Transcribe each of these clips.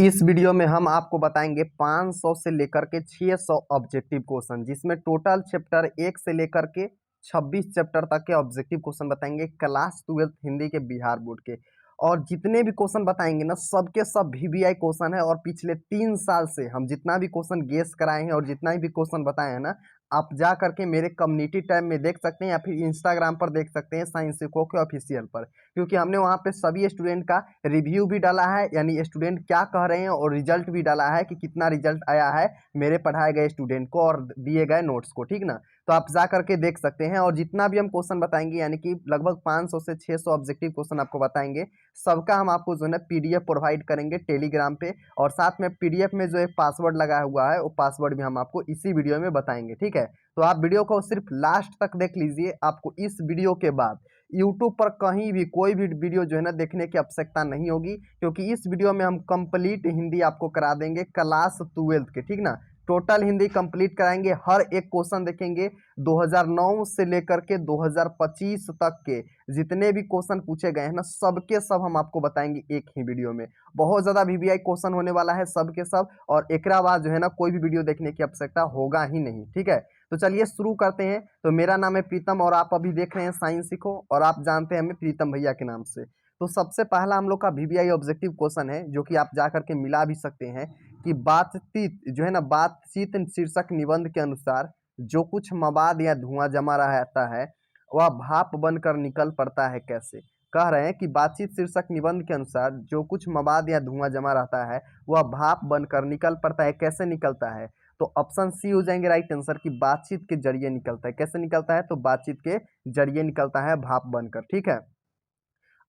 इस वीडियो में हम आपको बताएंगे 500 से लेकर के 600 ऑब्जेक्टिव क्वेश्चन, जिसमें टोटल चैप्टर 1 से लेकर के 26 चैप्टर तक के ऑब्जेक्टिव क्वेश्चन बताएंगे क्लास 12 हिंदी के बिहार बोर्ड के। और जितने भी क्वेश्चन बताएंगे ना, सबके सब वीवीआई क्वेश्चन है। और पिछले 3 साल से हम जितना भी क्वेश्चन गेस कराए हैं और जितना भी क्वेश्चन बताए हैं ना, आप जा करके मेरे कम्युनिटी टैब में देख सकते हैं या फिर इंस्टाग्राम पर देख सकते हैं, साइंस सिखो के ऑफिशियल पर। क्योंकि हमने वहाँ पे सभी स्टूडेंट का रिव्यू भी डाला है, यानी स्टूडेंट क्या कह रहे हैं, और रिजल्ट भी डाला है कि कितना रिजल्ट आया है मेरे पढ़ाए गए स्टूडेंट को और दिए गए नोट्स को, ठीक ना। तो आप जा करके देख सकते हैं। और जितना भी हम क्वेश्चन बताएंगे, यानी कि लगभग 500 से 600 ऑब्जेक्टिव क्वेश्चन आपको बताएंगे, सबका हम आपको जो है ना पीडीएफ प्रोवाइड करेंगे टेलीग्राम पे। और साथ में पीडीएफ में जो एक पासवर्ड लगा हुआ है, वो पासवर्ड भी हम आपको इसी वीडियो में बताएंगे, ठीक है। तो आप वीडियो को सिर्फ लास्ट तक देख लीजिए। आपको इस वीडियो के बाद यूट्यूब पर कहीं भी कोई भी वीडियो जो है ना देखने की आवश्यकता नहीं होगी, क्योंकि इस वीडियो में हम कंप्लीट हिंदी आपको करा देंगे क्लास 12 के, ठीक ना। टोटल हिंदी कंप्लीट कराएंगे, हर एक क्वेश्चन देखेंगे। 2009 से लेकर के 2025 तक के जितने भी क्वेश्चन पूछे गए हैं ना, सबके सब हम आपको बताएंगे एक ही वीडियो में। बहुत ज़्यादा वीवीआई क्वेश्चन होने वाला है सबके सब, और एकरा बाद जो है ना कोई भी वीडियो देखने की आवश्यकता होगा ही नहीं, ठीक है। तो चलिए शुरू करते हैं। तो मेरा नाम है प्रीतम और आप अभी देख रहे हैं साइंस सीखो, और आप जानते हैं हमें प्रीतम भैया के नाम से। तो सबसे पहला हम लोग का वीवीआई ऑब्जेक्टिव क्वेश्चन है, जो कि आप जा करके मिला भी सकते हैं, कि बातचीत जो है ना, बातचीत शीर्षक निबंध के अनुसार जो कुछ मवाद या धुआं जमा रहता है, वह भाप बनकर निकल पड़ता है कैसे। कह रहे हैं कि बातचीत शीर्षक निबंध के अनुसार जो कुछ मवाद या धुआं जमा रहता है, वह भाप बनकर निकल पड़ता है, कैसे निकलता है। तो ऑप्शन सी हो जाएंगे राइट आंसर, की बातचीत के जरिए निकलता है। कैसे निकलता है, तो बातचीत के जरिए निकलता है भाप बनकर, ठीक है।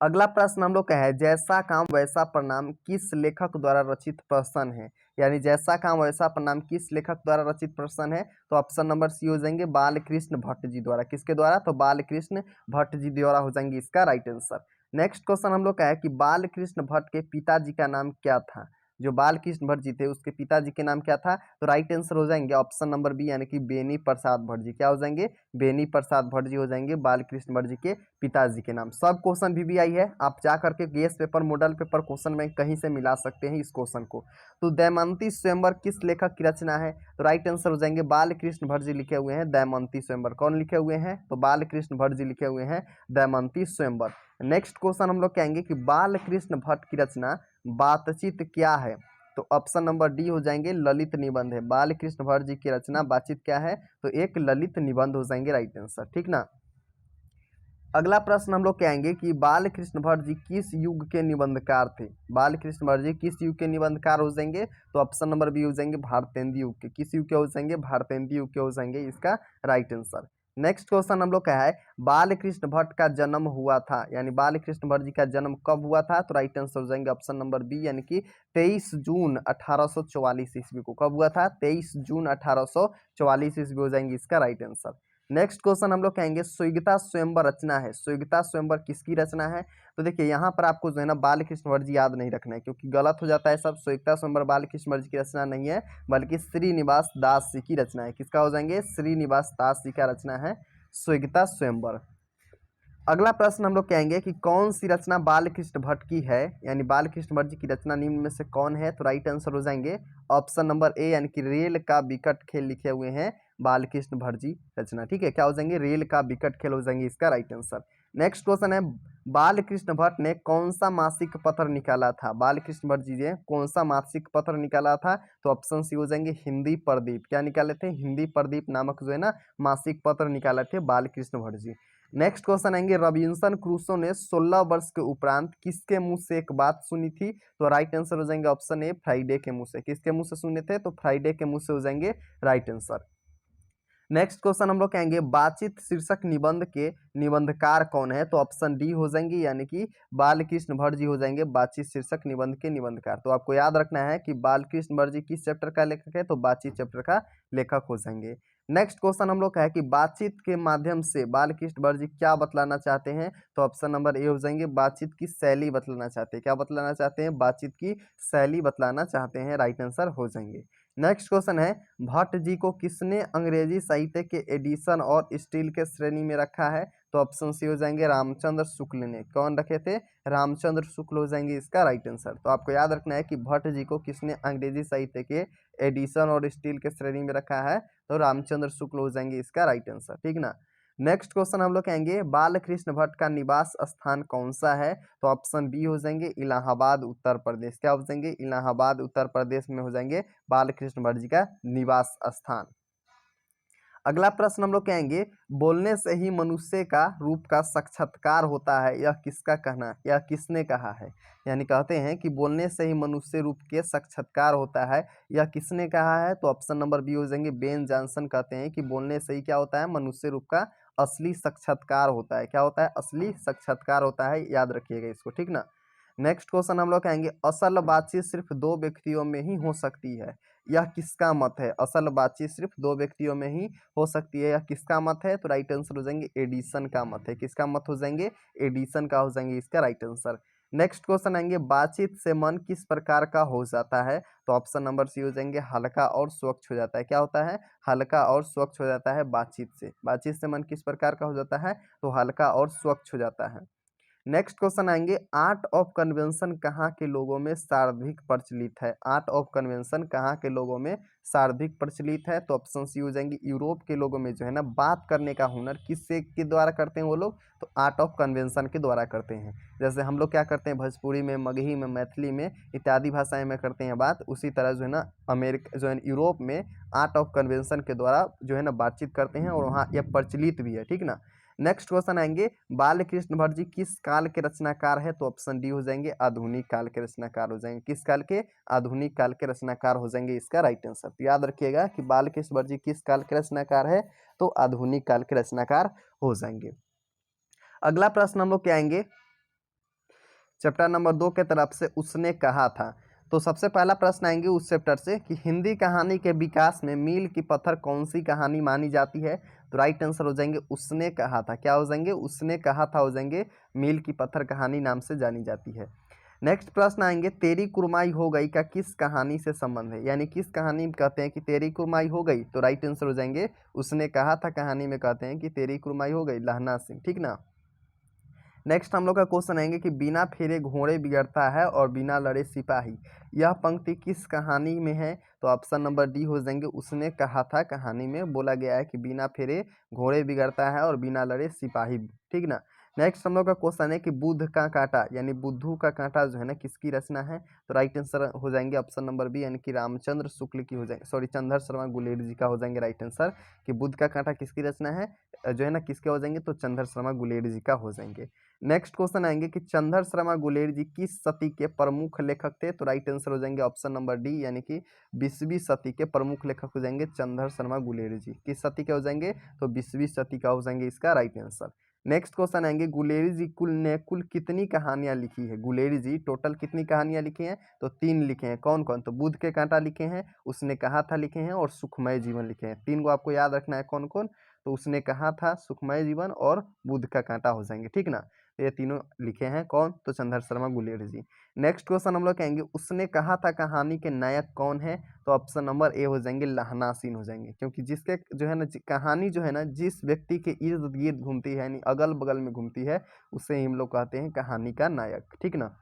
अगला प्रश्न हम लोग का है, जैसा काम वैसा परिणाम किस लेखक द्वारा रचित प्रश्न है। यानी जैसा काम वैसा परिणाम किस लेखक द्वारा रचित प्रश्न है। तो ऑप्शन नंबर सी हो जाएंगे बालकृष्ण भट्ट जी द्वारा। किसके द्वारा, तो बालकृष्ण भट्ट जी द्वारा हो जाएंगे इसका राइट आंसर। नेक्स्ट क्वेश्चन हम लोग का है कि बालकृष्ण भट्ट के पिताजी का नाम क्या था। जो बालकृष्ण भट्ट जी थे उसके पिताजी के नाम क्या था, तो राइट आंसर हो जाएंगे ऑप्शन नंबर बी, यानी कि बेनी प्रसाद भट्ट जी। क्या हो जाएंगे, बेनी प्रसाद भट्ट जी हो जाएंगे बालकृष्ण भट्ट जी के पिताजी के नाम। सब क्वेश्चन वीवीआई है, आप जा करके guess paper, model paper, question bank कहीं से मिला सकते हैं इस क्वेश्चन को। तो दमयंती स्वयंवर किस लेखक की रचना है, तो राइट आंसर हो जाएंगे बालकृष्ण भट्ट जी लिखे हुए हैं दमयंती स्वयंवर। कौन लिखे हुए हैं, तो बालकृष्ण भट्ट जी लिखे हुए हैं दमयंती स्वयंवर। नेक्स्ट क्वेश्चन हम लोग कहेंगे कि बालकृष्ण भट्ट की रचना बातचीत क्या है। तो ऑप्शन नंबर डी हो जाएंगे ललित निबंध है। बालकृष्ण भट्ट जी की रचना बातचीत क्या है, तो एक ललित निबंध हो जाएंगे राइट आंसर, ठीक ना। अगला प्रश्न हम लोग कहेंगे कि बालकृष्ण भट्ट जी किस युग के निबंधकार थे। बालकृष्ण भट्ट जी किस युग के निबंधकार हो जाएंगे, तो ऑप्शन नंबर बी हो जाएंगे भारतेंदु युग के। किस युग के हो जाएंगे, भारतेंदु युग के हो जाएंगे इसका राइट आंसर। नेक्स्ट क्वेश्चन हम लोग का है, बालकृष्ण भट्ट का जन्म हुआ था, यानी बालकृष्ण भट्ट जी का जन्म कब हुआ था, तो राइट आंसर हो जाएंगे ऑप्शन नंबर बी, यानी कि 23 जून 1844 ईस्वी को। कब हुआ था, 23 जून 1844 ईस्वी हो जाएंगे इसका राइट आंसर। नेक्स्ट क्वेश्चन हम लोग कहेंगे स्वगता स्वयंवर रचना है। स्वगता स्वयंवर किसकी रचना है, तो देखिए यहाँ पर आपको जो है ना बालकृष्ण भट्ट जी याद नहीं रखना है, क्योंकि गलत हो जाता है सब। स्वगता स्वयंवर बालकृष्ण भट्ट जी की रचना नहीं है, बल्कि श्रीनिवास दास जी की रचना है। किसका हो जाएंगे, श्रीनिवास दास जी का रचना है स्वगता स्वयंवर। अगला प्रश्न हम लोग कहेंगे कि कौन सी रचना बालकृष्ण भट्ट की है, यानी बालकृष्ण भट्ट जी की रचना निम्न में से कौन है, तो राइट आंसर हो जाएंगे ऑप्शन नंबर ए, यानी कि रेल का विकट खेल लिखे हुए हैं बालकृष्ण भट्ट जी रचना, ठीक है। क्या हो जाएंगे, रेल का विकट खेल हो जाएंगे इसका राइट आंसर। नेक्स्ट क्वेश्चन है, बालकृष्ण भट्ट ने कौन सा मासिक पत्र निकाला था। बालकृष्ण भट्ट जी ने कौन सा मासिक पत्र निकाला था, तो ऑप्शन सी हो जाएंगे हिंदी प्रदीप। क्या निकाले थे, हिंदी प्रदीप नामक जो है ना मासिक पत्र निकाले थे बालकृष्ण भट्ट जी। नेक्स्ट क्वेश्चन आएंगे, रॉबिन्सन क्रूसो ने 16 वर्ष के उपरांत किसके मुंह से एक बात सुनी थी, तो राइट आंसर हो जाएंगे ऑप्शन ए, फ्राइडे के मुंह से। किसके मुंह से सुने थे, तो फ्राइडे के मुंह से हो जाएंगे राइट आंसर। नेक्स्ट क्वेश्चन हम लोग कहेंगे, बातचीत शीर्षक निबंध के निबंधकार कौन है, तो ऑप्शन डी हो जाएंगे, यानी कि बालकृष्ण भट्ट जी हो जाएंगे बातचीत शीर्षक निबंध के निबंधकार। तो आपको याद रखना है कि बालकृष्ण भट्ट जी किस चैप्टर का लेखक है, तो बातचीत चैप्टर का लेखक हो जाएंगे। नेक्स्ट क्वेश्चन हम लोग का है कि बातचीत के माध्यम से बालकृष्ण भट्ट जी क्या बतलाना चाहते हैं, तो ऑप्शन नंबर ए हो जाएंगे बातचीत की शैली बतलाना चाहते हैं। क्या बतलाना चाहते हैं, बातचीत की शैली बतलाना चाहते हैं, राइट आंसर हो जाएंगे। नेक्स्ट क्वेश्चन है, भट्ट जी को किसने अंग्रेजी साहित्य के एडिशन और स्टील के श्रेणी में रखा है? तो ऑप्शन सी हो जाएंगे रामचंद्र शुक्ल ने। कौन रखे थे? रामचंद्र शुक्ल हो जाएंगे इसका राइट आंसर। तो आपको याद रखना है कि भट्ट जी को किसने अंग्रेजी साहित्य के एडिशन और स्टील के श्रेणी में रखा है? तो रामचंद्र शुक्ल हो जाएंगे इसका राइट आंसर, ठीक ना। नेक्स्ट क्वेश्चन हम लोग कहेंगे, बालकृष्ण भट्ट का निवास स्थान कौन सा है? तो ऑप्शन बी हो जाएंगे इलाहाबाद उत्तर प्रदेश। क्या हो जाएंगे? इलाहाबाद उत्तर प्रदेश में हो जाएंगे बालकृष्ण भट्ट जी का निवास स्थान। अगला प्रश्न हम लोग कहेंगे, बोलने से ही मनुष्य का रूप का साक्षात्कार होता है, यह किसका कहना, यह किसने कहा है? यानी कहते हैं कि बोलने से ही मनुष्य रूप के साक्षात्कार होता है, यह किसने कहा है? तो ऑप्शन नंबर बी हो जाएंगे बेन जॉनसन कहते हैं कि बोलने से ही क्या होता है? मनुष्य रूप का असली साक्षात्कार होता है। क्या होता है? असली साक्षात्कार होता है, याद रखिएगा इसको, ठीक ना। नेक्स्ट क्वेश्चन हम लोग कहेंगे, असल बातचीत सिर्फ दो व्यक्तियों में ही हो सकती है, यह किसका मत है? असल बातचीत सिर्फ दो व्यक्तियों में ही हो सकती है, यह किसका मत है? तो राइट आंसर हो जाएंगे एडिसन का मत है। किसका मत हो जाएंगे? एडिसन का हो जाएंगे इसका राइट आंसर। नेक्स्ट क्वेश्चन आएंगे, बातचीत से मन किस प्रकार का हो जाता है? तो ऑप्शन नंबर सी हो जाएंगे हल्का और स्वच्छ हो जाता है। क्या होता है? हल्का और स्वच्छ हो जाता है बातचीत से। बातचीत से मन किस प्रकार का हो जाता है? तो हल्का और स्वच्छ हो जाता है। नेक्स्ट क्वेश्चन आएंगे, आर्ट ऑफ कन्वेंशन कहाँ के लोगों में सर्वाधिक प्रचलित है? आर्ट ऑफ कन्वेंशन कहाँ के लोगों में सर्वाधिक प्रचलित है? तो ऑप्शन सी हो जाएंगे यूरोप के लोगों में जो है ना बात करने का हुनर किससे के द्वारा करते हैं वो लोग? तो आर्ट ऑफ कन्वेंशन के द्वारा करते हैं। जैसे हम लोग क्या करते हैं भोजपुरी में, मगही में, मैथिली में इत्यादि भाषाएं में करते हैं बात, उसी तरह जो है ना अमेरिका जो है यूरोप में आर्ट ऑफ कन्वेंशन के द्वारा जो है ना बातचीत करते हैं और वहाँ यह प्रचलित भी है, ठीक ना। नेक्स्ट क्वेश्चन आएंगे, बालकृष्ण भट्ट जी किस काल के रचनाकार है? तो ऑप्शन डी हो जाएंगे आधुनिक काल के रचनाकार हो जाएंगे। किस काल के? आधुनिक काल के रचनाकार हो जाएंगे इसका राइट आंसर। तो याद रखिएगा कि बालकृष्ण भट्ट जी किस काल के रचनाकार है? तो आधुनिक काल के रचनाकार हो जाएंगे। अगला प्रश्न हम लोग क्या आएंगे, चैप्टर नंबर 2 के तरफ से उसने कहा था। तो सबसे पहला प्रश्न आएंगे उस चैप्टर से कि हिंदी कहानी के विकास में मील की पत्थर कौन सी कहानी मानी जाती है? तो राइट आंसर हो जाएंगे उसने कहा था। क्या हो जाएंगे? उसने कहा था हो जाएंगे मील की पत्थर कहानी नाम से जानी जाती है। नेक्स्ट प्रश्न आएंगे, तेरी कुरमाई हो गई का किस कहानी से संबंध है? यानी किस कहानी में कहते हैं कि तेरी कुरमाई हो गई? तो राइट आंसर हो जाएंगे उसने कहा था कहानी में कहते हैं कि तेरी कुरमाई हो गई, लहना सिंह, ठीक ना। नेक्स्ट हम लोग का क्वेश्चन आएंगे कि बिना फेरे घोड़े बिगड़ता है और बिना लड़े सिपाही, यह पंक्ति किस कहानी में है? तो ऑप्शन नंबर डी हो जाएंगे उसने कहा था कहानी में बोला गया है कि बिना फेरे घोड़े बिगड़ता है और बिना लड़े सिपाही, ठीक ना। नेक्स्ट हम लोग का क्वेश्चन है कि बुध का कांटा यानी बुद्धू का कांटा जो है ना किसकी रचना है? तो राइट आंसर हो जाएंगे ऑप्शन नंबर बी यानी कि रामचंद्र शुक्ल की हो जाएंगे, सॉरी चंद्र शर्मा गुलेरी जी का हो जाएंगे राइट आंसर। कि बुध का कांटा किसकी रचना है जो है ना किसके हो जाएंगे? तो चंद्र शर्मा गुलेरी जी का हो जाएंगे। नेक्स्ट क्वेश्चन आएंगे कि चंद्र शर्मा गुलेरी जी किस सदी के प्रमुख लेखक थे? तो राइट आंसर हो जाएंगे ऑप्शन नंबर डी यानी कि 20वीं सदी के प्रमुख लेखक हो जाएंगे चंद्र शर्मा गुलेरी जी। किस सदी के हो जाएंगे? तो 20वीं सदी का हो जाएंगे इसका राइट आंसर। नेक्स्ट क्वेश्चन आएंगे, गुलेरी जी कुल कितनी कहानियां लिखी है? गुलेरी जी टोटल कितनी कहानियां लिखी हैं? तो 3 लिखे हैं। कौन कौन? तो बुध के कांटा लिखे हैं, उसने कहा था लिखे हैं और सुखमय जीवन लिखे हैं। 3 को आपको याद रखना है कौन कौन? तो उसने कहा था, सुखमय जीवन और बुध का कांटा हो जाएंगे, ठीक ना। ये तीनों लिखे हैं कौन? तो चंद्र शर्मा गुलेरी जी। नेक्स्ट क्वेश्चन हम लोग कहेंगे, उसने कहा था कहानी के नायक कौन है? तो ऑप्शन नंबर ए हो जाएंगे लहना सिंह हो जाएंगे, क्योंकि जिसके जो है ना कहानी जो है ना जिस व्यक्ति के इर्द गिर्द घूमती है यानी अगल बगल में घूमती है उसे हम लोग कहते हैं कहानी का नायक, ठीक ना।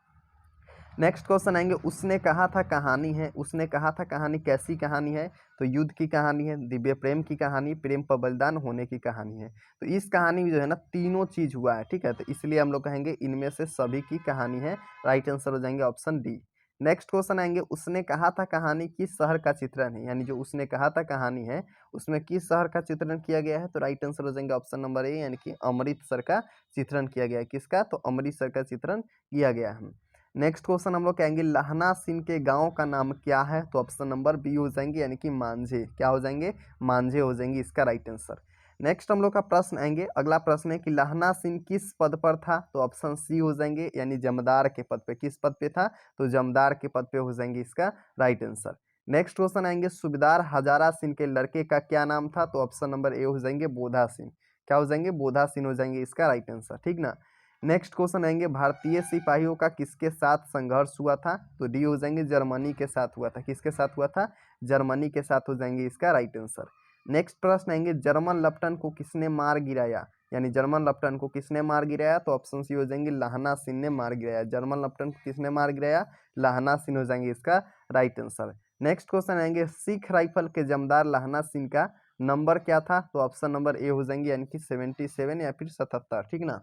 नेक्स्ट क्वेश्चन आएंगे, उसने कहा था कहानी है, उसने कहा था कहानी कैसी कहानी है? तो युद्ध की कहानी है, दिव्य प्रेम की कहानी, प्रेम पर बलिदान होने की कहानी है। तो इस कहानी में जो है ना तीनों चीज हुआ है, ठीक है। तो इसलिए हम लोग कहेंगे इनमें से सभी की कहानी है। राइट आंसर हो जाएंगे ऑप्शन डी। नेक्स्ट क्वेश्चन आएंगे, उसने कहा था कहानी किस शहर का चित्रण है? यानी जो उसने कहा था कहानी है उसमें किस शहर का चित्रण किया गया है? तो राइट आंसर हो जाएंगे ऑप्शन नंबर ए यानी कि अमृतसर का चित्रण किया गया है। किसका? तो अमृतसर का चित्रण किया गया है। नेक्स्ट क्वेश्चन हम लोग कहेंगे, लहना सिंह के गांव का नाम क्या है? तो ऑप्शन नंबर बी हो जाएंगे यानी कि मांझे। क्या हो जाएंगे? मांझे हो जाएंगे इसका राइट आंसर। नेक्स्ट हम लोग का प्रश्न आएंगे, अगला प्रश्न है कि लहना सिंह किस पद पर था? तो ऑप्शन सी हो जाएंगे यानी जमदार के पद पे। किस पद पे था? तो जमदार के पद पे हो जाएंगे इसका राइट आंसर। नेक्स्ट क्वेश्चन आएंगे, सूबेदार हजारा सिंह के लड़के का क्या नाम था? तो ऑप्शन नंबर ए हो जाएंगे बोधा सिंह। क्या हो जाएंगे? बोधा सिंह हो जाएंगे इसका राइट आंसर, ठीक ना। नेक्स्ट क्वेश्चन आएंगे भारतीय सिपाहियों का किसके साथ संघर्ष हुआ था, तो डी हो जाएंगे जर्मनी के साथ हुआ था। किसके साथ हुआ था, जर्मनी के साथ हो जाएंगे इसका राइट आंसर। नेक्स्ट प्रश्न आएंगे जर्मन लेफ्टिनेंट को किसने मार गिराया, यानी जर्मन लेफ्टिनेंट को किसने मार गिराया, तो ऑप्शन सी हो जाएंगे लाहना सिंह ने मार गिराया। जर्मन लेफ्टिनेंट को किसने मार गिराया, लाहना सिंह हो जाएंगे इसका राइट आंसर। नेक्स्ट क्वेश्चन आएंगे सिख राइफल के जमदार लाहना सिंह का नंबर क्या था, तो ऑप्शन नंबर ए हो जाएंगे यानी कि 77 या फिर 77, ठीक ना।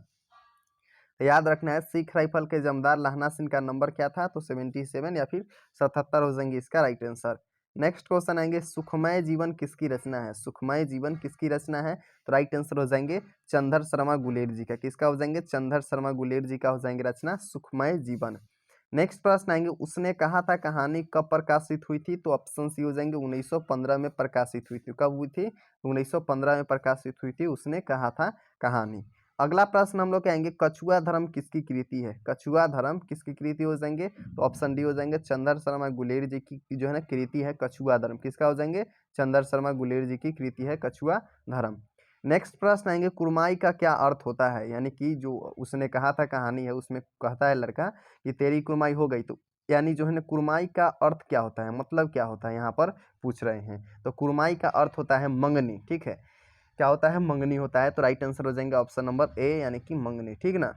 तो याद रखना है सिख राइफल के जमदार लाहना सिंह का नंबर क्या था, तो 77 या फिर 77 हो जाएंगे इसका राइट आंसर। नेक्स्ट क्वेश्चन आएंगे सुखमय जीवन किसकी रचना है, सुखमय जीवन किसकी रचना है, तो राइट आंसर हो जाएंगे चंद्र शर्मा गुलेर जी का। किसका हो जाएंगे, चंद्र शर्मा गुलेर जी का हो जाएंगे रचना सुखमय जीवन। नेक्स्ट प्रश्न आएंगे उसने कहा था कहानी कब प्रकाशित हुई थी, तो ऑप्शन सी हो जाएंगे 1915 में प्रकाशित हुई थी। कब हुई थी, 1915 में प्रकाशित हुई थी उसने कहा था कहानी। अगला प्रश्न हम लोग कहेंगे कछुआ धर्म किसकी कृति है, कछुआ धर्म किसकी कृति हो जाएंगे, तो ऑप्शन डी हो जाएंगे चंद्र शर्मा गुलेर जी की जो है ना कृति है कछुआ धर्म। किसका हो जाएंगे, चंद्र शर्मा गुलेर जी की कृति है कछुआ धर्म। नेक्स्ट प्रश्न आएंगे कुरमाई का क्या अर्थ होता है, यानी कि जो उसने कहा था कहानी है उसमें कहता है लड़का कि तेरी कुरमाई हो गई, तो यानी जो है ना कुरमाई का अर्थ क्या होता है, मतलब क्या होता है यहाँ पर पूछ रहे हैं। तो कुरमाई का अर्थ होता है मंगनी, ठीक है, क्या होता है, मंगनी होता है। तो राइट आंसर हो जाएंगे ऑप्शन नंबर ए यानी कि मंगनी, ठीक ना।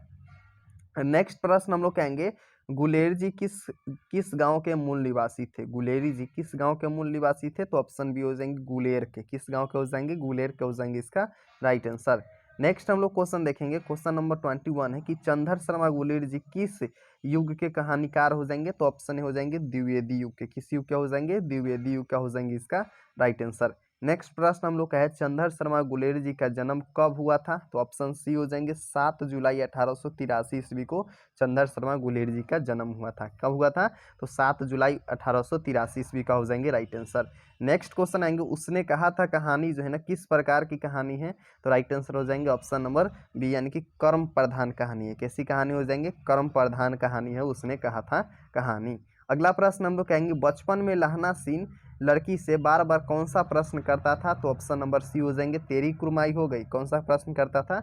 नेक्स्ट प्रश्न हम लोग कहेंगे गुलेर जी किस गांव के मूल निवासी थे, गुलेरी जी किस गांव के मूल निवासी थे, तो ऑप्शन बी हो जाएंगे गुलेर के। किस गांव के हो जाएंगे, गुलेर के हो जाएंगे इसका राइट आंसर। नेक्स्ट हम लोग क्वेश्चन देखेंगे, क्वेश्चन नंबर 21 है कि चंद्र शर्मा गुलेर जी किस युग के कहानीकार हो जाएंगे, तो ऑप्शन हो जाएंगे द्विवेदी युग के। किस युग के हो जाएंगे, द्विवेदी युग का हो जाएंगे इसका राइट आंसर। नेक्स्ट प्रश्न हम लोग का है चंद्र शर्मा गुलेरी जी का जन्म कब हुआ था, तो ऑप्शन सी हो जाएंगे 7 जुलाई 1883 ईस्वी को चंद्र शर्मा गुलेरी जी का जन्म हुआ था। कब हुआ था, तो 7 जुलाई 1883 ईस्वी का हो जाएंगे राइट आंसर। नेक्स्ट क्वेश्चन आएंगे उसने कहा था कहानी जो है ना किस प्रकार की कहानी है, तो राइट आंसर हो जाएंगे ऑप्शन नंबर बी यानी कि कर्म प्रधान कहानी है। कैसी कहानी हो जाएंगे, कर्म प्रधान कहानी है उसने कहा था कहानी। अगला प्रश्न हम लोग कहेंगे बचपन में लाहना सिंह लड़की से बार बार कौन सा प्रश्न करता था, तो ऑप्शन नंबर सी हो जाएंगे तेरी कुरमाई हो गई। कौन सा प्रश्न करता था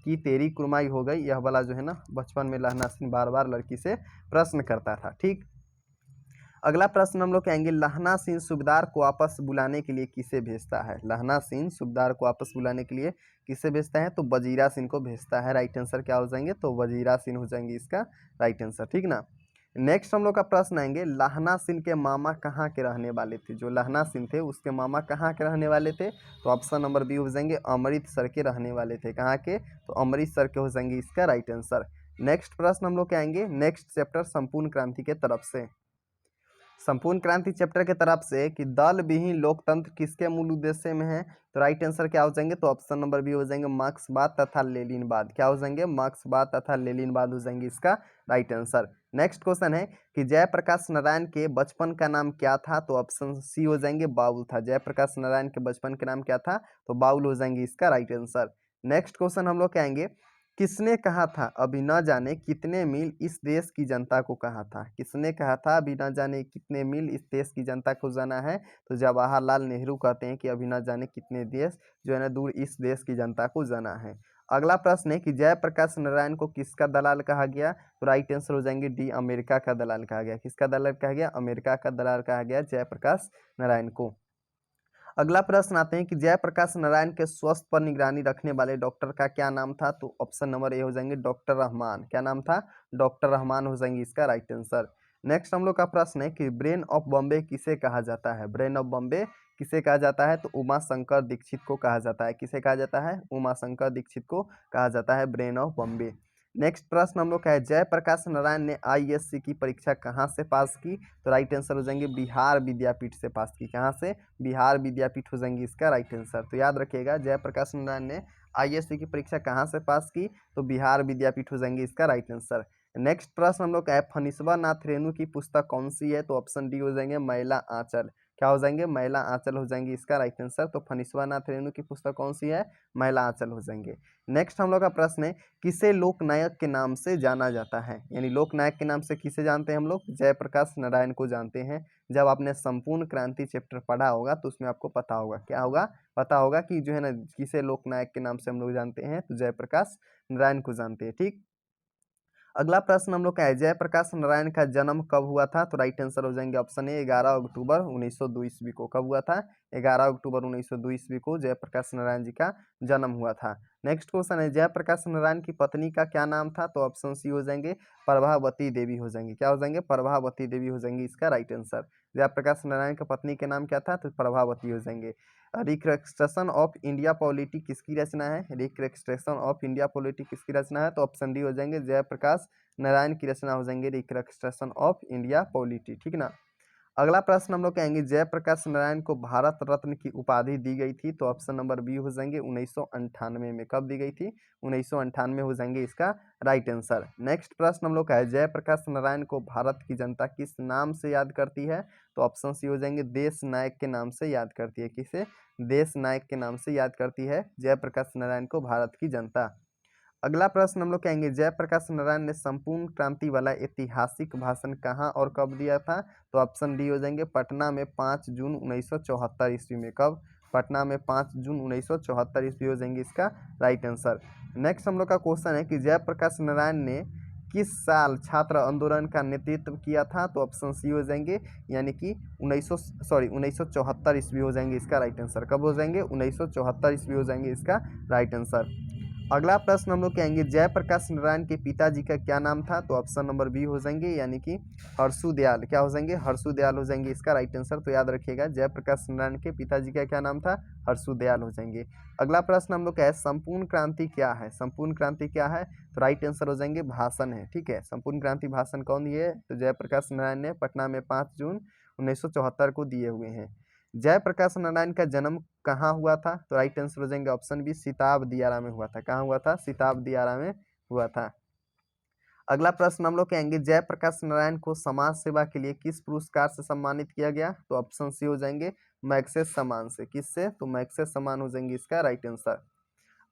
कि तेरी कुरमाई हो गई, यह वाला जो है ना बचपन में लाहना सिंह बार बार लड़की से प्रश्न करता था, ठीक। अगला प्रश्न हम लोग कहेंगे लाहना सिंह सूबेदार को वापस बुलाने के लिए किसे भेजता है, लाहना सिंह सूबेदार को वापस बुलाने के लिए किसे भेजता है, तो वजीरा सिंह को भेजता है। राइट आंसर क्या हो जाएंगे, तो वजीरा सिंह हो जाएंगे इसका राइट आंसर, ठीक ना। नेक्स्ट हम लोग का प्रश्न आएंगे लाहना सिंह के मामा कहाँ के रहने वाले थे, जो लाहना सिंह थे उसके मामा कहाँ के रहने वाले थे, तो ऑप्शन नंबर बी हो जाएंगे अमृतसर के रहने वाले थे। कहाँ के, तो अमृतसर के हो जाएंगे इसका राइट आंसर। नेक्स्ट प्रश्न हम लोग के आएंगे नेक्स्ट चैप्टर संपूर्ण क्रांति के तरफ से, संपूर्ण क्रांति चैप्टर के तरफ से कि दल विहीन लोकतंत्र किसके मूल उद्देश्य में है, तो राइट आंसर क्या हो जाएंगे, तो ऑप्शन नंबर बी हो जाएंगे मार्क्सवाद तथा लेनिनवाद। क्या हो जाएंगे, मार्क्सवाद तथा लेनिनवाद हो जाएंगे इसका राइट आंसर। नेक्स्ट क्वेश्चन है कि जयप्रकाश नारायण के बचपन का नाम क्या था, तो ऑप्शन सी हो जाएंगे बाउल था। जयप्रकाश नारायण के बचपन का नाम क्या था, तो बाउल हो जाएंगे इसका राइट आंसर। नेक्स्ट क्वेश्चन हम लोग कहेंगे किसने कहा था अभी न जाने कितने मील इस देश की जनता को कहा था, किसने कहा था अभी न जाने कितने मील इस देश की जनता को जाना है, तो जवाहरलाल नेहरू कहते हैं कि अभी न जाने कितने देश जो है ना दूर इस देश की जनता को जाना है। अगला प्रश्न है कि जयप्रकाश नारायण को किसका दलाल कहा गया, तो राइट आंसर हो जाएंगे डी अमेरिका का दलाल कहा गया। किसका दलाल कहा गया, अमेरिका का दलाल कहा गया जयप्रकाश नारायण को। अगला प्रश्न आते हैं कि जयप्रकाश नारायण के स्वास्थ्य पर निगरानी रखने वाले डॉक्टर का क्या नाम था, तो ऑप्शन नंबर ए हो जाएंगे डॉक्टर रहमान। क्या नाम था, डॉक्टर रहमान हो जाएंगे इसका राइट आंसर। नेक्स्ट हम लोग का प्रश्न है कि ब्रेन ऑफ बॉम्बे किसे कहा जाता है, ब्रेन ऑफ बॉम्बे किसे कहा जाता है, तो उमा शंकर दीक्षित को कहा जाता है। किसे कहा जाता है, उमा शंकर दीक्षित को कहा जाता है ब्रेन ऑफ बॉम्बे। नेक्स्ट प्रश्न हम लोग का है जयप्रकाश नारायण ने आईएएससी की परीक्षा कहाँ से पास की, तो राइट आंसर हो जाएंगे बिहार विद्यापीठ से पास की। कहाँ से, बिहार विद्यापीठ हो जाएंगे इसका राइट आंसर। तो याद रखिएगा जयप्रकाश नारायण ने आईएएससी की परीक्षा कहाँ से पास की, तो बिहार विद्यापीठ हो जाएंगे इसका राइट आंसर। नेक्स्ट प्रश्न हम लोग का है फनीसवा नाथ रेणु की पुस्तक कौन सी है, तो ऑप्शन डी हो जाएंगे महिला आंचल। क्या हो जाएंगे, महिला आंचल हो जाएंगे इसका राइट आंसर। तो फनीसवा नाथ रेणु की पुस्तक कौन सी है, महिला आंचल हो जाएंगे। नेक्स्ट हम लोग का प्रश्न है किसे लोकनायक के नाम से जाना जाता है, यानी लोकनायक के नाम से किसे जानते हैं हम लोग, जयप्रकाश नारायण को जानते हैं। जब आपने संपूर्ण क्रांति चैप्टर पढ़ा होगा तो उसमें आपको पता होगा, क्या होगा, पता होगा कि जो है ना किसे लोकनायक के नाम से हम लोग जानते हैं, तो जयप्रकाश नारायण को जानते हैं, ठीक। अगला प्रश्न हम लोग का है जयप्रकाश नारायण का जन्म कब हुआ था? तो राइट आंसर हो जाएंगे ऑप्शन ए 11 अक्टूबर 1902 ईस्वी को। कब हुआ था? 11 अक्टूबर 1902 ईस्वी को जयप्रकाश नारायण जी का जन्म हुआ था। नेक्स्ट क्वेश्चन है जयप्रकाश नारायण की पत्नी का क्या नाम था? तो ऑप्शन सी हो जाएंगे प्रभावती देवी हो जाएंगे। क्या हो जाएंगे? प्रभावती देवी हो जाएंगे इसका राइट आंसर। जयप्रकाश नारायण की पत्नी के नाम क्या था? तो प्रभावती हो जाएंगे। रिकंस्ट्रक्शन ऑफ इंडिया पॉलिटी किसकी रचना है? रिकंस्ट्रक्शन ऑफ इंडिया पॉलिटी किसकी रचना है? तो ऑप्शन डी हो जाएंगे जयप्रकाश नारायण की रचना हो जाएंगे रिकंस्ट्रक्शन ऑफ इंडिया पॉलिटी। ठीक ना। अगला प्रश्न हम लोग कहेंगे जयप्रकाश नारायण को भारत रत्न की उपाधि दी गई थी? तो ऑप्शन नंबर बी हो जाएंगे 1998 में। कब दी गई थी? 1998 हो जाएंगे इसका राइट आंसर। नेक्स्ट प्रश्न हम लोग का है जयप्रकाश नारायण को भारत की जनता किस नाम से याद करती है? तो ऑप्शन सी हो जाएंगे देश नायक के नाम से याद करती है। किसे? देश नायक के नाम से याद करती है जयप्रकाश नारायण को भारत की जनता। अगला प्रश्न हम लोग कहेंगे जयप्रकाश नारायण ने संपूर्ण क्रांति वाला ऐतिहासिक भाषण कहाँ और कब दिया था? तो ऑप्शन डी हो जाएंगे पटना में 5 जून 1974 ईस्वी में। कब? पटना में 5 जून 1974 ईस्वी हो जाएंगे इसका राइट आंसर। नेक्स्ट हम लोग का क्वेश्चन है कि जयप्रकाश नारायण ने किस साल छात्र आंदोलन का नेतृत्व किया था? तो ऑप्शन सी हो जाएंगे यानी कि 1974 ईस्वी हो जाएंगे इसका राइट आंसर। कब हो जाएंगे? 1974 ईस्वी हो जाएंगे इसका राइट आंसर। अगला प्रश्न हम लोग कहेंगे जयप्रकाश नारायण के पिताजी का क्या नाम था? तो ऑप्शन नंबर बी हो जाएंगे यानी कि हर्षु दयाल। क्या हो जाएंगे? हर्षु दयाल हो जाएंगे इसका राइट आंसर। तो याद रखिएगा जयप्रकाश नारायण के पिताजी का क्या नाम था? हर्षु दयाल हो जाएंगे। अगला प्रश्न हम लोग का है संपूर्ण क्रांति क्या है? संपूर्ण क्रांति क्या है? तो राइट आंसर हो जाएंगे भाषण है। ठीक है, संपूर्ण क्रांति भाषण कौन दिए? तो जयप्रकाश नारायण ने पटना में 5 जून 1974 को दिए हुए हैं। जयप्रकाश नारायण का जन्म कहाँ हुआ था? तो राइट आंसर हो जाएंगे ऑप्शन बी सिताब दियारा में हुआ था। कहाँ हुआ था? सिताब दियारा में हुआ था। अगला प्रश्न हम लोग कहेंगे जयप्रकाश नारायण को समाज सेवा के लिए किस पुरस्कार से सम्मानित किया गया? तो ऑप्शन सी हो जाएंगे मैग्सेस सम्मान से। किससे? तो मैग्सेस सम्मान हो जाएंगे इसका राइट आंसर।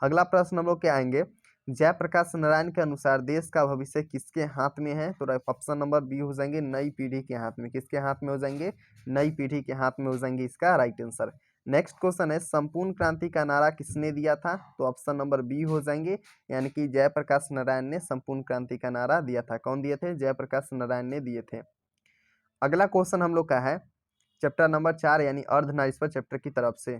अगला प्रश्न हम लोग क्या आएंगे जयप्रकाश नारायण के अनुसार देश का भविष्य किसके हाथ में है? तो ऑप्शन नंबर बी हो जाएंगे नई पीढ़ी के हाथ में। किसके हाथ में हो जाएंगे? नई पीढ़ी के हाथ में हो जाएंगे इसका राइट आंसर। नेक्स्ट क्वेश्चन है संपूर्ण क्रांति का नारा किसने दिया था? तो ऑप्शन नंबर बी हो जाएंगे यानी कि जयप्रकाश नारायण ने संपूर्ण क्रांति का नारा दिया था। कौन दिए थे? जयप्रकाश नारायण ने दिए थे। अगला क्वेश्चन हम लोग का है चैप्टर नंबर 4 यानी अर्धनारीश्वर चैप्टर की तरफ से।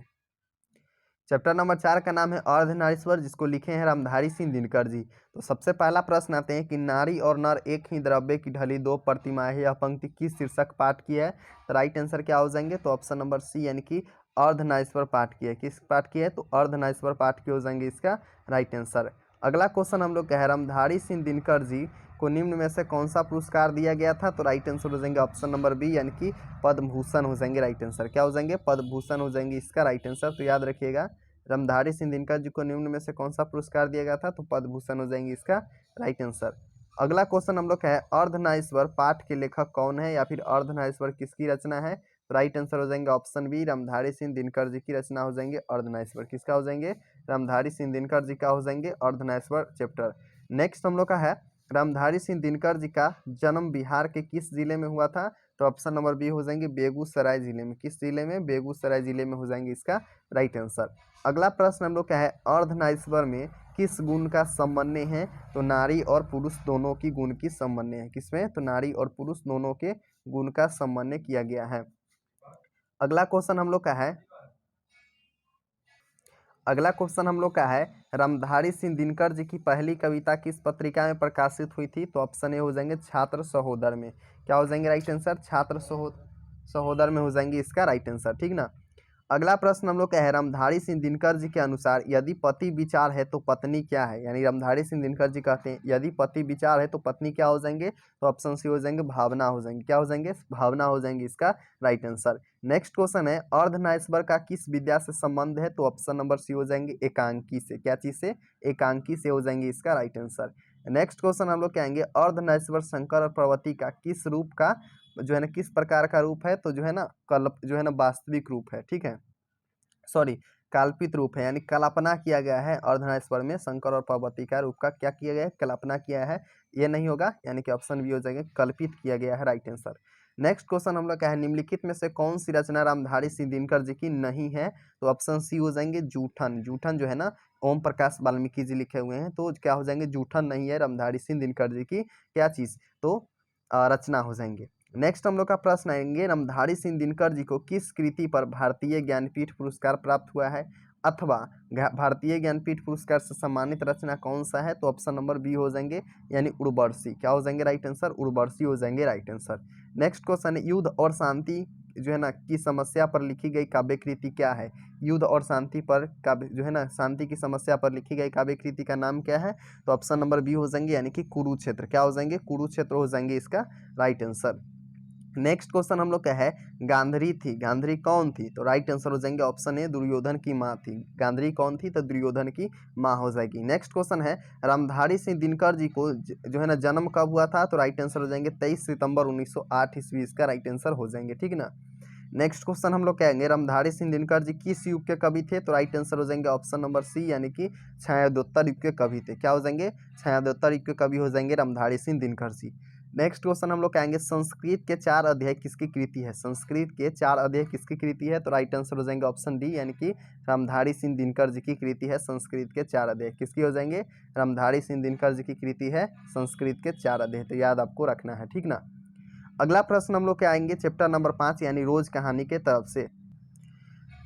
चैप्टर नंबर 4 का नाम है अर्धनारीश्वर, जिसको लिखे हैं रामधारी सिंह दिनकर जी। तो सबसे पहला प्रश्न आते हैं कि नारी और नर एक ही द्रव्य की ढली दो प्रतिमाएं, यह पंक्ति किस शीर्षक पाठ की है? तो राइट आंसर क्या हो जाएंगे? तो ऑप्शन नंबर सी यानी कि अर्धनारीश्वर पाठ की है। किस पाठ की है? तो अर्धनारीश्वर पाठ की हो जाएंगे इसका राइट आंसर। अगला क्वेश्चन हम लोग कह रहे हैं रामधारी सिंह दिनकर जी को निम्न में से कौन सा पुरस्कार दिया गया था? तो राइट आंसर हो जाएंगे ऑप्शन नंबर बी यानी कि पद्म भूषण हो जाएंगे राइट आंसर। क्या हो जाएंगे? पद्म भूषण हो जाएंगे इसका राइट आंसर। तो याद रखिएगा रामधारी सिंह दिनकर जी को निम्न में से कौन सा पुरस्कार दिया गया था? तो पद्म भूषण हो जाएंगे इसका राइट आंसर। अगला क्वेश्चन हम लोग का है अर्धनारीश्वर पाठ के लेखक कौन है या फिर अर्धनारीश्वर किसकी रचना है? तो राइट आंसर हो जाएंगे ऑप्शन बी रामधारी सिंह दिनकर जी की रचना हो जाएंगे अर्धनारीश्वर। किसका हो जाएंगे? रामधारी सिंह दिनकर जी का हो जाएंगे अर्धनारीश्वर चैप्टर। नेक्स्ट हम लोग का है रामधारी सिंह दिनकर जी का जन्म बिहार के किस जिले में हुआ था? तो ऑप्शन नंबर बी हो जाएंगे बेगूसराय जिले में। किस जिले में? बेगूसराय जिले में हो जाएंगे इसका राइट आंसर। अगला प्रश्न हम लोग क्या है अर्धनारीश्वर में किस गुण का समन्वय है? तो नारी और पुरुष दोनों की गुण की समन्वय है। किसमें? तो नारी और पुरुष दोनों के गुण का समन्वय किया गया है। अगला क्वेश्चन हम लोग का है रामधारी सिंह दिनकर जी की पहली कविता किस पत्रिका में प्रकाशित हुई थी? तो ऑप्शन ए हो जाएंगे छात्र सहोदर में। क्या हो जाएंगे राइट आंसर? छात्र सहोदर में हो जाएंगे इसका राइट आंसर। ठीक ना। अगला प्रश्न हम लोग का है रामधारी सिंह दिनकर जी के अनुसार यदि पति विचार है तो पत्नी क्या है? यानी रामधारी सिंह दिनकर जी कहते हैं यदि पति विचार है तो पत्नी क्या हो जाएंगे? तो ऑप्शन सी हो जाएंगे भावना हो जाएंगे। क्या हो जाएंगे? भावना हो जाएंगे इसका राइट आंसर। नेक्स्ट क्वेश्चन है अर्धनारीश्वर का किस विद्या से संबंध है? तो ऑप्शन नंबर सी हो जाएंगे एकांकी से। क्या चीज से? एकांकी से हो जाएंगे इसका राइट आंसर। नेक्स्ट क्वेश्चन हम लोग कहेंगे अर्धनारीश्वर शंकर और पार्वती का किस रूप का जो है ना किस प्रकार का रूप है? तो जो है ना कल्प जो है ना वास्तविक रूप है। ठीक है, सॉरी काल्पित रूप है, यानी कल्पना किया गया है। अर्धनारीश्वर में शंकर और पार्वती का रूप का क्या किया गया है? कल्पना किया है। ये नहीं होगा, यानी कि ऑप्शन बी हो जाएगा कल्पित किया गया है राइट आंसर। नेक्स्ट क्वेश्चन हम लोग क्या है निम्नलिखित में से कौन सी रचना रामधारी सिंह दिनकर जी की नहीं है? तो ऑप्शन सी हो जाएंगे जूठन। जूठन जो है ना ओम प्रकाश वाल्मीकि जी लिखे हुए हैं, तो क्या हो जाएंगे, जूठन नहीं है, रामधारी सिंह दिनकर जी की क्या चीज़, तो रचना हो जाएंगे। नेक्स्ट हम लोग का प्रश्न आएंगे, रामधारी सिंह दिनकर जी को किस कृति पर भारतीय ज्ञानपीठ पुरस्कार प्राप्त हुआ है, अथवा भारतीय ज्ञानपीठ पुरस्कार से सम्मानित रचना कौन सा है, तो ऑप्शन नंबर बी हो जाएंगे, यानी उर्वशी। क्या हो जाएंगे राइट आंसर, उर्वशी हो जाएंगे राइट आंसर। नेक्स्ट क्वेश्चन है, युद्ध और शांति जो है ना की समस्या पर लिखी गई काव्य कृति क्या है। युद्ध और शांति पर काव्य जो है ना, शांति की समस्या पर लिखी गई काव्य कृति का नाम क्या है, तो ऑप्शन नंबर बी हो जाएंगे, यानी कि कुरुक्षेत्र। क्या हो जाएंगे, कुरुक्षेत्र हो जाएंगे इसका राइट आंसर। नेक्स्ट क्वेश्चन हम लोग का है, गांधारी थी, गांधारी कौन थी, तो राइट आंसर हो जाएंगे ऑप्शन ए, दुर्योधन की माँ थी। गांधारी कौन थी, तो दुर्योधन की माँ हो जाएगी। नेक्स्ट क्वेश्चन है, रामधारी सिंह दिनकर जी को जो है ना जन्म कब हुआ था, तो राइट आंसर हो जाएंगे 23 सितंबर 1908 ईस्वी, इसका राइट आंसर हो जाएंगे, ठीक ना। नेक्स्ट क्वेश्चन हम लोग कहेंगे, रामधारी सिंह दिनकर जी किस युग के कवि थे, तो राइट आंसर हो जाएंगे ऑप्शन नंबर सी, यानी कि छायादोत्तर युग के कवि थे। क्या हो जाएंगे, छायादोत्तर युग के कवि हो जाएंगे रामधारी सिंह दिनकर जी। नेक्स्ट क्वेश्चन हम लोग कहेंगे, संस्कृत के 4 अध्याय किसकी कृति है, संस्कृत के 4 अध्याय किसकी कृति है, तो राइट आंसर हो जाएंगे ऑप्शन डी, यानी कि रामधारी सिंह दिनकर जी की कृति है। संस्कृत के 4 अध्याय किसकी हो जाएंगे, रामधारी सिंह दिनकर जी की कृति है संस्कृत के 4 अध्याय, तो याद आपको रखना है, ठीक ना। अगला प्रश्न हम लोग के आएंगे चैप्टर नंबर 5 यानी रोज कहानी के तरफ से।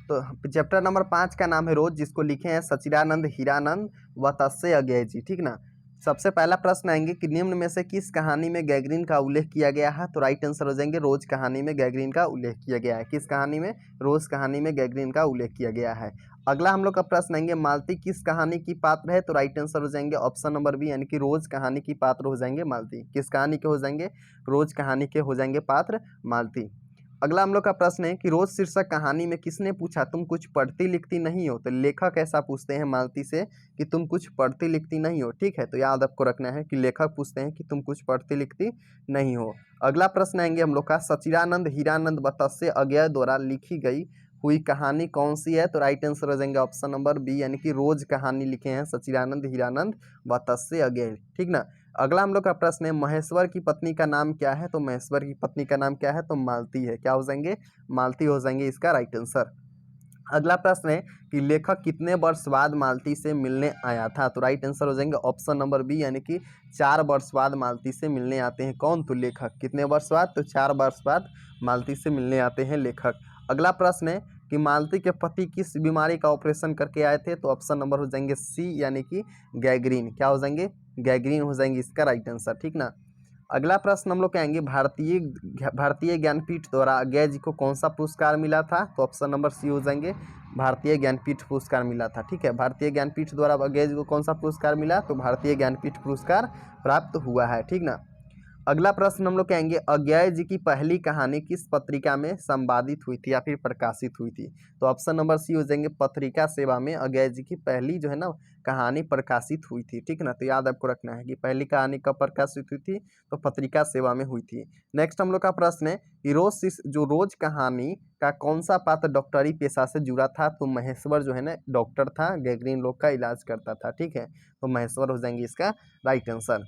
तो चैप्टर नंबर 5 का नाम है रोज, जिसको लिखे हैं सचिदानंद हीरानंद व तस्य अज्ञेय जी, ठीक ना। सबसे पहला प्रश्न आएंगे कि निम्न में से किस कहानी में गैगरीन का उल्लेख किया गया है, तो राइट आंसर हो जाएंगे रोज कहानी में गैगरीन का उल्लेख किया गया है। किस कहानी में, रोज कहानी में गैगरीन का उल्लेख किया गया है। अगला हम लोग का प्रश्न आएंगे, मालती किस कहानी की पात्र है, तो राइट आंसर हो जाएंगे ऑप्शन नंबर बी, यानी कि रोज कहानी की पात्र हो जाएंगे मालती। किस कहानी के हो जाएंगे, रोज कहानी के हो जाएंगे पात्र मालती। अगला हम लोग का प्रश्न है कि रोज शीर्षक कहानी में किसने पूछा तुम कुछ पढ़ती लिखती नहीं हो, तो लेखक ऐसा पूछते हैं मालती से कि तुम कुछ पढ़ती लिखती नहीं हो, ठीक है। तो याद आपको रखना है कि लेखक पूछते हैं कि तुम कुछ पढ़ती लिखती नहीं हो। अगला प्रश्न आएंगे हम लोग का, सचिदानंद हीरानंद व तस्य अज्ञेय द्वारा लिखी गई हुई कहानी कौन सी है, तो राइट आंसर हो जाएंगे ऑप्शन नंबर बी, यानी कि रोज कहानी लिखे हैं सचिदानंद हीरानंद व तस्य अज्ञेय, ठीक ना। अगला हम लोग का प्रश्न है, महेश्वर की पत्नी का नाम क्या है, तो महेश्वर की पत्नी का नाम क्या है, तो मालती है। क्या हो जाएंगे, मालती हो जाएंगे इसका राइट आंसर। अगला प्रश्न है कि लेखक कितने वर्ष बाद मालती से मिलने आया था, तो राइट आंसर हो जाएंगे ऑप्शन नंबर बी, यानी कि 4 वर्ष बाद मालती से मिलने आते हैं कौन, तो लेखक। कितने वर्ष बाद, तो 4 वर्ष बाद मालती से मिलने आते हैं लेखक। अगला प्रश्न है कि मालती के पति किस बीमारी का ऑपरेशन करके आए थे, तो ऑप्शन नंबर हो जाएंगे सी, यानी कि गैग्रीन। क्या हो जाएंगे, गैग्रीन हो जाएंगे इसका राइट आंसर, ठीक ना। अगला प्रश्न हम लोग कहेंगे, भारतीय ज्ञानपीठ द्वारा अज्ञेय जी को कौन सा पुरस्कार मिला था, तो ऑप्शन नंबर सी हो जाएंगे, भारतीय ज्ञानपीठ पुरस्कार मिला था, ठीक है। भारतीय ज्ञानपीठ द्वारा अज्ञेय जी को कौन सा पुरस्कार मिला, तो भारतीय ज्ञानपीठ पुरस्कार प्राप्त हुआ है, ठीक ना। अगला प्रश्न हम लोग कहेंगे, अज्ञेय जी की पहली कहानी किस पत्रिका में संपादित हुई थी या फिर प्रकाशित हुई थी, तो ऑप्शन नंबर सी हो जाएंगे, पत्रिका सेवा में अज्ञेय जी की पहली जो है ना कहानी प्रकाशित हुई थी, ठीक ना। तो याद आपको रखना है कि पहली कहानी कब प्रकाशित हुई थी, तो पत्रिका सेवा में हुई थी। नेक्स्ट हम लोग का प्रश्न है कि जो रोज कहानी का कौन सा पात्र डॉक्टरी पेशा से जुड़ा था, तो महेश्वर जो है ना डॉक्टर था, गैंग्रीन लोग का इलाज करता था, ठीक है। तो महेश्वर हो जाएंगे इसका राइट आंसर।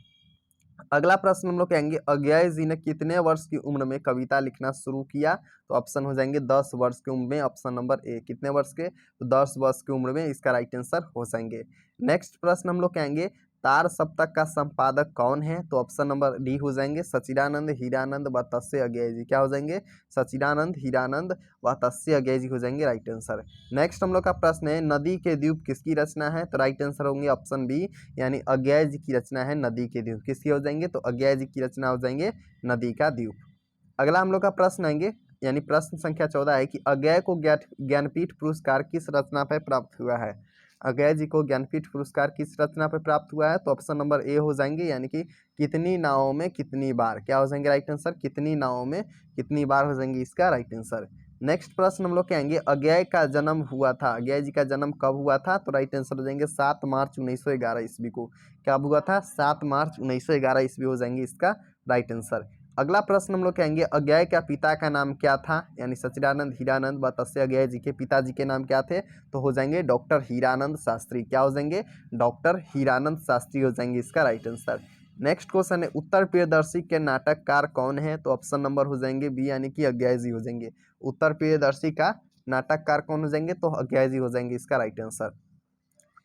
अगला प्रश्न हम लोग कहेंगे, अज्ञेय जी ने कितने वर्ष की उम्र में कविता लिखना शुरू किया, तो ऑप्शन हो जाएंगे 10 वर्ष की उम्र में, ऑप्शन नंबर ए। कितने वर्ष के, तो 10 वर्ष की उम्र में, इसका राइट आंसर हो जाएंगे। नेक्स्ट प्रश्न हम लोग कहेंगे, तार सप्तक का संपादक कौन है, तो ऑप्शन नंबर डी हो जाएंगे, सचिदानंद हीरानंद व तस्य अज्ञेय जी। क्या हो जाएंगे, सचिदानंद हीरानंद व तस्य अज्ञेय जी हो जाएंगे राइट आंसर। नेक्स्ट हम लोग का प्रश्न है, नदी के द्वीप किसकी रचना है, तो राइट आंसर होंगे ऑप्शन बी, यानी अज्ञेय जी की रचना है नदी के द्वीप। किसकी हो जाएंगे, तो अज्ञेय जी की रचना हो जाएंगे नदी का द्वीप। अगला हम लोग का प्रश्न आएंगे, यानी प्रश्न संख्या 14 है कि अज्ञेय को ज्ञानपीठ पुरस्कार किस रचना पर प्राप्त हुआ है। अज्ञेय जी को ज्ञानपीठ पुरस्कार किस रचना पर प्राप्त हुआ है, तो ऑप्शन नंबर ए हो जाएंगे, यानी कि कितनी नावों में कितनी बार। क्या हो जाएंगे राइट आंसर, कितनी नावों में कितनी बार हो जाएंगे इसका राइट आंसर। नेक्स्ट प्रश्न हम लोग कहेंगे, अज्ञेय का जन्म हुआ था, अज्ञेय जी का जन्म कब हुआ था, तो राइट आंसर हो जाएंगे 7 मार्च 1911 ईस्वी को। कब हुआ था, 7 मार्च 1911 ईस्वी हो जाएंगे इसका राइट आंसर। अगला प्रश्न हम लोग कहेंगे, अज्ञेय का पिता का नाम क्या था, यानी सचिदानंद हीरानंद व तस्य अज्ञेय जी के पिताजी के नाम क्या थे, तो हो जाएंगे डॉक्टर हीरानंद शास्त्री। क्या हो जाएंगे, डॉक्टर हीरानंद शास्त्री हो जाएंगे इसका राइट आंसर। नेक्स्ट क्वेश्चन है, उत्तर प्रियदर्शी के नाटककार कौन है, तो ऑप्शन नंबर हो जाएंगे बी, यानी कि अज्ञेय जी हो जाएंगे। उत्तर प्रियदर्शी का नाटककार कौन हो जाएंगे, तो अज्ञेय जी हो जाएंगे इसका राइट आंसर।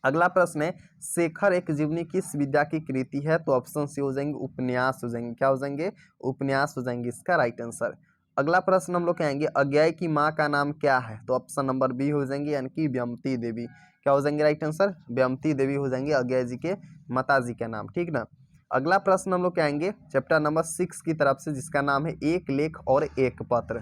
अगला प्रश्न है शेखर एक जीवनी किस विद्या की कृति है? तो ऑप्शन सी हो जाएंगे उपन्यास हो जाएंगे। क्या हो जाएंगे? उपन्यास हो जाएंगे इसका राइट आंसर। अगला प्रश्न हम लोग कहेंगे अज्ञाय की माँ का नाम क्या है? तो ऑप्शन नंबर बी हो जाएंगे यानी कि व्यमती देवी। क्या हो जाएंगे राइट आंसर? व्यमती देवी हो जाएंगे अज्ञाय जी के माता जी का नाम, ठीक ना। अगला प्रश्न हम लोग कहेंगे चैप्टर नंबर 6 की तरफ से, जिसका नाम है एक लेख और एक पत्र।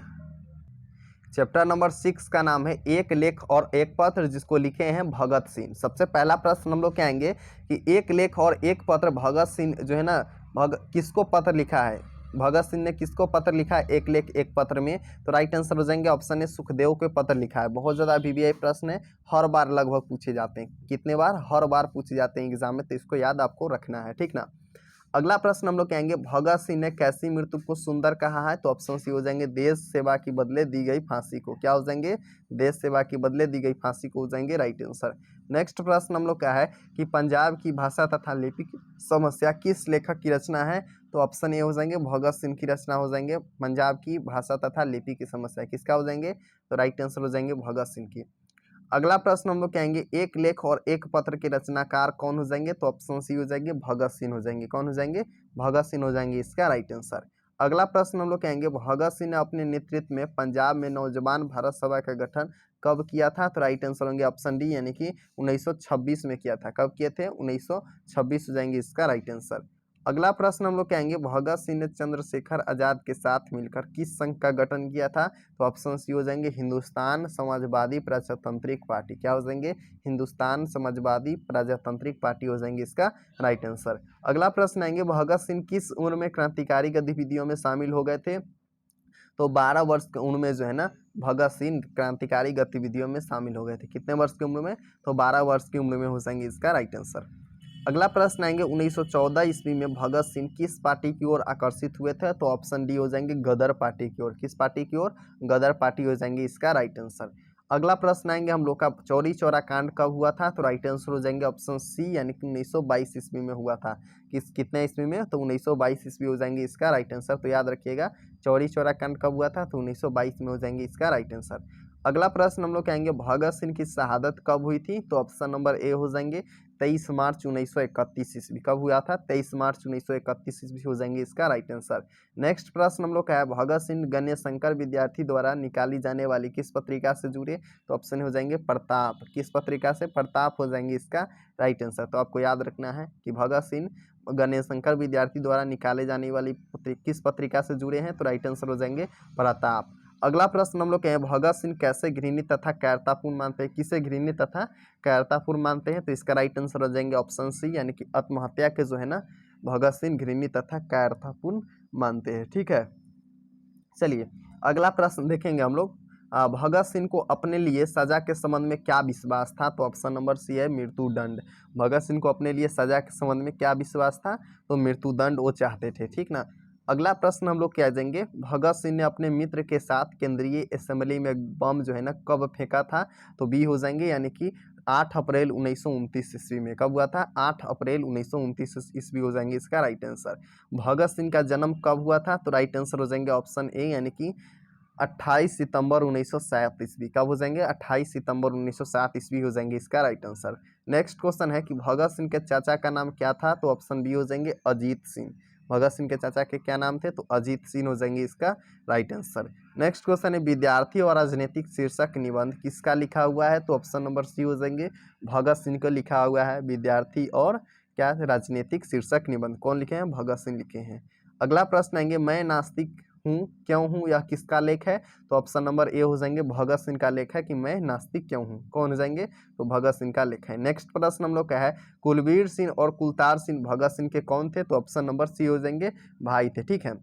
चैप्टर नंबर 6 का नाम है एक लेख और एक पत्र, जिसको लिखे हैं भगत सिंह। सबसे पहला प्रश्न हम लोग कहेंगे कि एक लेख और एक पत्र भगत सिंह जो है ना, किसको पत्र लिखा है? भगत सिंह ने किसको पत्र लिखा है एक लेख एक पत्र में? तो राइट आंसर हो जाएंगे ऑप्शन ए सुखदेव को पत्र लिखा है। बहुत ज़्यादा VVI प्रश्न है, हर बार लगभग पूछे जाते हैं। कितने बार? हर बार पूछे जाते हैं एग्जाम में, तो इसको याद आपको रखना है, ठीक ना। अगला प्रश्न हम लोग कहेंगे भगत सिंह ने कैसी मृत्यु को सुंदर कहा है? तो ऑप्शन सी हो जाएंगे देश सेवा की बदले दी गई फांसी को। क्या हो जाएंगे? देश सेवा की बदले दी गई फांसी को हो जाएंगे राइट आंसर। नेक्स्ट प्रश्न हम लोग क्या है कि पंजाब की भाषा तथा लिपि की समस्या किस लेखक की रचना है? तो ऑप्शन ए हो जाएंगे भगत सिंह की रचना हो जाएंगे। पंजाब की भाषा तथा लिपि की समस्या किसका हो जाएंगे? तो राइट आंसर हो जाएंगे भगत सिंह की। अगला प्रश्न हम लोग कहेंगे एक लेख और एक पत्र के रचनाकार कौन हो जाएंगे? तो ऑप्शन सी हो जाएंगे भगत सिंह हो जाएंगे। कौन हो जाएंगे? भगत सिंह हो जाएंगे इसका राइट आंसर। अगला प्रश्न हम लोग कहेंगे भगत सिंह ने अपने नेतृत्व में पंजाब में नौजवान भारत सभा का गठन कब किया था? तो राइट आंसर होंगे ऑप्शन डी यानी कि 1926 में किया था। कब किए थे? 1926 हो जाएंगे इसका राइट आंसर। अगला प्रश्न हम लोग कहेंगे भगत सिंह ने चंद्रशेखर आजाद के साथ मिलकर किस संघ का गठन किया था? तो ऑप्शन सी हो जाएंगे हिंदुस्तान समाजवादी प्रजातांत्रिक पार्टी। क्या हो जाएंगे? हिंदुस्तान समाजवादी प्रजातांत्रिक पार्टी हो जाएंगे इसका राइट आंसर। अगला प्रश्न आएंगे भगत सिंह किस उम्र में क्रांतिकारी गतिविधियों में शामिल हो गए थे? तो 12 वर्ष की उम्र में जो है ना भगत सिंह क्रांतिकारी गतिविधियों में शामिल हो गए थे। कितने वर्ष की उम्र में? तो 12 वर्ष की उम्र में हो जाएंगे इसका राइट आंसर। अगला प्रश्न आएंगे 1914 ईस्वी में भगत सिंह किस पार्टी की ओर आकर्षित हुए थे? तो ऑप्शन डी हो जाएंगे गदर पार्टी की ओर। किस पार्टी की ओर? गदर पार्टी हो जाएंगे इसका राइट आंसर। अगला प्रश्न आएंगे हम लोग का चौरी चौरा कांड कब हुआ था? तो राइट आंसर हो जाएंगे ऑप्शन सी यानी कि 1922 ईस्वी में हुआ था। कितने ईस्वी में? तो 1922 ईस्वी हो जाएंगे इसका राइट आंसर। तो याद रखिएगा चौरी चौरा कांड कब हुआ था? तो 1922 में हो जाएंगे इसका राइट आंसर। अगला प्रश्न हम लोग कहेंगे भगत सिंह की शहादत कब हुई थी? तो ऑप्शन नंबर ए हो जाएंगे 23 मार्च 1931 ईस्वी। कब हुआ था? 23 मार्च 1931 ईस्वी हो जाएंगे इसका राइट आंसर। नेक्स्ट प्रश्न हम लोग का है भगत सिंह गण्य शंकर विद्यार्थी द्वारा निकाली जाने वाली किस पत्रिका से जुड़े? तो ऑप्शन हो जाएंगे प्रताप। किस पत्रिका से? प्रताप हो जाएंगे इसका राइट आंसर। तो आपको याद रखना है कि भगत सिंह गणेश शंकर विद्यार्थी द्वारा निकाले जाने वाली किस पत्रिका से जुड़े हैं? तो राइट आंसर हो जाएंगे प्रताप। अगला प्रश्न हम लोग कहें भगत सिंह कैसे घृणित तथा कायरतापूर्ण मानते हैं? किसे घृणित तथा कायरतापूर्ण मानते हैं? तो इसका राइट आंसर हो जाएंगे ऑप्शन सी यानी कि आत्महत्या के जो है ना भगत सिंह घृणित तथा कायरतापूर्ण मानते हैं, ठीक है। चलिए अगला प्रश्न देखेंगे हम लोग भगत सिंह को अपने लिए सजा के संबंध में क्या विश्वास था? तो ऑप्शन नंबर सी है मृत्युदंड। भगत सिंह को अपने लिए सजा के संबंध में क्या विश्वास था? तो मृत्युदंड वो चाहते थे, ठीक ना। अगला प्रश्न हम लोग क्या जाएंगे भगत सिंह ने अपने मित्र के साथ केंद्रीय असेंबली में बम जो है ना कब फेंका था? तो बी हो जाएंगे यानी कि 8 अप्रैल 1929 ईस्वी में। कब हुआ था? 8 अप्रैल 1929 ईस्वी हो जाएंगे इसका राइट आंसर। भगत सिंह का जन्म कब हुआ था? तो राइट आंसर हो जाएंगे ऑप्शन ए यानी कि 28 सितंबर 1907 ईस्वी। कब हो जाएंगे? 28 सितंबर 1907 ईस्वी हो जाएंगे इसका राइट आंसर। नेक्स्ट क्वेश्चन है कि भगत सिंह के चाचा का नाम क्या था? तो ऑप्शन बी हो जाएंगे अजीत सिंह। भगत सिंह के चाचा के क्या नाम थे? तो अजीत सिंह हो जाएंगे इसका राइट आंसर। नेक्स्ट क्वेश्चन है विद्यार्थी और राजनीतिक शीर्षक निबंध किसका लिखा हुआ है? तो ऑप्शन नंबर सी हो जाएंगे भगत सिंह को लिखा हुआ है। विद्यार्थी और क्या राजनीतिक शीर्षक निबंध कौन लिखे हैं? भगत सिंह लिखे हैं। अगला प्रश्न आएंगे मैं नास्तिक हूँ क्यों हूँ, यह किसका लेख है? तो ऑप्शन नंबर ए हो जाएंगे भगत सिंह का लेख है कि मैं नास्तिक क्यों हूँ। कौन हो जाएंगे? तो भगत सिंह का लेख है। नेक्स्ट प्रश्न हम लोग का है कुलवीर सिंह और कुलतार सिंह भगत सिंह के कौन थे? तो ऑप्शन नंबर सी हो जाएंगे भाई थे, ठीक है।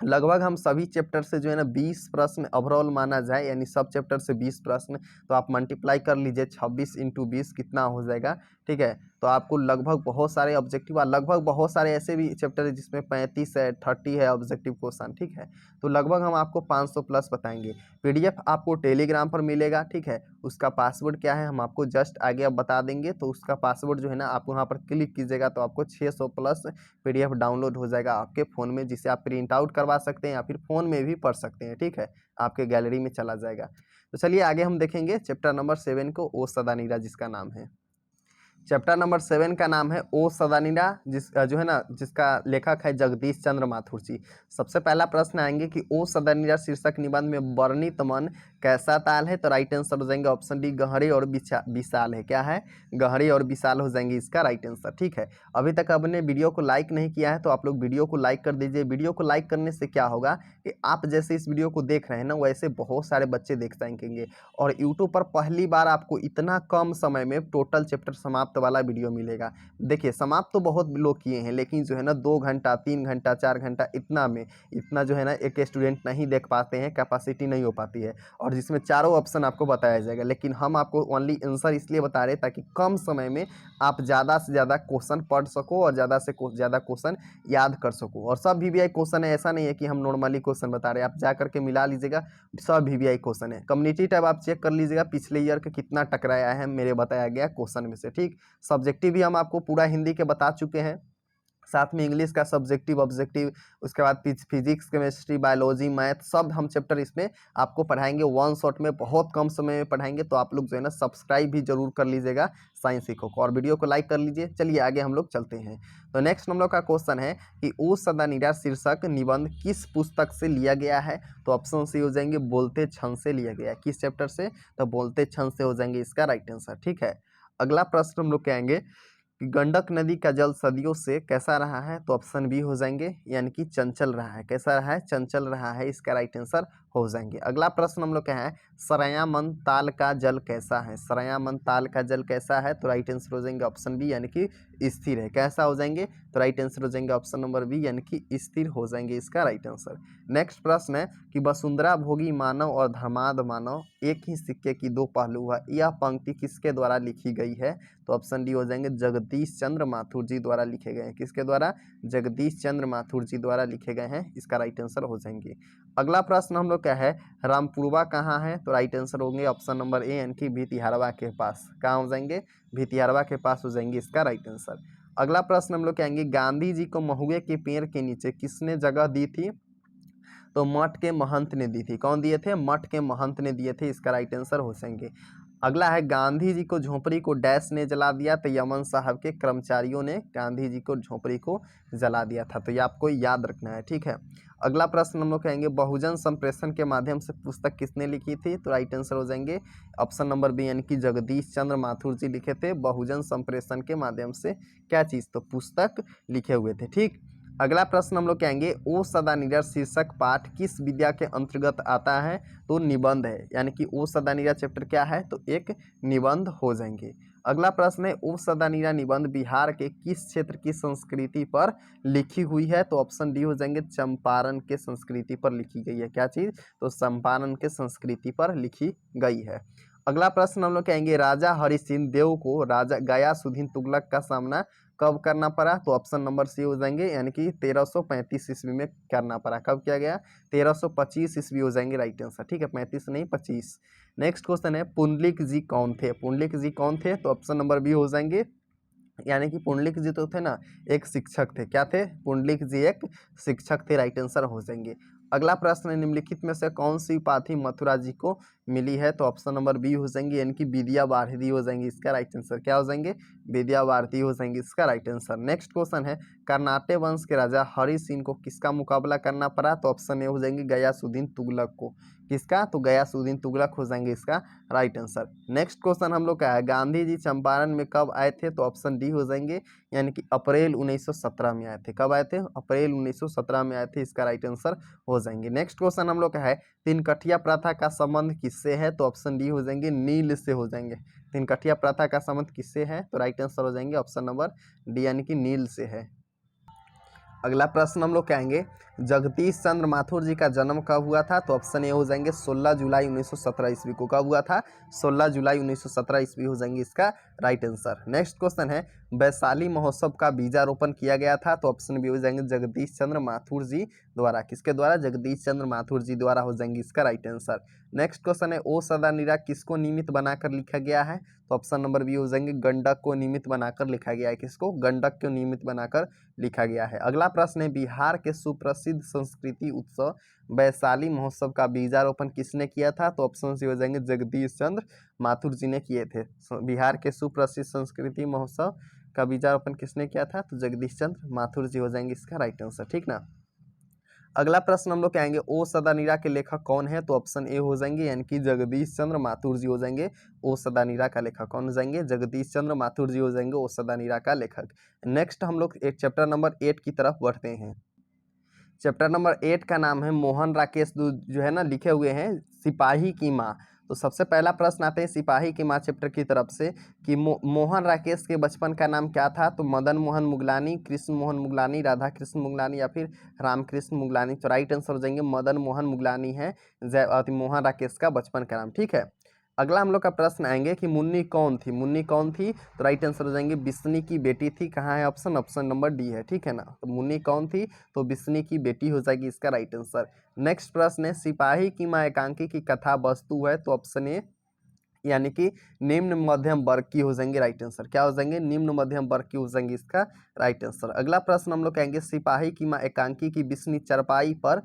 लगभग हम सभी चैप्टर से जो है ना 20 प्रश्न ओवरऑल माना जाए, यानी सब चैप्टर से 20 प्रश्न, तो आप मल्टीप्लाई कर लीजिए 26 इंटू 20 कितना हो जाएगा, ठीक है। तो आपको लगभग बहुत सारे ऑब्जेक्टिव, लगभग बहुत सारे ऐसे भी चैप्टर है जिसमें 35 है, 30 है ऑब्जेक्टिव क्वेश्चन, ठीक है। तो लगभग हम आपको 500 प्लस बताएंगे। PDF आपको टेलीग्राम पर मिलेगा, ठीक है। उसका पासवर्ड क्या है हम आपको जस्ट आगे अब बता देंगे। तो उसका पासवर्ड जो है ना आप वहाँ पर क्लिक कीजिएगा तो आपको 600 प्लस PDF डाउनलोड हो जाएगा आपके फ़ोन में, जिसे आप प्रिंट आउट करवा सकते हैं या फिर फ़ोन में भी पढ़ सकते हैं, ठीक है। आपके गैलरी में चला जाएगा। तो चलिए आगे हम देखेंगे चैप्टर नंबर 7 को, ओ सदा नीरा जिसका नाम है। चैप्टर नंबर 7 का नाम है ओ सदानीरा, जो है ना, जिसका लेखक है जगदीश चंद्र माथुर जी। सबसे पहला प्रश्न आएंगे कि ओ सदानीरा शीर्षक निबंध में वर्णित मन कैसा ताल है, तो राइट आंसर हो जाएंगे ऑप्शन डी गहरी और विशाल है। क्या है? गहरी और विशाल हो जाएंगे इसका राइट आंसर। ठीक है, अभी तक आपने वीडियो को लाइक नहीं किया है तो आप लोग वीडियो को लाइक कर दीजिए। वीडियो को लाइक करने से क्या होगा कि आप जैसे इस वीडियो को देख रहे हैं ना, वैसे बहुत सारे बच्चे देख सकेंगे और यूट्यूब पर पहली बार आपको इतना कम समय में टोटल चैप्टर समाप्त वाला वीडियो मिलेगा। देखिए, समाप्त तो बहुत लोग किए हैं, लेकिन जो है ना 2 घंटा 3 घंटा 4 घंटा इतना जो है ना एक स्टूडेंट नहीं देख पाते हैं, कैपेसिटी नहीं हो पाती है, और जिसमें चारों ऑप्शन आपको बताया जाएगा। लेकिन हम आपको ओनली आंसर इसलिए बता रहे हैं ताकि कम समय में आप ज़्यादा से ज़्यादा क्वेश्चन पढ़ सको और ज़्यादा से ज़्यादा क्वेश्चन याद कर सको। और सब VVI क्वेश्चन है, ऐसा नहीं है कि हम नॉर्मली क्वेश्चन बता रहे हैं, आप जा करके मिला लीजिएगा, सब VVI क्वेश्चन है। कम्युनिटी टैब आप चेक कर लीजिएगा पिछले ईयर का कितना टकराया है मेरे बताया गया क्वेश्चन में से। ठीक, सब्जेक्टिव भी हम आपको पूरा हिंदी के बता चुके हैं, साथ में इंग्लिश का सब्जेक्टिव ऑब्जेक्टिव, उसके बाद फिजिक्स केमिस्ट्री बायोलॉजी मैथ सब हम चैप्टर इसमें आपको पढ़ाएंगे वन शॉट में, बहुत कम समय में पढ़ाएंगे। तो आप लोग जो है ना सब्सक्राइब भी जरूर कर लीजिएगा साइंस सीखो को, और वीडियो को लाइक कर लीजिए। चलिए आगे हम लोग चलते हैं। तो नेक्स्ट हम लोग का क्वेश्चन है कि ओ सदानीरा शीर्षक निबंध किस पुस्तक से लिया गया है, तो ऑप्शन सी हो जाएंगे बोलते क्षण से लिया गया है। किस चैप्टर से? तो बोलते क्षण से हो जाएंगे इसका राइट आंसर। ठीक है, अगला प्रश्न हम लोग कहेंगे कि गंडक नदी का जल सदियों से कैसा रहा है, तो ऑप्शन बी हो जाएंगे यानी कि चंचल रहा है। कैसा रहा है? चंचल रहा है, इसका राइट आंसर हो जाएंगे। अगला प्रश्न हम लोग क्या है, सरयामन ताल का जल कैसा है। सरयामन ताल का जल कैसा है, तो राइट आंसर हो जाएंगे ऑप्शन बी यानी कि स्थिर है। कैसा हो जाएंगे? तो राइट आंसर हो जाएंगे ऑप्शन नंबर बी यानी कि स्थिर हो जाएंगे इसका राइट आंसर। नेक्स्ट प्रश्न है कि वसुंधरा भोगी मानव और धर्माद मानव एक ही सिक्के की दो पहलू है, यह पंक्ति किसके द्वारा लिखी गई है, तो ऑप्शन डी हो जाएंगे जगदीश चंद्र माथुर जी द्वारा लिखे गए हैं। किसके द्वारा? जगदीश चंद्र माथुर जी द्वारा लिखे गए हैं, इसका राइट आंसर हो जाएंगे। अगला प्रश्न हम लोग क्या है, रामपुरवा कहाँ है, तो राइट आंसर होंगे ऑप्शन नंबर ए यानी कि भितिहारवा के पास। कहाँ हो जाएंगे? भितिहारवा के पास हो जाएंगे इसका राइट आंसर। अगला प्रश्न हम लोग कहेंगे गांधी जी को महुए के पेड़ के नीचे किसने जगह दी थी, तो मठ के महंत ने दी थी। कौन दिए थे? मठ के महंत ने दिए थे, इसका राइट आंसर हो जाएंगे। अगला है गांधी जी को झोपड़ी को डैश ने जला दिया, तो यमन साहब के कर्मचारियों ने गांधी जी को झोपड़ी को जला दिया था। तो ये आपको याद रखना है। ठीक है, अगला प्रश्न हम लोग कहेंगे बहुजन संप्रेषण के माध्यम से पुस्तक किसने लिखी थी, तो राइट आंसर हो जाएंगे ऑप्शन नंबर बी यानी कि जगदीश चंद्र माथुर जी लिखे थे बहुजन संप्रेषण के माध्यम से क्या चीज़, तो पुस्तक लिखे हुए थे। ठीक, अगला प्रश्न हम लोग कहेंगे ओ सदानीरा शीर्षक पाठ किस विद्या के अंतर्गत आता है, तो निबंध है, यानी कि ओ सदानीरा चैप्टर क्या है, तो एक निबंध हो जाएंगे। अगला प्रश्न है ओ सदानीरा निबंध बिहार के किस क्षेत्र की संस्कृति पर लिखी हुई है, तो ऑप्शन डी हो जाएंगे चंपारण के संस्कृति पर लिखी गई है। क्या चीज़, तो चंपारण के संस्कृति पर लिखी गई है। अगला प्रश्न हम लोग कहेंगे राजा हरि सिंह देव को राजा गयासुद्दीन तुगलक का सामना कब करना पड़ा, तो ऑप्शन नंबर सी हो जाएंगे यानी कि 1335 ईस्वी में करना पड़ा। कब किया गया? 1325 ईस्वी हो जाएंगे राइट आंसर। ठीक है, 35 नहीं 25। नेक्स्ट क्वेश्चन है पुंडलिक जी कौन थे। पुंडलिक जी कौन थे, तो ऑप्शन नंबर बी हो जाएंगे यानी कि पुंडलिक जी तो थे ना एक शिक्षक थे। क्या थे? पुंडलिक जी एक शिक्षक थे, राइट आंसर हो जाएंगे। अगला प्रश्न है निम्नलिखित में से कौन सी उपाधि मथुरा जी को मिली है, तो ऑप्शन नंबर बी हो जाएंगे यानी कि विद्या वारिधि हो जाएंगे इसका राइट आंसर। क्या हो जाएंगे? विद्या वारिधि हो जाएंगे इसका राइट आंसर। नेक्स्ट क्वेश्चन है कर्नाटे वंश के राजा हरि सिंह को किसका मुकाबला करना पड़ा, तो ऑप्शन ए हो जाएंगे गयासुद्दीन तुगलक को। किसका? तो गयासुद्दीन तुगलक हो जाएंगे इसका राइट आंसर। नेक्स्ट क्वेश्चन हम लोग का है गांधी जी चंपारण में कब आए थे, तो ऑप्शन डी हो जाएंगे यानी कि अप्रैल 1917 में आए थे। कब आए थे? अप्रैल 1917 में आए थे, इसका राइट आंसर हो जाएंगे। नेक्स्ट क्वेश्चन हम लोग का है तीनकठिया प्रथा का संबंध किससे है, तो ऑप्शन डी हो जाएंगे नील से हो जाएंगे। तीनकठिया प्रथा का संबंध किससे है, तो राइट आंसर हो जाएंगे ऑप्शन नंबर डी यानी कि नील से है। अगला प्रश्न हम लोग कहेंगे जगदीश चंद्र माथुर जी का जन्म कब हुआ था, तो ऑप्शन ए हो जाएंगे 16 जुलाई 1917 ईस्वी को। कब हुआ था? 16 जुलाई 1917 ईस्वी हो जाएंगे इसका राइट आंसर। नेक्स्ट क्वेश्चन है वैशाली महोत्सव का बीजारोपण किया गया था, तो ऑप्शन बी हो जाएंगे जगदीश चंद्र माथुर जी द्वारा। किसके द्वारा? जगदीश चंद्र माथुर जी द्वारा हो जाएंगे इसका राइट आंसर। नेक्स्ट क्वेश्चन है ओ सदानीरा किसको निमित्त बनाकर लिखा गया है, तो ऑप्शन नंबर बी हो जाएंगे गंडक को निमित्त बनाकर लिखा गया है। किसको? गंडक को निमित्त बनाकर लिखा गया है। अगला प्रश्न है बिहार के सुप्रसिद्ध संस्कृति उत्सव वैशाली महोत्सव का बीजारोपण किसने किया था? तो ऑप्शन सी हो जाएंगे जगदीश चंद्र माथुर जी ने किए थे। बिहार के सुप्रसिद्ध संस्कृति महोत्सव का बीजारोपण किसने किया था? तो जगदीश चंद्र माथुर जी हो जाएंगे इसका राइट आंसर, ठीक ना। अगला प्रश्न हम लोग कहेंगे ओ सदानीरा के लेखक कौन है? तो ऑप्शन ए हो जाएंगे यानी कि जगदीश चंद्र माथुर जी हो जाएंगे ओ सदानीरा का लेखक। कौन हो जाएंगे? जगदीश चंद्र माथुर जी हो जाएंगे ओ सदानीरा का लेखक। नेक्स्ट हम लोग एक चैप्टर नंबर 8 की तरफ बढ़ते हैं। चैप्टर नंबर 8 का नाम है मोहन राकेश जो है ना लिखे हुए हैं सिपाही की माँ। तो सबसे पहला प्रश्न आते हैं सिपाही की माँ चैप्टर की तरफ से कि मोहन राकेश के बचपन का नाम क्या था? तो मदन मोहन मुगलानी, कृष्ण मोहन मुगलानी, राधा कृष्ण मुगलानी या फिर रामकृष्ण मुगलानी। तो राइट आंसर हो जाएंगे मदन मोहन मुगलानी है मोहन राकेश का बचपन का नाम, ठीक है। अगला हम लोग का प्रश्न आएंगे कि मुन्नी कौन थी? मुन्नी कौन थी? तो राइट आंसर हो जाएंगे बिस्नी की बेटी थी। कहाँ है ऑप्शन? ऑप्शन नंबर डी है, ठीक है ना। तो मुन्नी कौन थी? तो बिस्नी की बेटी हो जाएगी इसका राइट आंसर। नेक्स्ट प्रश्न है सिपाही की माँ एकांकी की कथा वस्तु है। तो ऑप्शन ए यानी कि निम्न मध्यम वर्ग की हो जाएंगे राइट आंसर। क्या हो जाएंगे? निम्न मध्यम वर्ग की हो जाएंगे इसका राइट आंसर। अगला प्रश्न हम लोग कहेंगे सिपाही की माँ एकांकी की बिस्नी चरपाई पर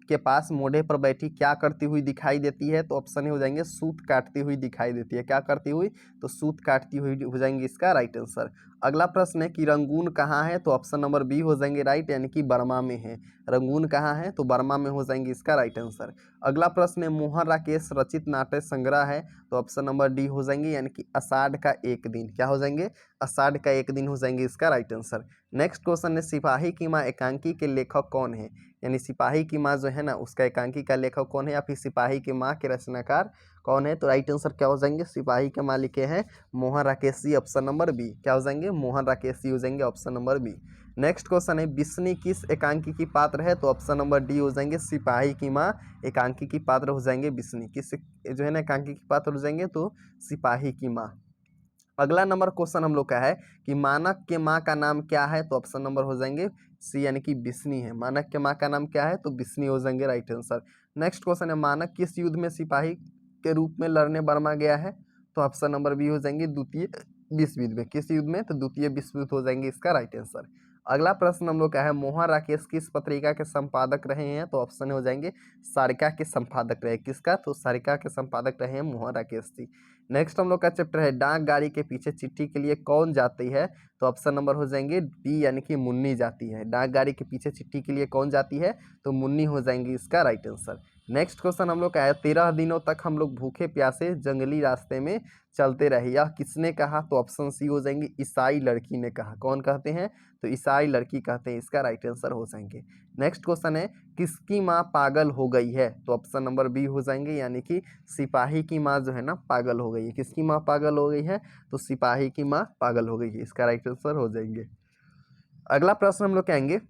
के पास मोढ़े पर बैठी क्या करती हुई दिखाई देती है? तो ऑप्शन हो जाएंगे सूत काटती हुई दिखाई देती है। क्या करती हुई? तो सूत काटती हुई हो जाएंगे इसका राइट आंसर। अगला प्रश्न है कि रंगून कहाँ है? तो ऑप्शन नंबर बी हो जाएंगे राइट यानी कि बर्मा में है। रंगून कहाँ है? तो बर्मा में हो जाएंगे इसका राइट आंसर। अगला प्रश्न है मोहन राकेश रचित नाट्य संग्रह है। तो ऑप्शन नंबर डी हो जाएंगे यानी कि आषाढ़ का एक दिन। क्या हो जाएंगे? आषाढ़ का एक दिन हो जाएंगे इसका राइट आंसर। नेक्स्ट क्वेश्चन है सिपाही की माँ एकांकी के लेखक कौन है? यानी सिपाही की माँ जो है ना उसका एकांकी का लेखक कौन है या फिर सिपाही की माँ के रचनाकार कौन है? तो राइट आंसर क्या हो जाएंगे? सिपाही के माँ लिखे हैं Mohan Rakesh ji, option number B. क्या हो जाएंगे? मोहन राकेश जी हो जाएंगे option number B. Next question है बिस्नी किस एकांकी की पात्र है? तो ऑप्शन नंबर डी हो जाएंगे सिपाही की माँ एकांकी की पात्र हो जाएंगे बिस्नी। किस जो है ना एकांकी की पात्र हो जाएंगे? तो सिपाही की माँ। अगला नंबर क्वेश्चन हम लोग का है कि मानक के माँ का नाम क्या है? तो ऑप्शन नंबर हो जाएंगे सी यानी कि बिस्नी है। मानक के माँ का नाम क्या है? तो बिस्नी हो जाएंगे राइट आंसर। नेक्स्ट क्वेश्चन है मानक किस युद्ध में सिपाही के रूप में लड़ने बर्मा गया है? तो ऑप्शन नंबर बी हो जाएंगे द्वितीय विश्व युद्ध में। किस युद्ध में? तो द्वितीय विश्व युद्ध हो जाएंगे इसका राइट आंसर। अगला प्रश्न हम लोग का है मोहन राकेश किस पत्रिका के संपादक रहे हैं? तो ऑप्शन हो जाएंगे सारिका के संपादक रहे। किसका? तो सारिका के संपादक रहे हैं मोहन राकेश जी। नेक्स्ट हम लोग का चैप्टर है डाक गाड़ी के पीछे चिट्ठी के लिए कौन जाती है? तो ऑप्शन नंबर हो जाएंगे डी यानी कि मुन्नी जाती है। डाक गाड़ी के पीछे चिट्ठी के लिए कौन जाती है? तो मुन्नी हो जाएंगी इसका राइट आंसर। नेक्स्ट क्वेश्चन हम लोग का है 13 दिनों तक हम लोग भूखे प्यासे जंगली रास्ते में चलते रहे, यह किसने कहा? तो ऑप्शन सी हो जाएंगे ईसाई लड़की ने कहा। कौन कहते हैं? तो ईसाई लड़की कहते हैं, इसका राइट आंसर हो जाएंगे। नेक्स्ट क्वेश्चन है किसकी माँ पागल हो गई है? तो ऑप्शन नंबर बी हो जाएंगे यानी कि सिपाही की माँ जो है ना पागल हो गई है। किसकी माँ पागल हो गई है? तो सिपाही की माँ पागल हो गई है, इसका राइट आंसर हो जाएंगे। अगला प्रश्न हम लोग कहेंगे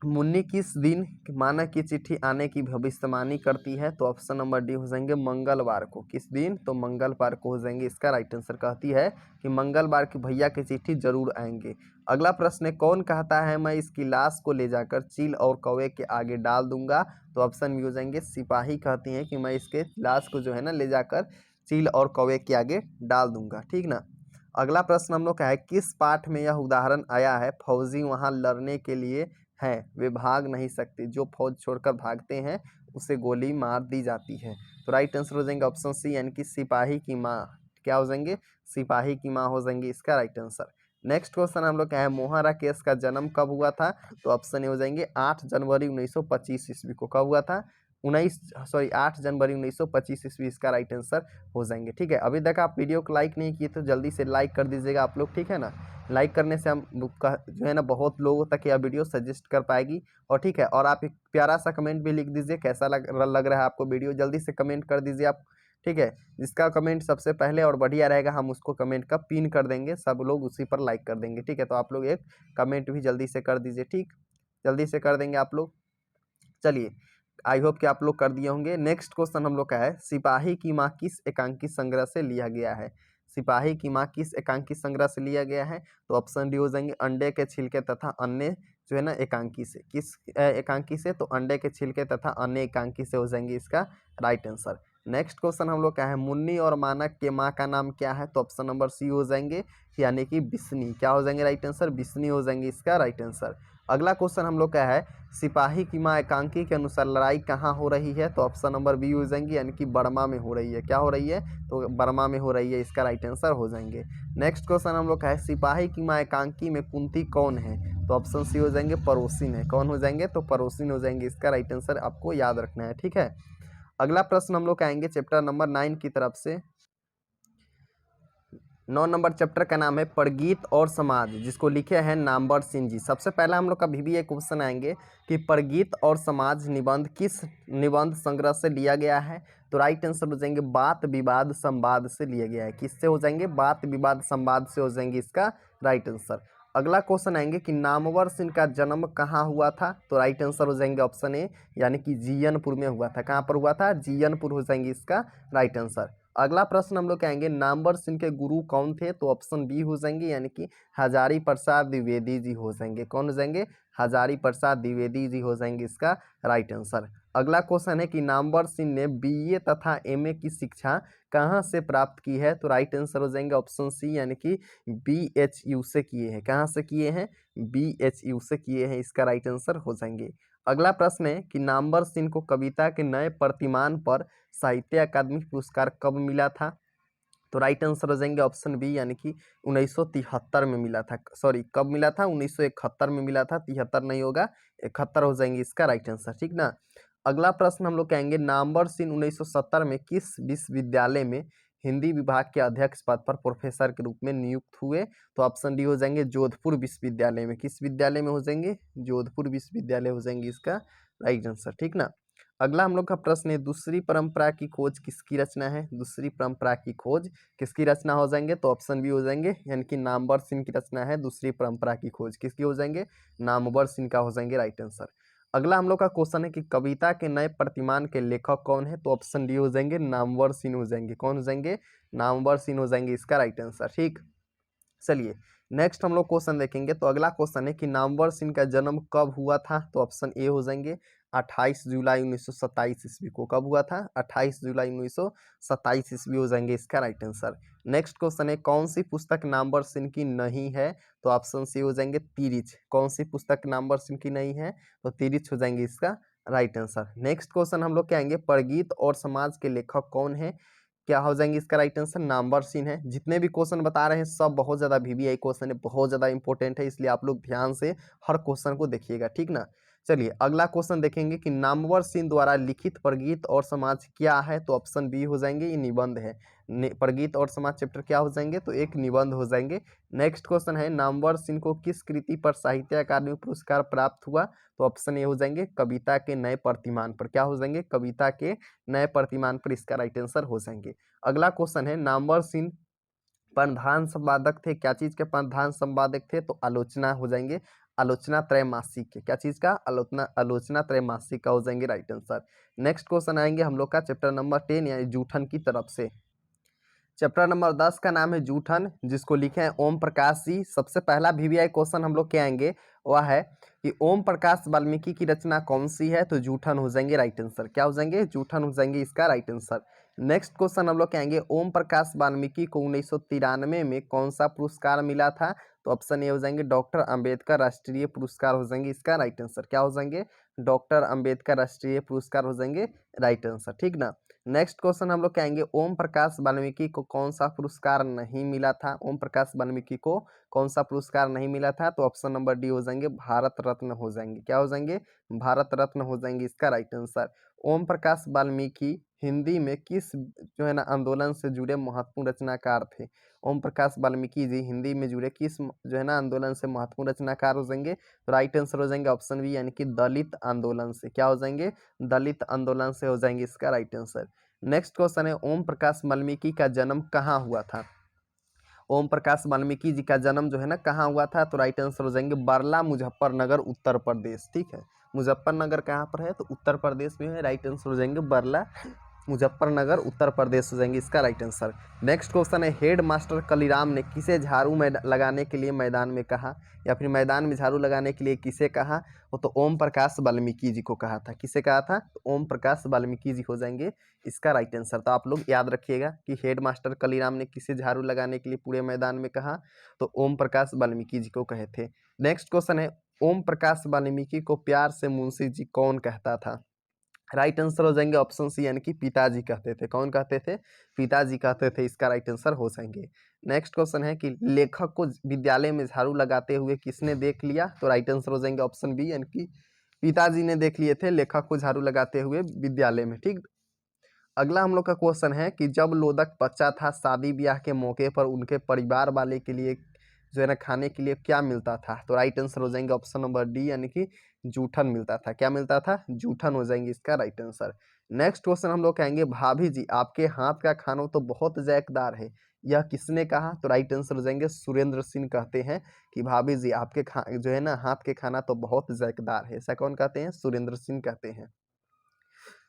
मुन्नी किस दिन मानक की चिट्ठी आने की भविष्यवाणी करती है? तो ऑप्शन नंबर डी हो जाएंगे मंगलवार को। किस दिन? तो मंगलवार को हो जाएंगे, इसका राइट आंसर कहती है कि मंगलवार की भैया की चिट्ठी जरूर आएंगे। अगला प्रश्न है कौन कहता है मैं इसकी लाश को ले जाकर चील और कौवे के आगे डाल दूंगा? तो ऑप्शन भी हो जाएंगे सिपाही कहती हैं कि मैं इसके लाश को जो है ना ले जाकर चील और कौवे के आगे डाल दूंगा, ठीक ना। अगला प्रश्न हम लोग का है किस पाठ में यह उदाहरण आया है फौजी वहां लड़ने के लिए हैं वे भाग नहीं सकते, जो फौज छोड़कर भागते हैं उसे गोली मार दी जाती है। तो राइट आंसर हो जाएंगे ऑप्शन सी यानी कि सिपाही की माँ। क्या हो जाएंगे? सिपाही की माँ हो जाएंगे इसका राइट आंसर। नेक्स्ट क्वेश्चन हम लोग क्या है मोहन राकेश का जन्म कब हुआ था? तो ऑप्शन ए हो जाएंगे 8 जनवरी 1925 ईस्वी को। कब हुआ था? 8 जनवरी 1925 ईस्वी इसका राइट आंसर हो जाएंगे, ठीक है। अभी तक आप वीडियो को लाइक नहीं किए तो जल्दी से लाइक कर दीजिएगा आप लोग, ठीक है ना। लाइक करने से हम जो है ना बहुत लोगों तक यह वीडियो सजेस्ट कर पाएगी और ठीक है। और आप एक प्यारा सा कमेंट भी लिख दीजिए कैसा लग रहा है आपको वीडियो, जल्दी से कमेंट कर दीजिए आप, ठीक है। जिसका कमेंट सबसे पहले और बढ़िया रहेगा हम उसको कमेंट का पिन कर देंगे, सब लोग उसी पर लाइक कर देंगे, ठीक है। तो आप लोग एक कमेंट भी जल्दी से कर दीजिए, ठीक, जल्दी से कर देंगे आप लोग। चलिए आई होप कि आप लोग कर दिए होंगे। नेक्स्ट क्वेश्चन हम लोग का है सिपाही की माँ किस एकांकी संग्रह से लिया गया है? सिपाही की माँ किस एकांकी संग्रह से लिया गया है? तो ऑप्शन डी हो जाएंगे अंडे के छिलके तथा अन्य जो है ना एकांकी से। किस एकांकी से? तो अंडे के छिलके तथा अन्य एकांकी से हो जाएंगे इसका राइट आंसर। नेक्स्ट क्वेश्चन हम लोग का है मुन्नी और मानक के माँ का नाम क्या है? तो ऑप्शन नंबर सी हो जाएंगे यानी कि बिस्नी। क्या हो जाएंगे राइट आंसर? बिस्नी हो जाएंगे इसका राइट आंसर। अगला क्वेश्चन हम लोग का है सिपाही की मां एकांकी के अनुसार लड़ाई कहाँ हो रही है, तो ऑप्शन नंबर बी हो जाएंगे, यानी कि बर्मा में हो रही है। क्या हो रही है, तो बर्मा में हो रही है, इसका राइट आंसर हो जाएंगे। नेक्स्ट क्वेश्चन हम लोग का है सिपाही की मां एकांकी में कुंती कौन है, तो ऑप्शन सी हो जाएंगे पड़ोसिन है। कौन हो जाएंगे, तो पड़ोसिन हो जाएंगे, इसका राइट आंसर आपको याद रखना है। ठीक है, अगला प्रश्न हम लोग आएंगे चैप्टर नंबर 9 की तरफ से। 9 नंबर चैप्टर का नाम है परगीत और समाज, जिसको लिखे हैं नामवर सिंह जी। सबसे पहला हम लोग का भी एक क्वेश्चन आएंगे कि परगीत और समाज निबंध किस निबंध संग्रह से लिया गया है, तो राइट आंसर हो जाएंगे बात विवाद संवाद से लिया गया है। किससे हो जाएंगे, बात विवाद संवाद से हो जाएंगे, इसका राइट आंसर। अगला क्वेश्चन आएंगे कि नामवर सिंह का जन्म कहाँ हुआ था, तो राइट आंसर हो जाएंगे ऑप्शन ए, यानी कि जीयनपुर में हुआ था। कहाँ पर हुआ था, जीयनपुर हो जाएंगे, इसका राइट आंसर। अगला प्रश्न हम लोग कहेंगे नामवर सिंह के गुरु कौन थे, तो ऑप्शन बी हो जाएंगे, यानी कि हजारी प्रसाद द्विवेदी जी हो जाएंगे। कौन हो जाएंगे, हजारी प्रसाद द्विवेदी जी हो जाएंगे, इसका राइट आंसर। अगला क्वेश्चन है कि नामवर सिंह ने बीए तथा एमए की शिक्षा कहाँ से प्राप्त की है, तो राइट आंसर हो जाएंगे ऑप्शन सी, यानी कि बीएचयू से किए हैं। कहाँ से किए हैं, बीएचयू से किए हैं, इसका राइट आंसर हो जाएंगे। अगला प्रश्न है कि नामवर सिंह को कविता के नए प्रतिमान पर साहित्य अकादमी पुरस्कार कब मिला था, तो राइट आंसर हो जाएंगे ऑप्शन बी, यानी कि 1973 में मिला था। सॉरी, कब मिला था, 1971 में मिला था, 73 नहीं होगा, 71 हो जाएंगे, इसका राइट आंसर। ठीक ना। अगला प्रश्न हम लोग कहेंगे नामवर सिंह 1970 में किस विश्वविद्यालय में हिंदी विभाग के अध्यक्ष पद पर प्रोफेसर के रूप में नियुक्त हुए, तो ऑप्शन डी हो जाएंगे जोधपुर विश्वविद्यालय में। किस विद्यालय में हो जाएंगे, जोधपुर विश्वविद्यालय हो जाएंगे, इसका राइट आंसर। ठीक ना। अगला हम लोग का प्रश्न है दूसरी परंपरा की खोज किसकी रचना है, दूसरी परंपरा की खोज किसकी रचना हो जाएंगे, तो ऑप्शन बी हो जाएंगे, यानी कि नामवर सिंह की रचना है दूसरी परंपरा की खोज। किसकी हो जाएंगे, नामवर सिंह का हो जाएंगे, राइट आंसर। अगला हम लोग का क्वेश्चन है कि कविता के नए प्रतिमान के लेखक कौन है, तो ऑप्शन डी हो जाएंगे, नामवर सिंह हो जाएंगे। कौन हो जाएंगे, नामवर सिंह हो जाएंगे, इसका राइट आंसर। ठीक, चलिए नेक्स्ट हम लोग क्वेश्चन देखेंगे। तो अगला क्वेश्चन है कि नामवर सिंह का जन्म कब हुआ था, तो ऑप्शन ए हो जाएंगे 28 जुलाई 1927 ईस्वी को। कब हुआ था, 28 जुलाई 1927 ईस्वी हो जाएंगे, इसका राइट आंसर। नेक्स्ट क्वेश्चन है कौन सी पुस्तक नामवर सिंह की नहीं है, तो ऑप्शन सी हो जाएंगे तिरिच। कौन सी पुस्तक नामवर सिंह की नहीं है, तो तिरिच हो जाएंगे, इसका राइट आंसर। नेक्स्ट क्वेश्चन हम लोग क्या आएंगे, परगीत और समाज के लेखक कौन है, क्या हो जाएंगे, इसका राइट आंसर नामवर सिंह है। जितने भी क्वेश्चन बता रहे हैं सब बहुत ज़्यादा वीवीआई क्वेश्चन है, बहुत ज़्यादा इंपॉर्टेंट है, इसलिए आप लोग ध्यान से हर क्वेश्चन को देखिएगा। ठीक ना। चलिए अगला क्वेश्चन देखेंगे कि नामवर सिंह द्वारा लिखित परगीत और समाज क्या है, तो ऑप्शन बी हो जाएंगे, ये निबंध है। परगीत और समाज चैप्टर क्या हो जाएंगे, तो एक निबंध हो जाएंगे। नेक्स्ट क्वेश्चन है नामवर सिंह को किस कृति पर साहित्य अकादमी पुरस्कार प्राप्त हुआ, तो ऑप्शन ए हो जाएंगे कविता के नए प्रतिमान पर। क्या हो जाएंगे, कविता के नए प्रतिमान पर, इसका राइट आंसर हो जाएंगे। अगला क्वेश्चन है नामवर सिंह प्रधान संपादक थे, क्या चीज के प्रधान संपादक थे, तो आलोचना हो जाएंगे, आलोचना त्रैमासिक के। क्या चीज का, आलोचना त्रैमासिक का हो जाएंगे, राइट आंसर। नेक्स्ट क्वेश्चन आएंगे हम लोग का चैप्टर नंबर 10 यानी जूठन की तरफ से। चैप्टर नंबर 10 का नाम है जूठन, जिसको लिखे हैं ओम प्रकाश जी। सबसे पहला वीवीआई क्वेश्चन हम लोग के आएंगे वह है कि ओम प्रकाश वाल्मीकि की रचना कौन सी है, तो जूठन हो जाएंगे, राइट आंसर। क्या हो जाएंगे, जूठन हो जाएंगे, इसका राइट आंसर। नेक्स्ट क्वेश्चन हम लोग के आएंगे ओम प्रकाश वाल्मीकि को 1993 में कौन सा पुरस्कार मिला था, तो ऑप्शन ए हो जाएंगे डॉक्टर अंबेडकर राष्ट्रीय पुरस्कार हो जाएंगे, इसका राइट आंसर। क्या हो जाएंगे, डॉक्टर अंबेडकर राष्ट्रीय पुरस्कार हो जाएंगे, राइट आंसर। ठीक ना। नेक्स्ट क्वेश्चन हम लोग कहेंगे ओम प्रकाश वाल्मीकि को कौन सा पुरस्कार नहीं मिला था, ओम प्रकाश वाल्मीकि को कौन सा पुरस्कार नहीं मिला था, तो ऑप्शन नंबर डी हो जाएंगे भारत रत्न हो जाएंगे। क्या हो जाएंगे, भारत रत्न हो जाएंगे, इसका राइट आंसर। ओम प्रकाश वाल्मीकि हिंदी में किस जो है ना आंदोलन से जुड़े महत्वपूर्ण रचनाकार थे, ओम प्रकाश वाल्मीकि जी हिंदी में जुड़े किस जो है ना आंदोलन से महत्वपूर्ण रचनाकार हो जाएंगे, तो राइट आंसर हो जाएंगे ऑप्शन बी, यानी कि दलित आंदोलन से। क्या हो जाएंगे, दलित आंदोलन से हो जाएंगे, इसका राइट आंसर। नेक्स्ट क्वेश्चन है ओम प्रकाश वाल्मीकि का जन्म कहाँ हुआ था, ओम प्रकाश वाल्मीकि जी का जन्म जो है ना कहाँ हुआ था, तो राइट आंसर हो जाएंगे बरला मुजफ्फरनगर उत्तर प्रदेश। ठीक है, मुजफ्फरनगर कहाँ पर है, तो उत्तर प्रदेश में है, राइट आंसर हो जाएंगे बरला मुजफ्फरनगर उत्तर प्रदेश हो जाएंगे, इसका राइट आंसर। नेक्स्ट क्वेश्चन है हेड मास्टर कलीराम ने किसे झाड़ू लगाने के लिए मैदान में कहा, या फिर मैदान में झाड़ू लगाने के लिए किसे कहा, वो तो ओम प्रकाश वाल्मीकि जी को कहा था। किसे कहा था, तो ओम प्रकाश वाल्मीकि जी हो जाएंगे, इसका राइट आंसर। तो आप लोग याद रखिएगा कि हेड मास्टर कलीराम ने किसे झाड़ू लगाने के लिए पूरे मैदान में कहा, तो ओम प्रकाश वाल्मीकि जी को कहे थे। नेक्स्ट क्वेश्चन है ओम प्रकाश वाल्मीकि को प्यार से मुंशी जी कौन कहता था? राइट आंसर हो जाएंगे ऑप्शन सी यानी कि पिताजी कहते थे। कौन कहते थे? पिताजी कहते थे, इसका राइट आंसर हो जाएंगे। नेक्स्ट क्वेश्चन है कि लेखक को विद्यालय में झाड़ू लगाते हुए किसने देख लिया? तो राइट आंसर हो जाएंगे ऑप्शन बी यानी कि पिताजी ने देख लिए थे लेखक को झाड़ू लगाते हुए विद्यालय में। ठीक, अगला हम लोग का क्वेश्चन है कि जब लोदक बच्चा था शादी ब्याह के मौके पर उनके परिवार वाले के लिए जो है ना खाने के लिए क्या मिलता था? तो राइट आंसर हो जाएंगे ऑप्शन नंबर डी यानी कि जूठन मिलता था। क्या मिलता था? जूठन हो जाएंगे इसका राइट आंसर। नेक्स्ट क्वेश्चन हम लोग कहेंगे भाभी जी आपके हाथ का खाना तो बहुत जायकेदार है, यह किसने कहा? तो राइट आंसर हो जाएंगे सुरेंद्र सिंह कहते हैं कि भाभी जी आपके जो है ना हाथ के खाना तो बहुत जायकेदार है। ऐसा कौन कहते हैं? सुरेंद्र सिंह कहते हैं।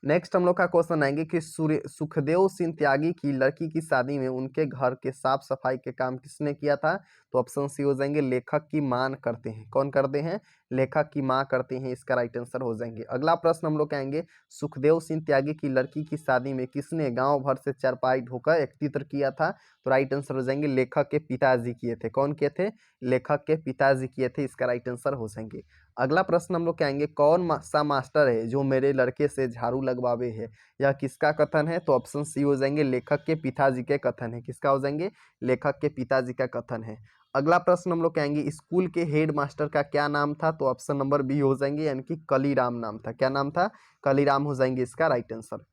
नेक्स्ट हम लोग का क्वेश्चन आएंगे कि सुखदेव सिंह त्यागी की लड़की की शादी में उनके घर के साफ सफाई के काम किसने किया था? तो ऑप्शन सी हो जाएंगे लेखक की मां करते हैं। कौन करते हैं? लेखक की मां करते हैं, इसका राइट आंसर हो जाएंगे। अगला प्रश्न हम लोग कहेंगे सुखदेव सिंह त्यागी की लड़की की शादी में किसने गांव भर से चारपाई ढोकर एकत्रित किया था? तो राइट आंसर हो जाएंगे लेखक के पिताजी किए थे। कौन किए थे? लेखक के पिताजी किए थे, इसका राइट आंसर हो जाएंगे। अगला प्रश्न हम लोग कहेंगे कौन सा मास्टर है जो मेरे लड़के से झाड़ू लगवावे है? यह किसका कथन है? तो ऑप्शन सी हो जाएंगे लेखक के पिताजी के कथन है। किसका हो जाएंगे? लेखक के पिताजी का कथन है। अगला प्रश्न हम लोग कहेंगे स्कूल के हेड मास्टर का क्या नाम था? तो ऑप्शन नंबर बी हो जाएंगे यानी कि कलीराम नाम था। क्या नाम था? कलीराम हो जाएंगे इसका राइट आंसर।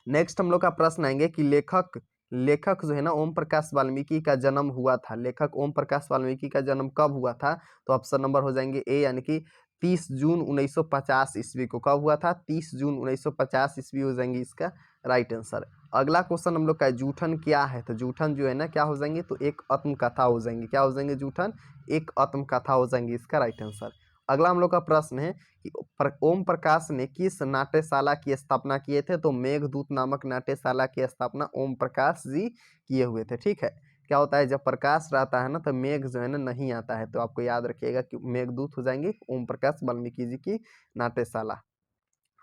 नेक्स्ट हम लोग का प्रश्न आएंगे कि लेखक लेखक जो है ना ओम प्रकाश वाल्मीकि का जन्म हुआ था, लेखक ओम प्रकाश वाल्मीकि का जन्म कब हुआ था? तो ऑप्शन नंबर हो जाएंगे ए यानी कि 30 जून 1950 ईस्वी को। कब हुआ था? 30 जून 1950 ईस्वी हो जाएंगे इसका राइट आंसर। अगला क्वेश्चन हम लोग का जूठन क्या है? तो जूठन जो है ना क्या हो जाएंगे? तो एक आत्मकथा हो जाएंगे। क्या हो जाएंगे? जूठन एक आत्मकथा हो जाएंगे, इसका राइट आंसर। अगला हम लोग का प्रश्न है कि ओम प्रकाश ने किस नाट्यशाला की स्थापना किए थे? तो मेघदूत नामक नाट्यशाला की स्थापना ओम प्रकाश जी किए हुए थे। ठीक है, क्या होता है जब प्रकाश रहता है ना तो मेघ जो है ना नहीं आता है, तो आपको याद रखिएगा कि मेघदूत हो जाएंगे ओम प्रकाश वाल्मीकि जी की नाट्यशाला।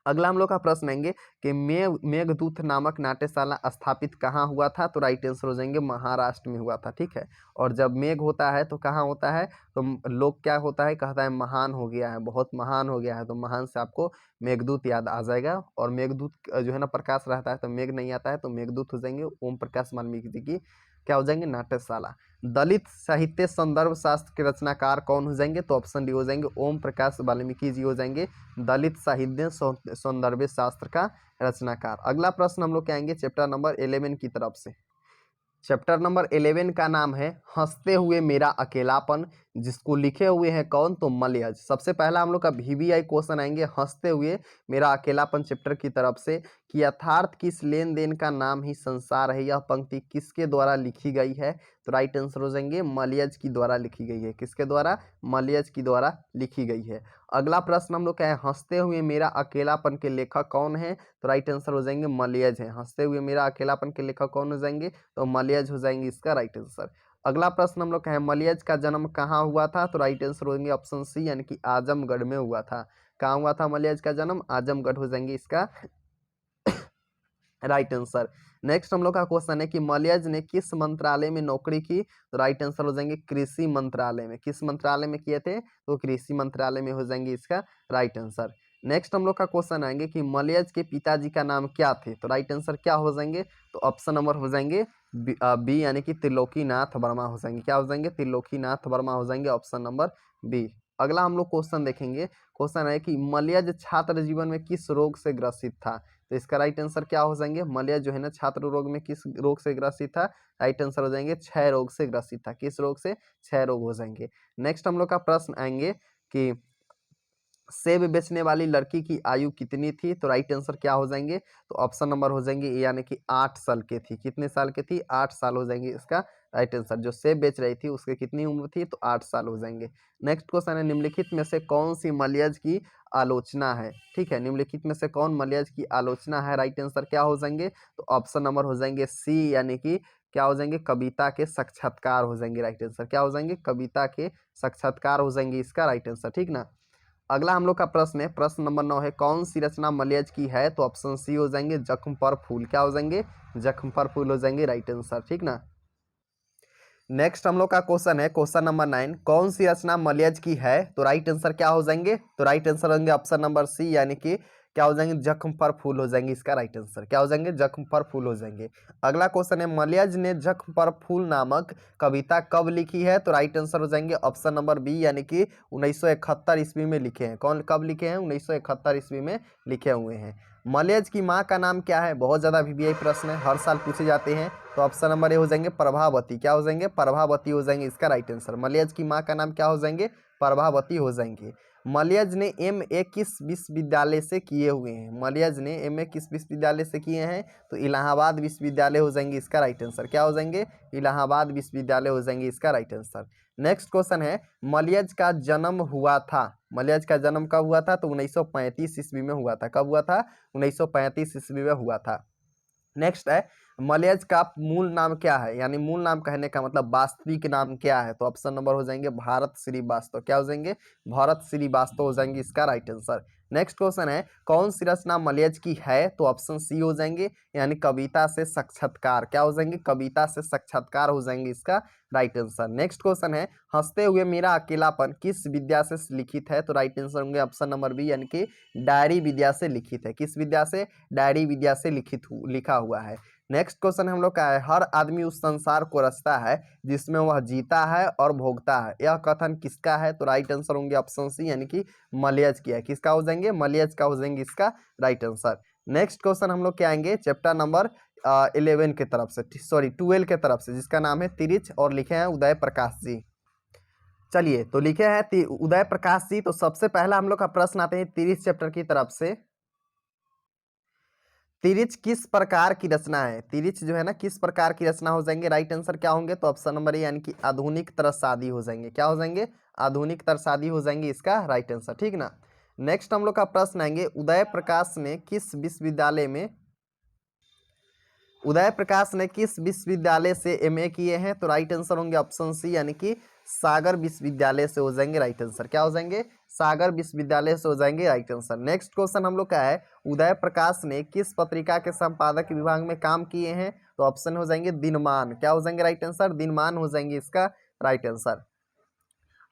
अगला हम लोग का प्रश्न आएंगे कि मेघदूत नामक नाट्यशाला स्थापित कहाँ हुआ था? तो राइट आंसर हो जाएंगे महाराष्ट्र में हुआ था। ठीक है, और जब मेघ होता है तो कहाँ होता है? तो लोग क्या होता है कहता है महान हो गया है, बहुत महान हो गया है, तो महान से आपको मेघदूत याद आ जाएगा। और मेघदूत जो है ना प्रकाश रहता है तो मेघ नहीं आता है, तो मेघदूत हो जाएंगे ओम प्रकाश वाल्मीकि जी की क्या हो जाएंगे? नाट्यशाला। दलित साहित्य संदर्भ शास्त्र के रचनाकार कौन हो जाएंगे? तो ऑप्शन डी हो जाएंगे ओम प्रकाश वाल्मीकि जी हो जाएंगे दलित साहित्य सौंदर्य शास्त्र का रचनाकार। अगला प्रश्न हम लोग क्या आएंगे चैप्टर नंबर 11 की तरफ से। चैप्टर नंबर 11 का नाम है हंसते हुए मेरा अकेलापन, जिसको लिखे हुए हैं कौन? तो मलयज। सबसे पहला हम लोग का VBI क्वेश्चन आएंगे हंसते हुए मेरा अकेलापन चैप्टर की तरफ से कि यथार्थ किस लेन देन का नाम ही संसार है, यह पंक्ति किसके द्वारा लिखी गई है? तो राइट आंसर हो जाएंगे मलयज की द्वारा लिखी गई है। किसके द्वारा? मलयज की द्वारा लिखी गई है। अगला प्रश्न हम लोग क्या है हंसते हुए मेरा अकेलापन के लेखक कौन है? तो राइट आंसर हो जाएंगे मलयज है। हंसते हुए मेरा अकेलापन के लेखक कौन हो जाएंगे? तो मलयज हो जाएंगे इसका राइट आंसर। अगला प्रश्न हम लोग का है मलयज का जन्म कहाँ हुआ था? तो राइट आंसर हो जाएंगे ऑप्शन सी यानी कि आजमगढ़ में हुआ था। कहाँ हुआ था मलयज का जन्म? आजमगढ़ हो जाएंगे इसका राइट आंसर। नेक्स्ट हम लोग का क्वेश्चन है कि मलयज ने किस मंत्रालय में नौकरी की? तो राइट आंसर हो जाएंगे कृषि मंत्रालय में। किस मंत्रालय में किए थे? तो कृषि मंत्रालय में हो जाएंगे इसका राइट आंसर। नेक्स्ट हम लोग का क्वेश्चन आएंगे कि मलयज के पिताजी का नाम क्या थे? तो राइट आंसर क्या हो जाएंगे? तो ऑप्शन नंबर हो जाएंगे बी यानी कि त्रिलोकीनाथ वर्मा हो जाएंगे। क्या हो जाएंगे? त्रिलोकीनाथ वर्मा हो जाएंगे ऑप्शन नंबर बी। अगला हम लोग क्वेश्चन देखेंगे। क्वेश्चन है कि मलयज छात्र जीवन में किस रोग से ग्रसित था? तो इसका राइट आंसर क्या हो जाएंगे? मलयज जो है ना छात्र रोग में किस रोग से ग्रसित था? राइट आंसर हो जाएंगे क्षय रोग से ग्रसित था। किस रोग से? क्षय रोग हो जाएंगे। नेक्स्ट हम लोग का प्रश्न आएंगे कि सेब बेचने वाली लड़की की आयु कितनी थी? तो राइट आंसर क्या हो जाएंगे? तो ऑप्शन नंबर हो जाएंगे यानी कि 8 साल की थी। कितने साल की थी? 8 साल हो जाएंगे इसका राइट आंसर। जो सेब बेच रही थी उसकी कितनी उम्र थी? तो 8 साल हो जाएंगे। नेक्स्ट क्वेश्चन है निम्नलिखित में से कौन सी मलयज की आलोचना है? ठीक है, निम्नलिखित में से कौन मलयज की आलोचना है? राइट आंसर क्या हो जाएंगे? तो ऑप्शन नंबर हो जाएंगे सी यानी कि क्या हो जाएंगे? कविता के साक्षात्कार हो जाएंगे। राइट आंसर क्या हो जाएंगे? कविता के साक्षात्कार हो जाएंगे इसका राइट आंसर। ठीक ना। अगला हम लोग का प्रश्न है प्रश्न नंबर 9 है कौन सी रचना मलयज की है? तो ऑप्शन सी हो जाएंगे जख्म पर फूल। क्या हो जाएंगे? जख्म पर फूल हो जाएंगे राइट आंसर। ठीक ना। नेक्स्ट हम लोग का क्वेश्चन है क्वेश्चन नंबर 9, कौन सी रचना मलयज की है? तो राइट आंसर क्या हो जाएंगे? तो राइट आंसर होंगे ऑप्शन नंबर सी, यानी कि क्या हो जाएंगे? जख्म पर फूल हो जाएंगे। इसका राइट आंसर क्या हो जाएंगे? जख्म पर फूल हो जाएंगे। अगला क्वेश्चन है मलयज ने जख्म पर फूल नामक कविता कब लिखी है? तो राइट आंसर हो जाएंगे ऑप्शन नंबर बी, यानी कि 1971 ईस्वी में लिखे हैं। कौन कब लिखे हैं? 1971 ईस्वी में लिखे हुए हैं। मलयज की माँ का नाम क्या है? बहुत ज़्यादा वीवीआई प्रश्न है, हर साल पूछे जाते हैं। तो ऑप्शन नंबर ए हो जाएंगे प्रभावती। क्या हो जाएंगे? प्रभावती हो जाएंगे इसका राइट आंसर। मलयज की माँ का नाम क्या हो जाएंगे? प्रभावती हो जाएंगे। मलयज ने एमए किस विश्वविद्यालय से किए हुए हैं? मलयज ने एमए किस विश्वविद्यालय से किए हैं? तो इलाहाबाद विश्वविद्यालय हो जाएंगे इसका राइट आंसर। क्या हो जाएंगे? इलाहाबाद विश्वविद्यालय हो जाएंगे इसका राइट आंसर। नेक्स्ट क्वेश्चन है मलयज का जन्म हुआ था। मलयज का जन्म कब हुआ था? तो 1935 ईस्वी में हुआ था। कब हुआ था? 1935 ईस्वी में हुआ था। नेक्स्ट है मलयज का मूल नाम क्या है? यानी मूल नाम कहने का मतलब वास्तविक नाम क्या है? तो ऑप्शन नंबर हो जाएंगे भारत श्रीवास्तव। क्या हो जाएंगे? भारत श्रीवास्तव हो जाएंगे इसका राइट आंसर। नेक्स्ट क्वेश्चन है कौन सी रचना मलयज की है? तो ऑप्शन सी हो जाएंगे, यानी कविता से साक्षात्कार। क्या हो जाएंगे? कविता से साक्षात्कार हो जाएंगे इसका राइट आंसर। नेक्स्ट क्वेश्चन है हंसते हुए मेरा अकेलापन किस विद्या से लिखित है? तो राइट आंसर होंगे ऑप्शन नंबर बी, यानी कि डायरी विद्या से लिखित है। किस विद्या से? डायरी विद्या से लिखा हुआ है। नेक्स्ट क्वेश्चन हम लोग का है हर आदमी उस संसार को रचता है जिसमें वह जीता है और भोगता है, यह कथन किसका है? तो राइट आंसर होंगे ऑप्शन सी, यानी कि मलयज की है। किसका हो जाएंगे? मलयज का हो जाएंगे इसका राइट आंसर। नेक्स्ट क्वेश्चन हम लोग क्या आएंगे चैप्टर नंबर 11 के तरफ से, सॉरी 12 के तरफ से, जिसका नाम है तिरिच और लिखे हैं उदय प्रकाश जी। चलिए तो लिखे हैं उदय प्रकाश जी। तो सबसे पहला हम लोग का प्रश्न आते हैं तिरिच चैप्टर की तरफ से। तिरिच किस प्रकार की रचना है? तिरिच जो है ना किस प्रकार की रचना हो जाएंगे? राइट आंसर क्या होंगे? तो ऑप्शन नंबर ए, यानी कि आधुनिक तरसादी हो जाएंगे। क्या हो जाएंगे? आधुनिक तरसादी हो जाएंगे इसका राइट आंसर, ठीक ना। नेक्स्ट हम लोग का प्रश्न आएंगे उदय प्रकाश ने किस विश्वविद्यालय में उदय प्रकाश ने किस विश्वविद्यालय से एमए किए हैं? तो राइट आंसर होंगे ऑप्शन सी, यानी कि सागर विश्वविद्यालय से हो जाएंगे राइट आंसर। क्या हो जाएंगे? सागर विश्वविद्यालय से हो जाएंगे राइट आंसर। नेक्स्ट क्वेश्चन हम लोग का है उदय प्रकाश ने किस पत्रिका के संपादक विभाग में काम किए हैं? तो ऑप्शन हो जाएंगे दिनमान। क्या हो जाएंगे राइट आंसर? दिनमान हो जाएंगे इसका राइट आंसर।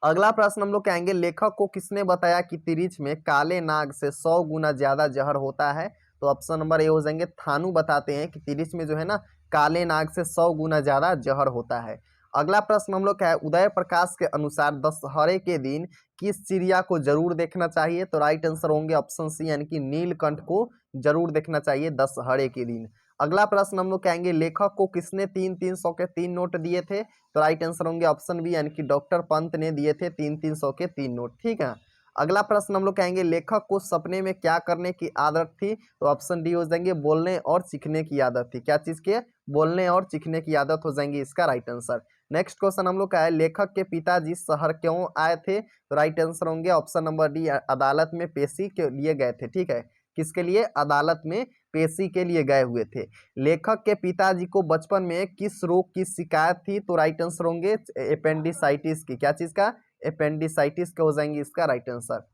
अगला प्रश्न हम लोग कहेंगे लेखक को किसने बताया कि तिरिच में काले नाग से 100 गुना ज्यादा जहर होता है? तो ऑप्शन नंबर ए हो जाएंगे थानू बताते हैं कि तिरिच में जो है ना काले नाग से 100 गुना ज्यादा जहर होता है। अगला प्रश्न हम लोग का है उदय प्रकाश के अनुसार दशहरे के दिन किस चिड़िया को जरूर देखना चाहिए? तो राइट आंसर होंगे ऑप्शन सी, यानी कि नीलकंठ को जरूर देखना चाहिए दशहरे के दिन। अगला प्रश्न हम लोग कहेंगे लेखक को किसने 300-300 के 3 नोट दिए थे? तो राइट आंसर होंगे ऑप्शन बी, यानी कि डॉक्टर पंत ने दिए थे 300-300 के 3 नोट, ठीक है। अगला प्रश्न हम लोग कहेंगे लेखक को सपने में क्या करने की आदत थी? तो ऑप्शन डी हो जाएंगे बोलने और सीखने की आदत थी। क्या चीज की? बोलने और सीखने की आदत हो जाएंगी इसका राइट आंसर। नेक्स्ट क्वेश्चन हम लोग का है लेखक के पिताजी शहर क्यों आए थे? तो राइट आंसर होंगे ऑप्शन नंबर डी, अदालत में पेशी के लिए गए थे, ठीक है। किसके लिए? अदालत में पेशी के लिए गए हुए थे। लेखक के पिताजी को बचपन में किस रोग की शिकायत थी? तो राइट आंसर होंगे एपेंडिसाइटिस की। क्या चीज का? एपेंडिसाइटिस का हो जाएंगे इसका राइट आंसर।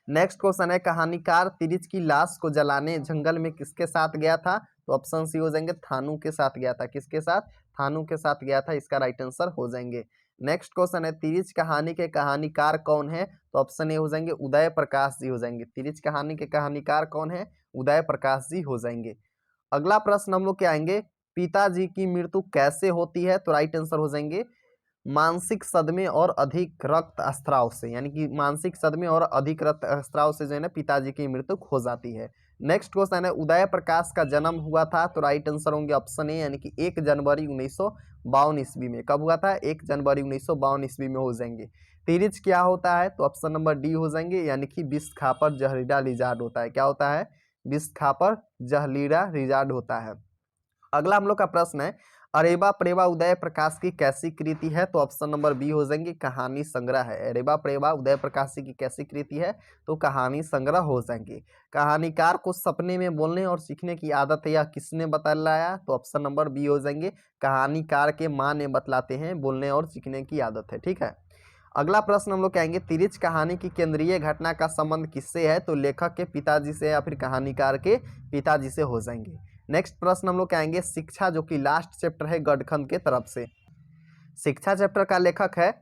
नेक्स्ट क्वेश्चन है कहानीकार तिरिच की लाश को जलाने जंगल में किसके साथ गया था? तो ऑप्शन सी हो जाएंगे थानू के साथ गया था। किसके साथ? थानू के साथ गया था, इसका राइट आंसर हो जाएंगे। नेक्स्ट क्वेश्चन है तिरिच कहानी के कहानीकार कौन है? तो ऑप्शन ए हो जाएंगे उदय प्रकाश जी हो जाएंगे। तिरिच कहानी के कहानीकार कौन है? उदय प्रकाश जी हो जाएंगे। अगला प्रश्न हम लोग क्या आएंगे पिताजी की मृत्यु कैसे होती है? तो राइट आंसर हो जाएंगे मानसिक सदमे और अधिक रक्तस्राव से, यानी कि मानसिक सदमे और अधिक रक्तस्राव से जो है ना पिताजी की मृत्यु हो जाती है। नेक्स्ट क्वेश्चन है उदय प्रकाश का जन्म हुआ था? तो राइट आंसर होंगे ऑप्शन ए, यानी कि 1 जनवरी 1952 ईस्वी में। कब हुआ था? 1 जनवरी 1952 ईस्वी में हो जाएंगे। तिरिच क्या होता है? तो ऑप्शन नंबर डी हो जाएंगे, यानी कि विष खापर जहरीला रिजार्ड होता है। क्या होता है? विष खापर जहरीला रिजार्ड होता है। अगला हम लोग का प्रश्न है अरेबा प्रेबा उदय प्रकाश की कैसी कृति है? तो ऑप्शन नंबर बी हो जाएंगे कहानी संग्रह है। अरेबा प्रेबा उदय प्रकाश की कैसी कृति है? तो कहानी संग्रह हो जाएंगे। कहानीकार को सपने में बोलने और सीखने की आदत है, यह किसने बतलाया? तो ऑप्शन नंबर बी हो जाएंगे कहानीकार के माँ ने बतलाते हैं बोलने और सीखने की आदत है, ठीक है। अगला प्रश्न हम लोग कहेंगे तिरिच कहानी की केंद्रीय घटना का संबंध किससे है? तो लेखक के पिताजी से या फिर कहानीकार के पिताजी से हो जाएंगे। नेक्स्ट प्रश्न हम लोग कहेंगे शिक्षा, जो कि लास्ट चैप्टर है गडखंड के तरफ से। शिक्षा चैप्टर का लेखक है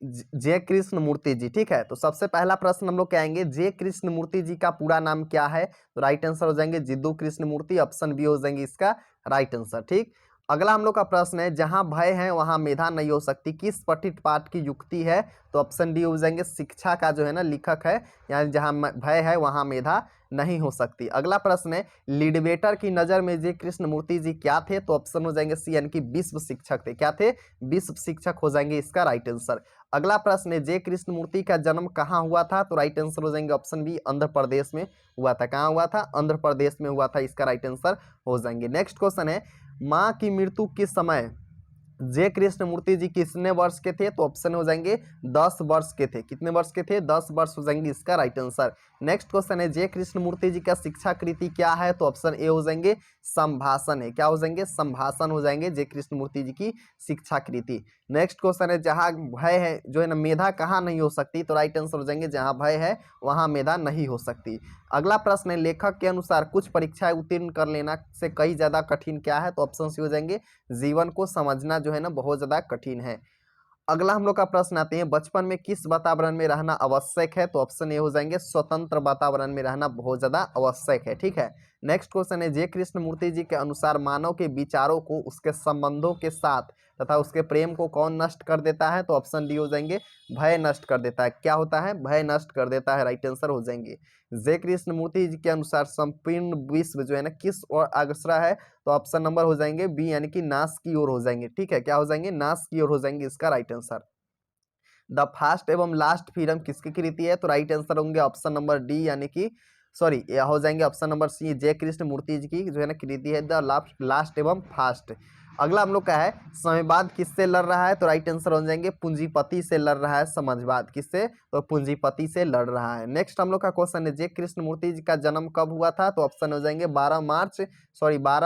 जे कृष्ण मूर्ति जी। ठीक है, तो सबसे पहला प्रश्न हम लोग क्या आएंगे, जे कृष्ण मूर्ति जी का पूरा नाम क्या है? तो राइट आंसर हो जाएंगे जिद्दू कृष्ण मूर्ति, ऑप्शन बी हो जाएंगे इसका राइट आंसर। ठीक, अगला हम लोग का प्रश्न है, जहां भय है वहां मेधा नहीं हो सकती, किस पठित पाठ की युक्ति है? तो ऑप्शन डी हो जाएंगे शिक्षा का जो है ना लेखक है, यानी जहां भय है वहां मेधा नहीं हो सकती। अगला प्रश्न है, लीडबेटर की नजर में जे कृष्ण मूर्ति जी क्या थे? तो ऑप्शन हो जाएंगे सी, यानी कि विश्व शिक्षक थे। क्या थे? विश्व शिक्षक हो जाएंगे इसका राइट आंसर। अगला प्रश्न है, जे कृष्ण मूर्ति का जन्म कहाँ हुआ था? तो राइट आंसर हो जाएंगे ऑप्शन बी, आंध्र प्रदेश में हुआ था। कहाँ हुआ था? आंध्र प्रदेश में हुआ था, इसका राइट आंसर हो जाएंगे। नेक्स्ट क्वेश्चन है, माँ की मृत्यु किस समय जे कृष्ण मूर्ति जी कितने वर्ष के थे? तो ऑप्शन हो जाएंगे 10 वर्ष के थे। कितने वर्ष के थे? 10 वर्ष हो जाएंगे इसका राइट आंसर। नेक्स्ट क्वेश्चन है, जे कृष्ण मूर्ति जी का शिक्षा कृति क्या है? तो ऑप्शन ए हो जाएंगे संभाषण है। क्या हो जाएंगे? संभाषण हो जाएंगे जे कृष्ण मूर्ति जी की शिक्षा कृति। नेक्स्ट क्वेश्चन है, जहाँ भय है जो है ना मेधा कहाँ नहीं हो सकती? तो राइट आंसर हो जाएंगे जहाँ भय है वहाँ मेधा नहीं हो सकती। अगला प्रश्न है, लेखक के अनुसार कुछ परीक्षाएं उत्तीर्ण कर लेना से कई ज्यादा कठिन क्या है? तो ऑप्शन सी हो जाएंगे जीवन को समझना जो है ना बहुत ज्यादा कठिन है। अगला हम लोग का प्रश्न आते हैं, बचपन में किस वातावरण में रहना आवश्यक है? तो ऑप्शन ए हो जाएंगे स्वतंत्र वातावरण में रहना बहुत ज्यादा आवश्यक है। ठीक है, नेक्स्ट क्वेश्चन है, जे कृष्ण मूर्ति जी के अनुसार मानव के विचारों को उसके संबंधों के साथ तथा उसके प्रेम को कौन नष्ट कर देता है? तो ऑप्शन डी हो जाएंगे भय नष्ट कर देता है। क्या होता है? भय नष्ट कर देता है, राइट आंसर हो जाएंगे। जे कृष्ण मूर्ति जी के अनुसार संपूर्ण विश्व जो है ना किस ओर अग्रसर है? तो ऑप्शन नंबर हो जाएंगे बी, यानी कि नाश की ओर हो जाएंगे। ठीक है, क्या हो जाएंगे? नाश की ओर हो जाएंगे, इसका राइट आंसर। द फास्ट एवं लास्ट फ्रीडम किसकी कृति है? तो राइट आंसर होंगे ऑप्शन नंबर डी, यानी कि सॉरी यह हो जाएंगे ऑप्शन नंबर सी, जय कृष्ण मूर्ति जी की जो है ना कृति है द लास्ट एवं फास्ट। अगला हम लोग का है, समयवाद किससे लड़ रहा है? तो राइट आंसर हो जाएंगे पूंजीपति से लड़ रहा है। समाजवाद किससे? तो पूंजीपति से लड़ रहा है। नेक्स्ट हम लोग का क्वेश्चन है, जय कृष्ण मूर्ति जी का जन्म कब हुआ था? तो ऑप्शन हो जाएंगे 12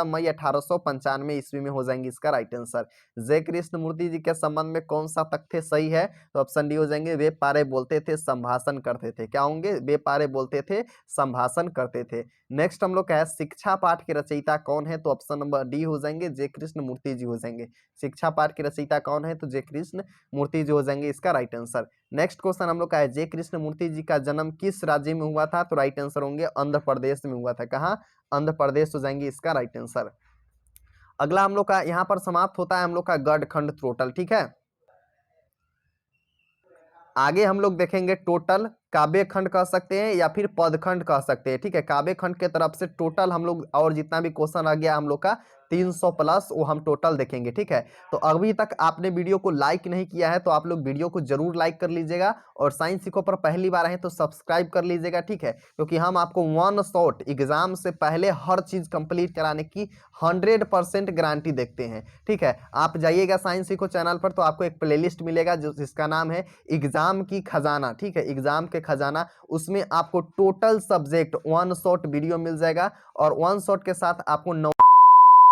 मई 1895 ईस्वी में हो जाएंगे इसका राइट आंसर। जय कृष्ण मूर्ति जी के संबंध में कौन सा तथ्य सही है? तो ऑप्शन डी हो जाएंगे वे पारे बोलते थे, संभाषण करते थे। क्या होंगे? वे पारे बोलते थे, संभाषण करते थे। नेक्स्ट हम लोग का है, शिक्षा पाठ के रचयिता कौन है? तो ऑप्शन नंबर डी हो जाएंगे जय कृष्ण मूर्ति जी हो जाएंगे। शिक्षा पाठ के रचयिता कौन है? तो जय कृष्ण मूर्ति जी हो जाएंगे इसका राइट आंसर। नेक्स्ट क्वेश्चन हम लोग का है, जय कृष्ण मूर्ति जी का जन्म किस राज्य में हुआ था? तो राइट आंसर होंगे आंध्र प्रदेश में हुआ था। कहाँ? आंध्र प्रदेश हो जाएंगे इसका राइट आंसर। अगला हम लोग का यहाँ पर समाप्त होता है हम लोग का गढ़ खंड टोटल। ठीक है, आगे हम लोग देखेंगे टोटल काव्य खंड कह सकते हैं या फिर पद खंड कह सकते हैं। ठीक है, काव्य खंड के तरफ से टोटल हम लोग और जितना भी क्वेश्चन आ गया हम लोग का 300 प्लस वो हम टोटल देखेंगे। ठीक है, तो अभी तक आपने वीडियो को लाइक नहीं किया है तो आप लोग वीडियो को जरूर लाइक कर लीजिएगा, और साइंस सीखो पर पहली बार आए तो सब्सक्राइब कर लीजिएगा। ठीक है, क्योंकि हम आपको वन शॉट एग्जाम से पहले हर चीज कंप्लीट कराने की 100% गारंटी देखते हैं। ठीक है, आप जाइएगा साइंस सीखो चैनल पर तो आपको एक प्लेलिस्ट मिलेगा जिसका नाम है एग्जाम की खजाना। ठीक है, एग्जाम के खजाना, उसमें आपको total subject one shot video मिल जाएगा, और वन शॉट के साथ आपको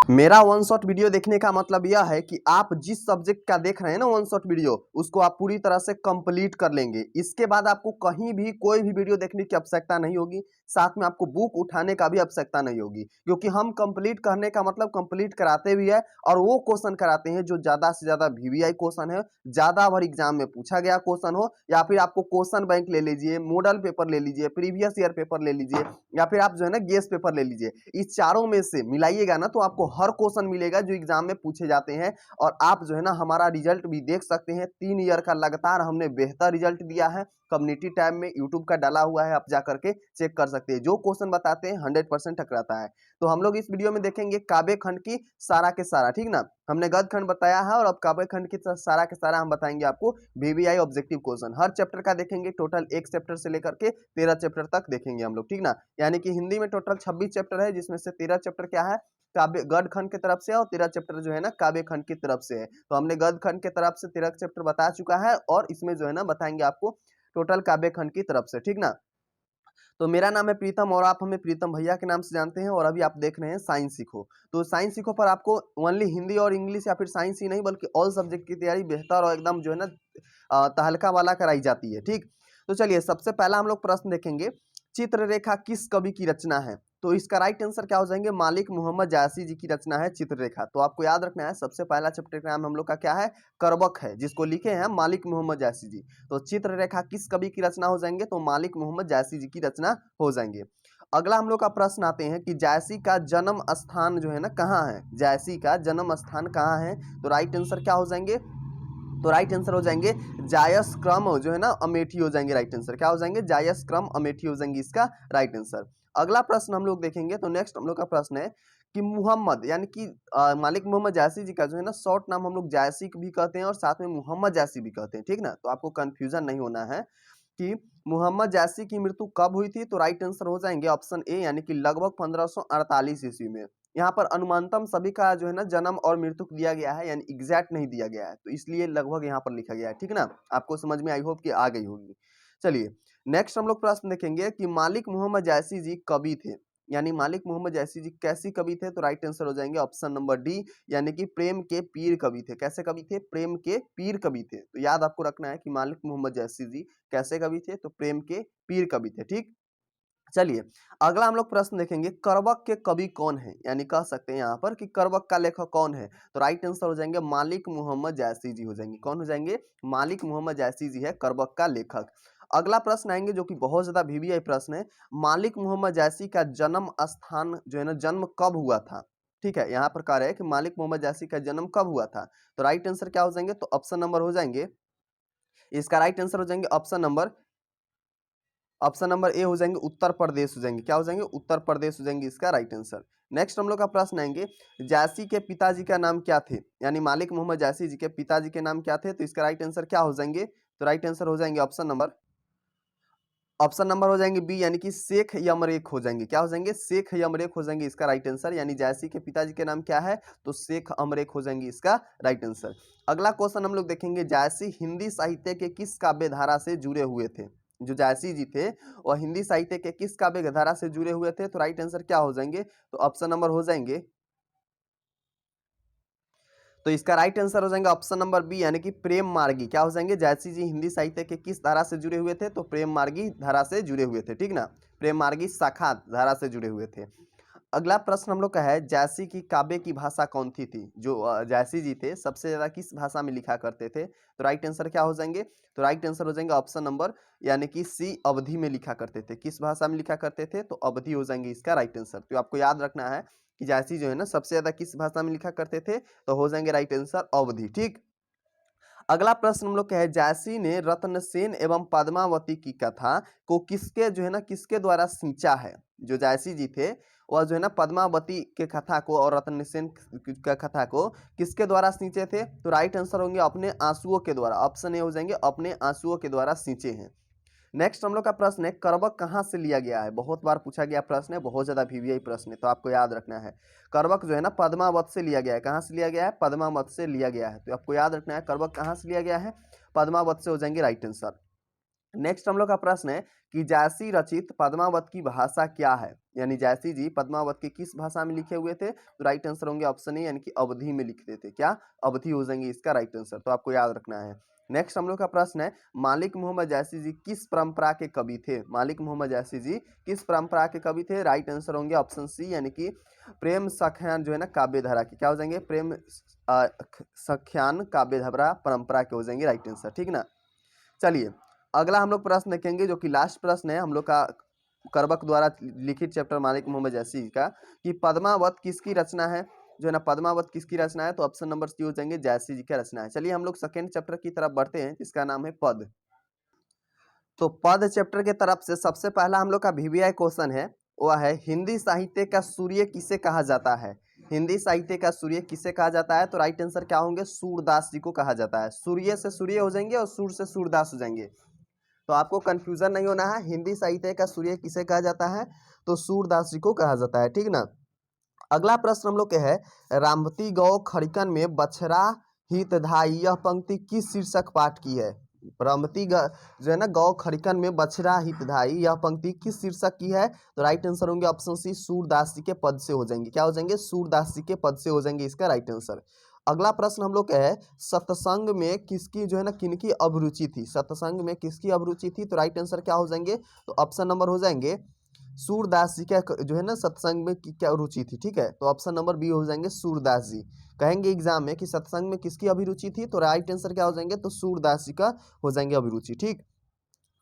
मेरा वन शॉट वीडियो देखने का मतलब यह है कि आप जिस सब्जेक्ट का देख रहे हैं ना वन शॉट वीडियो, उसको आप पूरी तरह से कंप्लीट कर लेंगे। इसके बाद आपको कहीं भी कोई भी वीडियो देखने की आवश्यकता नहीं होगी, साथ में आपको बुक उठाने का भी आवश्यकता नहीं होगी, क्योंकि हम कंप्लीट करने का मतलब कंप्लीट कराते भी है, और वो क्वेश्चन कराते हैं जो ज्यादा से ज्यादा वीवीआई क्वेश्चन है, ज्यादा बार एग्जाम में पूछा गया क्वेश्चन हो, या फिर आपको क्वेश्चन बैंक ले लीजिए, मॉडल पेपर ले लीजिए, प्रीवियस ईयर पेपर ले लीजिए, या फिर आप जो है ना गेस पेपर ले लीजिए। इस चारों में से मिलाइएगा ना तो आपको हर क्वेश्चन मिलेगा जो एग्जाम में पूछे जाते हैं। और आप जो है ना हमारा रिजल्ट भी देख सकते हैं, 3 ईयर का लगातार हमने बेहतर रिजल्ट दिया है। कम्युनिटी टैब में यूट्यूब का डाला हुआ है, आप जा करके चेक कर सकते हैं। जो क्वेश्चन बताते हैं 100% टकराता है। तो हम लोग इस वीडियो में देखेंगे काव्य खंड की सारा के सारा, ठीक ना। हमने गद्य खंड बताया है और अब काव्य खंड की सारा के सारा हम बताएंगे आपको वीवीआई ऑब्जेक्टिव क्वेश्चन। हर चैप्टर का देखेंगे, टोटल एक चैप्टर से लेकर के 13 चैप्टर तक देखेंगे हम लोग, ठीक ना। यानी कि हिंदी में टोटल 26 चैप्टर है, जिसमें से 13 चैप्टर क्या है काव्य गद्य खंड की तरफ से, और 13 चैप्टर जो है ना काव्य खंड की तरफ से है। तो हमने गद्य खंड की तरफ से 13 चैप्टर बता चुका है, और इसमें जो है ना बताएंगे आपको टोटल काव्य खंड की तरफ से, ठीक ना। तो मेरा नाम है प्रीतम और आप हमें प्रीतम भैया के नाम से जानते हैं, और अभी आप देख रहे हैं साइंस सीखो। तो साइंस सीखो पर आपको ओनली हिंदी और इंग्लिश या फिर साइंस ही नहीं बल्कि ऑल सब्जेक्ट की तैयारी बेहतर और एकदम जो है ना तहलका वाला कराई जाती है। ठीक, तो चलिए सबसे पहला हम लोग प्रश्न देखेंगे, चित्ररेखा किस कवि की रचना है? तो इसका राइट आंसर क्या हो जाएंगे, मालिक मोहम्मद जायसी जी की रचना है चित्ररेखा। तो आपको याद रखना है सबसे पहला चैप्टर का नाम हम लोग का क्या है, करबक है, जिसको लिखे हैं मालिक मोहम्मद जायसी जी। तो चित्ररेखा किस कवि की रचना हो जाएंगे, तो मालिक मोहम्मद जायसी जी की रचना हो जाएंगे। अगला हम लोग का प्रश्न आते हैं कि जायसी का जन्म स्थान जो है ना कहाँ है, जायसी का जन्म स्थान कहाँ है। तो राइट आंसर क्या हो जाएंगे, तो राइट आंसर हो जाएंगे जायस क्रम जो है ना अमेठी हो जाएंगे। राइट आंसर क्या हो जाएंगे, जायस क्रम अमेठी हो जाएंगे इसका राइट आंसर। अगला प्रश्न हम लोग देखेंगे, तो नेक्स्ट हम लोग का प्रश्न है कि मुहम्मद यानी कि मालिक मोहम्मद जायसी जी का जो है ना शॉर्ट नाम हम लोग जायसी भी कहते हैं और साथ में मोहम्मद जायसी भी कहते हैं, ठीक ना। तो आपको कंफ्यूजन नहीं होना है कि मोहम्मद जायसी की मृत्यु कब हुई थी। तो राइट आंसर हो जाएंगे ऑप्शन ए यानी कि लगभग 1548 ईस्वी में। यहाँ पर अनुमानतम सभी का जो है ना जन्म और मृत्यु दिया गया है, यानी एग्जैक्ट नहीं दिया गया है, तो इसलिए लगभग यहाँ पर लिखा गया है, ठीक ना। आपको समझ में आई होप कि आ गई होगी। चलिए नेक्स्ट हम लोग प्रश्न देखेंगे कि मालिक मोहम्मद जायसी जी कवि थे, यानी मालिक मोहम्मद जायसी जी कैसी कवि थे। तो राइट आंसर हो जाएंगे ऑप्शन नंबर डी यानी कि प्रेम के पीर कवि थे। कैसे कवि थे, प्रेम के पीर कवि थे। तो याद आपको रखना है कि मालिक मोहम्मद जायसी जी कैसे कवि थे, तो प्रेम के पीर कवि थे, ठीक। चलिए अगला हम लोग प्रश्न देखेंगे करबक के कवि कौन है, यानी कह सकते हैं यहाँ पर कि करबक का लेखक कौन है। तो राइट आंसर हो जाएंगे मालिक मोहम्मद जायसी जी हो जाएंगे। कौन हो जाएंगे, मालिक मोहम्मद जायसी जी है करबक का लेखक। अगला प्रश्न आएंगे जो कि बहुत ज्यादा वीवीआई प्रश्न है, मालिक मोहम्मद जायसी का जन्म स्थान जो है ना जन्म कब हुआ था। ठीक है, यहाँ पर कह रहे हैं कि मालिक मोहम्मद जायसी का जन्म कब हुआ था। तो राइट आंसर क्या हो जाएंगे, तो ऑप्शन नंबर हो जाएंगे, इसका राइट आंसर हो जाएंगे ऑप्शन नंबर ए हो जाएंगे उत्तर प्रदेश हो जाएंगे। क्या हो जाएंगे, उत्तर प्रदेश हो जाएंगे इसका राइट आंसर। नेक्स्ट हम लोग का प्रश्न आएंगे जायसी के पिताजी का नाम क्या थे, यानी मालिक मोहम्मद जायसी जी के पिताजी के नाम क्या थे। तो इसका राइट आंसर क्या हो जाएंगे, तो राइट आंसर हो जाएंगे ऑप्शन नंबर हो जाएंगे बी यानी कि शेख यमरेख हो जाएंगे। क्या हो जाएंगे, शेख यमरेख हो जाएंगे इसका राइट आंसर, यानी जायसी के पिताजी के नाम क्या है, तो शेख अमरेख हो जाएंगे इसका राइट आंसर। अगला क्वेश्चन हम लोग देखेंगे जायसी हिंदी साहित्य के किस काव्य धारा से जुड़े हुए थे। जो जायसी जी थे वह हिंदी साहित्य के किस काव्य धारा से जुड़े हुए थे। तो राइट आंसर क्या हो जाएंगे, तो ऑप्शन नंबर हो जाएंगे, तो इसका राइट आंसर हो जाएंगे ऑप्शन नंबर बी यानी कि प्रेम मार्गी। क्या हो जाएंगे, जायसी जी हिंदी साहित्य के किस धारा से जुड़े हुए थे, तो प्रेम मार्गी धारा से जुड़े हुए थे, ठीक ना। प्रेम मार्गी शाखा धारा से जुड़े हुए थे। अगला प्रश्न हम लोग का है जायसी की काव्य की भाषा कौन थी जो जायसी जी थे सबसे ज्यादा किस भाषा में लिखा करते थे। तो राइट आंसर क्या हो जाएंगे, तो राइट आंसर हो जाएंगे ऑप्शन नंबर यानी कि सी अवधि में लिखा करते थे। किस भाषा में लिखा करते थे, तो अवधि हो जाएंगे इसका राइट आंसर। तो आपको याद रखना है कि जायसी जो है ना सबसे ज्यादा किस भाषा में लिखा करते थे, तो हो जाएंगे राइट आंसर अवधि, ठीक। अगला प्रश्न हम लोग का है जायसी ने रत्नसेन एवं पद्मावती की कथा को किसके जो है ना किसके द्वारा सींचा है। जो जायसी जी थे वह जो है ना पद्मावती के कथा को और रत्नसेन का कथा को किसके द्वारा सींचे थे। तो राइट आंसर होंगे अपने आंसुओं के द्वारा। ऑप्शन ए हो जाएंगे अपने आंसुओं के द्वारा सींचे हैं। नेक्स्ट हम लोग का प्रश्न है करबक कहाँ से लिया गया है। बहुत बार पूछा गया प्रश्न है, बहुत ज्यादा वीवीआई प्रश्न है, तो आपको याद रखना है करबक जो है ना पद्मावत से लिया गया है। कहाँ से लिया गया है, पद्मावत से लिया गया है। तो आपको याद रखना है करबक कहाँ से लिया गया है, पद्मावत से हो जाएंगे राइट आंसर। नेक्स्ट हम लोग का प्रश्न है कि जायसी रचित पद्मावत की भाषा क्या है, यानी जायसी जी पद्मावत की किस भाषा में लिखे हुए थे। तो राइट आंसर होंगे ऑप्शन ए यानी कि अवधि में लिखते थे। क्या, अवधि हो जाएंगे इसका राइट आंसर। तो आपको याद रखना है। नेक्स्ट हम लोग का प्रश्न है मालिक मोहम्मद जायसी जी किस परंपरा के कवि थे। मालिक मोहम्मद जायसी जी किस परंपरा के कवि थे। राइट आंसर होंगे ऑप्शन सी यानी कि प्रेम सख्यान जो है ना काव्य धारा के। क्या हो जाएंगे, प्रेम सख्यान काव्य धारा परंपरा के हो जाएंगे राइट आंसर, ठीक ना। चलिए अगला हम लोग प्रश्न देखेंगे जो कि लास्ट प्रश्न है हम लोग का करबक द्वारा लिखित चैप्टर मालिक मोहम्मद जायसी जी का, कि पद्मावत किसकी रचना है। जो है ना पद्मावत किसकी रचना है, तो ऑप्शन नंबर सी हो जाएंगे जायसी जी का रचना है। चलिए हम लोग सेकेंड चैप्टर की तरफ बढ़ते हैं जिसका नाम है पद। तो पद चैप्टर के तरफ से सबसे पहला हम लोग का वीवीआई क्वेश्चन है वह है हिंदी साहित्य का सूर्य किसे कहा जाता है। हिंदी साहित्य का सूर्य किसे कहा जाता है। तो राइट आंसर क्या होंगे, सूरदास जी को कहा जाता है। सूर्य से सूर्य हो जाएंगे और सूर से सूरदास हो जाएंगे। तो आपको कंफ्यूजन नहीं होना है, हिंदी साहित्य का सूर्य किसे कहा जाता है, तो सूरदास जी को कहा जाता है, ठीक ना। अगला प्रश्न हम लोग के है रामवती गौ खड़िकन में बछड़ा हितधाई यह पंक्ति किस शीर्षक पाठ की है। रामवती जो है ना गौ खड़िकन में बछड़ा हितधाई यह पंक्ति किस शीर्षक की है। तो राइट आंसर होंगे ऑप्शन सी सूरदास जी के पद से हो जाएंगे। क्या हो जाएंगे, सूरदास जी के पद से हो जाएंगे इसका राइट आंसर। अगला प्रश्न हम लोग का है सत्संग में किसकी जो है ना किनकी अभिरुचि थी। सत्संग में किसकी अभिरुचि थी। तो राइट आंसर क्या हो जाएंगे, तो ऑप्शन नंबर हो जाएंगे सूरदास जी का जो है ना सत्संग में क्या रुचि थी, ठीक है। तो ऑप्शन नंबर बी हो जाएंगे सूरदास जी। कहेंगे एग्जाम में कि सत्संग में किसकी अभिरुचि थी, तो राइट आंसर क्या हो जाएंगे, तो सूरदास जी का हो जाएंगे अभिरुचि, ठीक।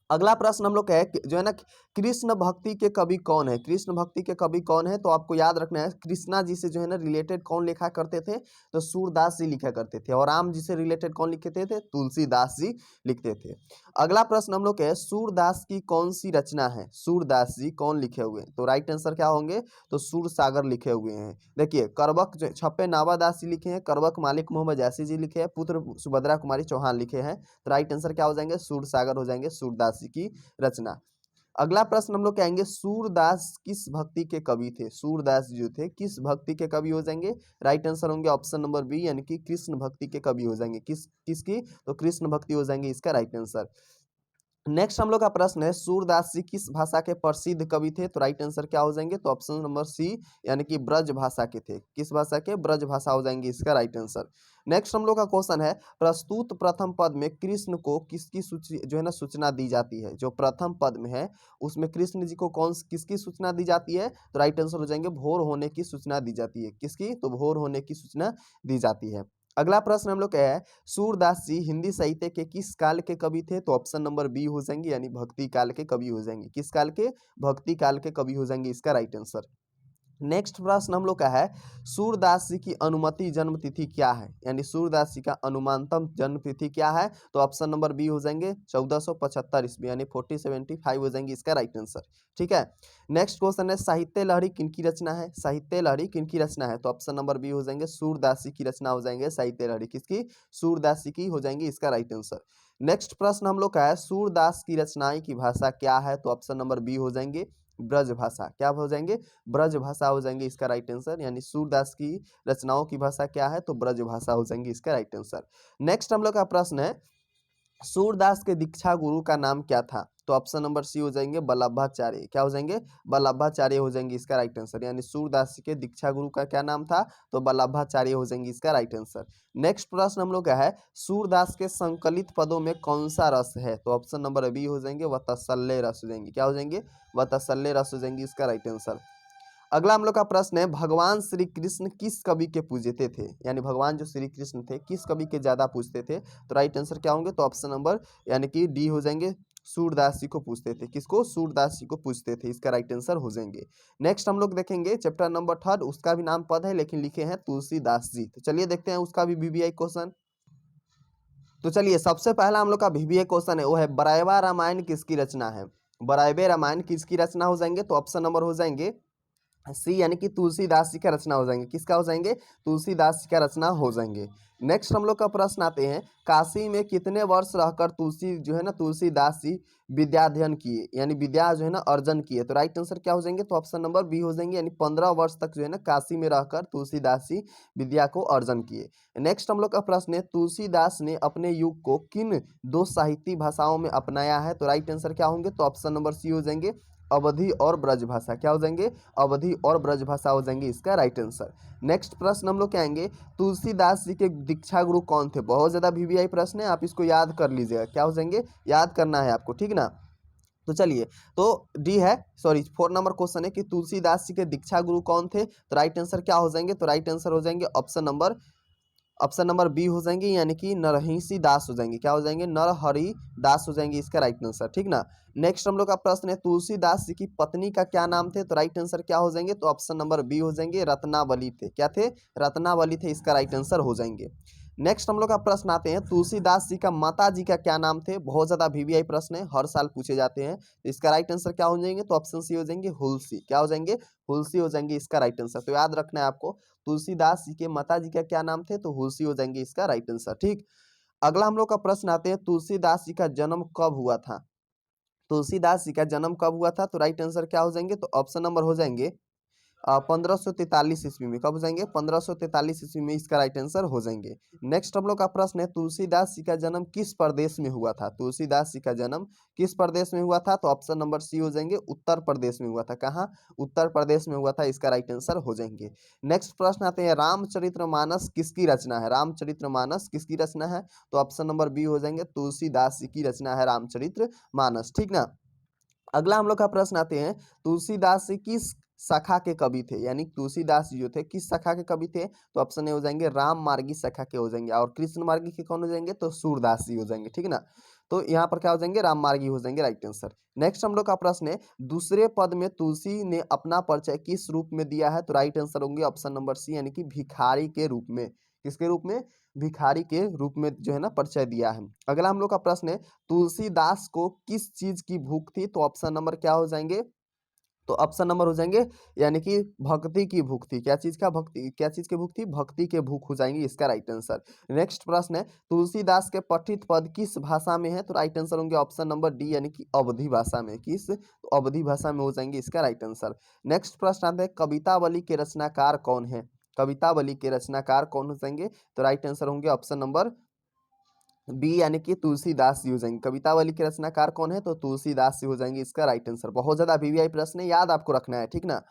अगला प्रश्न हम लोग का है जो है ना, कृष्ण भक्ति के कवि कौन है, कृष्ण भक्ति के कवि कौन है, तो आपको याद रखना है कृष्णा जी से जो है ना रिलेटेड कौन लिखा करते थे, तो सूरदास जी लिखा करते थे। और राम जी से रिलेटेड कौन लिखते थे, तुलसीदास जी लिखते थे। अगला प्रश्न हम लोग का है सूरदास की कौन सी रचना है, सूरदास जी कौन लिखे हुए हैं, तो राइट आंसर क्या होंगे, तो सूर सागर लिखे हुए हैं। देखिए करवक छप्पे नावादास जी लिखे हैं, करवक मालिक मोहम्मद जैसी जी लिखे हैं, पुत्र सुभद्रा कुमारी चौहान लिखे हैं। तो राइट आंसर क्या हो जाएंगे, सूर सागर हो जाएंगे, सूरदास जी की रचना। अगला प्रश्न हम लोग कहेंगे सूरदास किस भक्ति के कवि थे, सूरदास जो थे किस भक्ति के कवि हो जाएंगे, राइट आंसर होंगे ऑप्शन नंबर बी, यानी कि कृष्ण भक्ति के कवि हो जाएंगे। किसकी, तो कृष्ण भक्ति हो जाएंगे इसका राइट आंसर। नेक्स्ट हम लोग का प्रश्न है सूरदास जी किस भाषा के प्रसिद्ध कवि थे, तो राइट आंसर क्या हो जाएंगे, तो ऑप्शन नंबर सी, यानी कि ब्रज भाषा के थे। किस भाषा के, ब्रज भाषा हो जाएंगे इसका राइट आंसर। नेक्स्ट हम लोग का क्वेश्चन है प्रस्तुत प्रथम पद में कृष्ण को किसकी सूची जो है ना सूचना दी जाती है, जो प्रथम पद में है उसमें कृष्ण जी को किसकी सूचना दी जाती है, तो राइट आंसर हो जाएंगे भोर होने की सूचना दी जाती है। किसकी, तो भोर होने की सूचना दी जाती है। अगला प्रश्न हम लोग का है सूरदास जी हिंदी साहित्य के किस काल के कवि थे, तो ऑप्शन नंबर बी हो जाएंगे, यानी भक्ति काल के कवि हो जाएंगे। किस काल के, भक्ति काल के कवि हो जाएंगे इसका राइट आंसर। नेक्स्ट प्रश्न हम लोग का है सूरदास जी की अनुमति जन्म तिथि क्या है, यानी सूरदास जी का अनुमानतम जन्म तिथि क्या है, तो ऑप्शन नंबर बी हो जाएंगे 1475 ईस्वी, यानी 1475 हो जाएंगे इसका राइट आंसर, ठीक है। नेक्स्ट क्वेश्चन है साहित्य लहरी किनकी रचना है, साहित्य लहरी किनकी रचना है, तो ऑप्शन नंबर बी हो जाएंगे सूरदास जी की रचना हो जाएंगे साहित्य लहरी। किसकी, सूरदास जी की हो जाएंगी इसका राइट आंसर। नेक्स्ट प्रश्न हम लोग का है सूरदास की रचनाएं की भाषा क्या है, तो ऑप्शन नंबर बी हो जाएंगे ब्रज भाषा। क्या हो जाएंगे, ब्रज भाषा हो जाएंगे इसका राइट आंसर, यानी सूरदास की रचनाओं की भाषा क्या है, तो ब्रज भाषा हो जाएंगी इसका राइट आंसर। नेक्स्ट हम लोग का प्रश्न है सूरदास के दीक्षा गुरु का नाम क्या था, तो ऑप्शन नंबर सी हो जाएंगे वल्लभाचार्य। क्या हो जाएंगे, वल्लभाचार्य हो जाएंगे इसका राइट आंसर, यानी सूरदास के दीक्षा गुरु का क्या नाम था, तो वल्लभाचार्य हो जाएंगे इसका राइट आंसर। नेक्स्ट प्रश्न हम लोग का है सूरदास के संकलित पदों में कौन सा रस है, तो ऑप्शन नंबर बी हो जाएंगे वत्सल्य रस हो जाएंगे। क्या हो जाएंगे, वत्सल्य रस हो जाएंगे इसका राइट आंसर। अगला हम लोग का प्रश्न है भगवान श्री कृष्ण किस कवि के पूजते थे, यानी भगवान जो श्री कृष्ण थे किस कवि के ज्यादा पूजते थे, तो राइट आंसर क्या होंगे, तो ऑप्शन नंबर यानी कि डी हो जाएंगे सूरदास जी को पूछते थे। किसको, सूरदास जी को पूछते थे, इसका राइट आंसर हो जाएंगे। नेक्स्ट हम लोग देखेंगे चैप्टर नंबर 3, उसका भी नाम पद है लेकिन लिखे हैं तुलसीदास जी। तो चलिए देखते हैं उसका भी वीवीआई क्वेश्चन। तो चलिए सबसे पहला हम लोग का वीवीआई क्वेश्चन है वो है बरायवा रामायण किसकी रचना है, बरायवे रामायण किसकी रचना हो जाएंगे, तो ऑप्शन नंबर हो जाएंगे सी, यानी कि तुलसीदास जी का रचना हो जाएंगे। किसका हो जाएंगे, तुलसीदास जी का रचना हो जाएंगे। नेक्स्ट हम लोग का प्रश्न आते हैं काशी में कितने वर्ष रहकर तुलसी जो है ना तुलसीदास जी विद्याध्ययन किए, यानी विद्या जो है ना अर्जन किए, तो राइट आंसर क्या हो जाएंगे, तो ऑप्शन नंबर बी हो जाएंगे, यानी 15 वर्ष तक जो है ना काशी में रहकर तुलसीदास जी विद्या को अर्जन किए। नेक्स्ट हम लोग का प्रश्न है तुलसीदास ने अपने युग को किन दो साहित्यिक भाषाओं में अपनाया है, तो राइट आंसर क्या होंगे, तो ऑप्शन नंबर सी हो जाएंगे अवधि और ब्रज भाषा। क्या हो जाएंगे, अवधि और ब्रज भाषा हो जाएंगे इसका राइट आंसर। नेक्स्ट प्रश्न हम लोग क्या आएंगे तुलसीदास जी के दीक्षा गुरु कौन थे, बहुत ज्यादा वीवीआई प्रश्न है, आप इसको याद कर लीजिएगा। क्या हो जाएंगे, याद करना है आपको, ठीक ना। तो चलिए तो डी है, सॉरी 4 नंबर क्वेश्चन है कि तुलसीदास जी के दीक्षा गुरु कौन थे, तो राइट आंसर क्या हो जाएंगे, तो राइट आंसर हो जाएंगे ऑप्शन नंबर बी हो जाएंगे, यानी कि नरहरि दास हो जाएंगे। क्या हो जाएंगे, नरहरि दास हो जाएंगे इसका राइट आंसर, ठीक ना। नेक्स्ट हम लोग का प्रश्न है तुलसीदास जी की पत्नी का क्या नाम थे, तो राइट आंसर क्या हो जाएंगे, तो ऑप्शन नंबर बी हो जाएंगे रत्नावली थे। क्या थे, रत्नावली थे, इसका राइट आंसर हो जाएंगे। नेक्स्ट हम लोग का प्रश्न आते हैं तुलसीदास जी का माता जी का क्या नाम थे, बहुत ज्यादा वीवीआई प्रश्न है, हर साल पूछे जाते हैं। तो इसका राइट आंसर क्या हो जाएंगे, तो ऑप्शन सी हो जाएंगे हुलसी। क्या हो जाएंगे, हुलसी हो जाएंगे इसका राइट आंसर। तो याद रखना है आपको तुलसीदास जी के माता जी का क्या नाम थे, तो हुलसी हो जाएंगे इसका राइट आंसर, ठीक। अगला हम लोग का प्रश्न आते हैं तुलसीदास जी का जन्म कब हुआ था, तुलसीदास जी का जन्म कब हुआ था, तो राइट आंसर क्या हो जाएंगे, तो ऑप्शन नंबर हो जाएंगे 1543 ईस्वी में। कब हो जाएंगे, 1543 ईस्वी में, इसका राइट आंसर हो जाएंगे। नेक्स्ट हम लोग का प्रश्न है तुलसीदास जी का जन्म किस प्रदेश में हुआ था, तुलसीदास जी का जन्म किस प्रदेश में हुआ था, तो ऑप्शन नंबर सी हो जाएंगे उत्तर प्रदेश में हुआ था। कहाँ, उत्तर प्रदेश में हुआ था, इसका राइट आंसर हो जाएंगे। नेक्स्ट प्रश्न आते हैं रामचरितमानस किसकी रचना है, रामचरितमानस किसकी रचना है, तो ऑप्शन नंबर बी हो जाएंगे तुलसीदास जी की रचना है रामचरितमानस, ठीक ना। अगला हम लोग का प्रश्न आते हैं, तुलसीदास जी किस शाखा के कवि थे, यानी तुलसीदास जी जो थे किस शाखा के कवि थे, तो ऑप्शन ए हो जाएंगे राम मार्गी शाखा के हो जाएंगे, और कृष्ण मार्गी के कौन हो जाएंगे, तो सूरदास जी हो जाएंगे, ठीक है ना। तो यहाँ पर क्या हो जाएंगे, राम मार्गी हो जाएंगे, राइट आंसर। नेक्स्ट हम लोग का प्रश्न है, दूसरे पद में तुलसी ने अपना परिचय किस रूप में दिया है, तो राइट आंसर होंगे ऑप्शन नंबर सी, यानी कि भिखारी के रूप में। किसके रूप में, भिखारी के रूप में जो है ना परिचय दिया है। अगला हम लोग का प्रश्न है, तुलसीदास को किस चीज की भूख थी, तो ऑप्शन नंबर क्या हो जाएंगे, तो ऑप्शन नंबर हो जाएंगे यानी कि भक्ति की भूख थी। क्या चीज का भक्ति, क्या चीज की भूख थी, भक्ति के भूख हो जाएंगी, इसका राइट आंसर। नेक्स्ट प्रश्न है, तुलसीदास के पठित पद किस भाषा में है, तो राइट आंसर होंगे ऑप्शन नंबर डी, यानी कि अवधी भाषा में। किस, तो अवधी भाषा में हो जाएंगे, इसका राइट आंसर। नेक्स्ट प्रश्न आता है, कवितावली के रचनाकार कौन है, कवितावली के रचनाकार कौन हो जाएंगे, तो राइट आंसर होंगे ऑप्शन नंबर बी, यानी कि तुलसीदास जी हो जाएंगे। कवितावली के रचनाकार कौन है, तो तुलसीदास जी हो जाएंगे, इसका राइट आंसर। बहुत ज्यादा वीवीआई प्रश्न है, याद आपको रखना है, ठीक ना।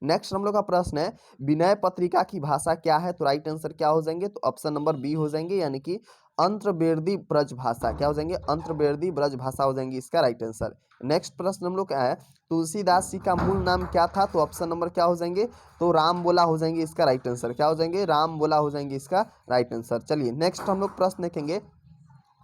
नेक्स्ट हम लोग का प्रश्न है, विनय पत्रिका की भाषा क्या है, तो राइट आंसर क्या हो जाएंगे, तो ऑप्शन नंबर बी हो जाएंगे, यानी कि अंतर्वेदी ब्रज भाषा। क्या हो जाएंगे, अंतर्वेदी ब्रज भाषा हो जाएंगी, इसका राइट आंसर। नेक्स्ट प्रश्न हम लोग क्या है, तुलसीदास जी का मूल नाम क्या था, तो ऑप्शन नंबर क्या हो जाएंगे, तो राम बोला हो जाएंगे, इसका राइट आंसर। क्या हो जाएंगे, राम बोला हो जाएंगे, इसका राइट आंसर। चलिए नेक्स्ट हम लोग प्रश्न देखेंगे,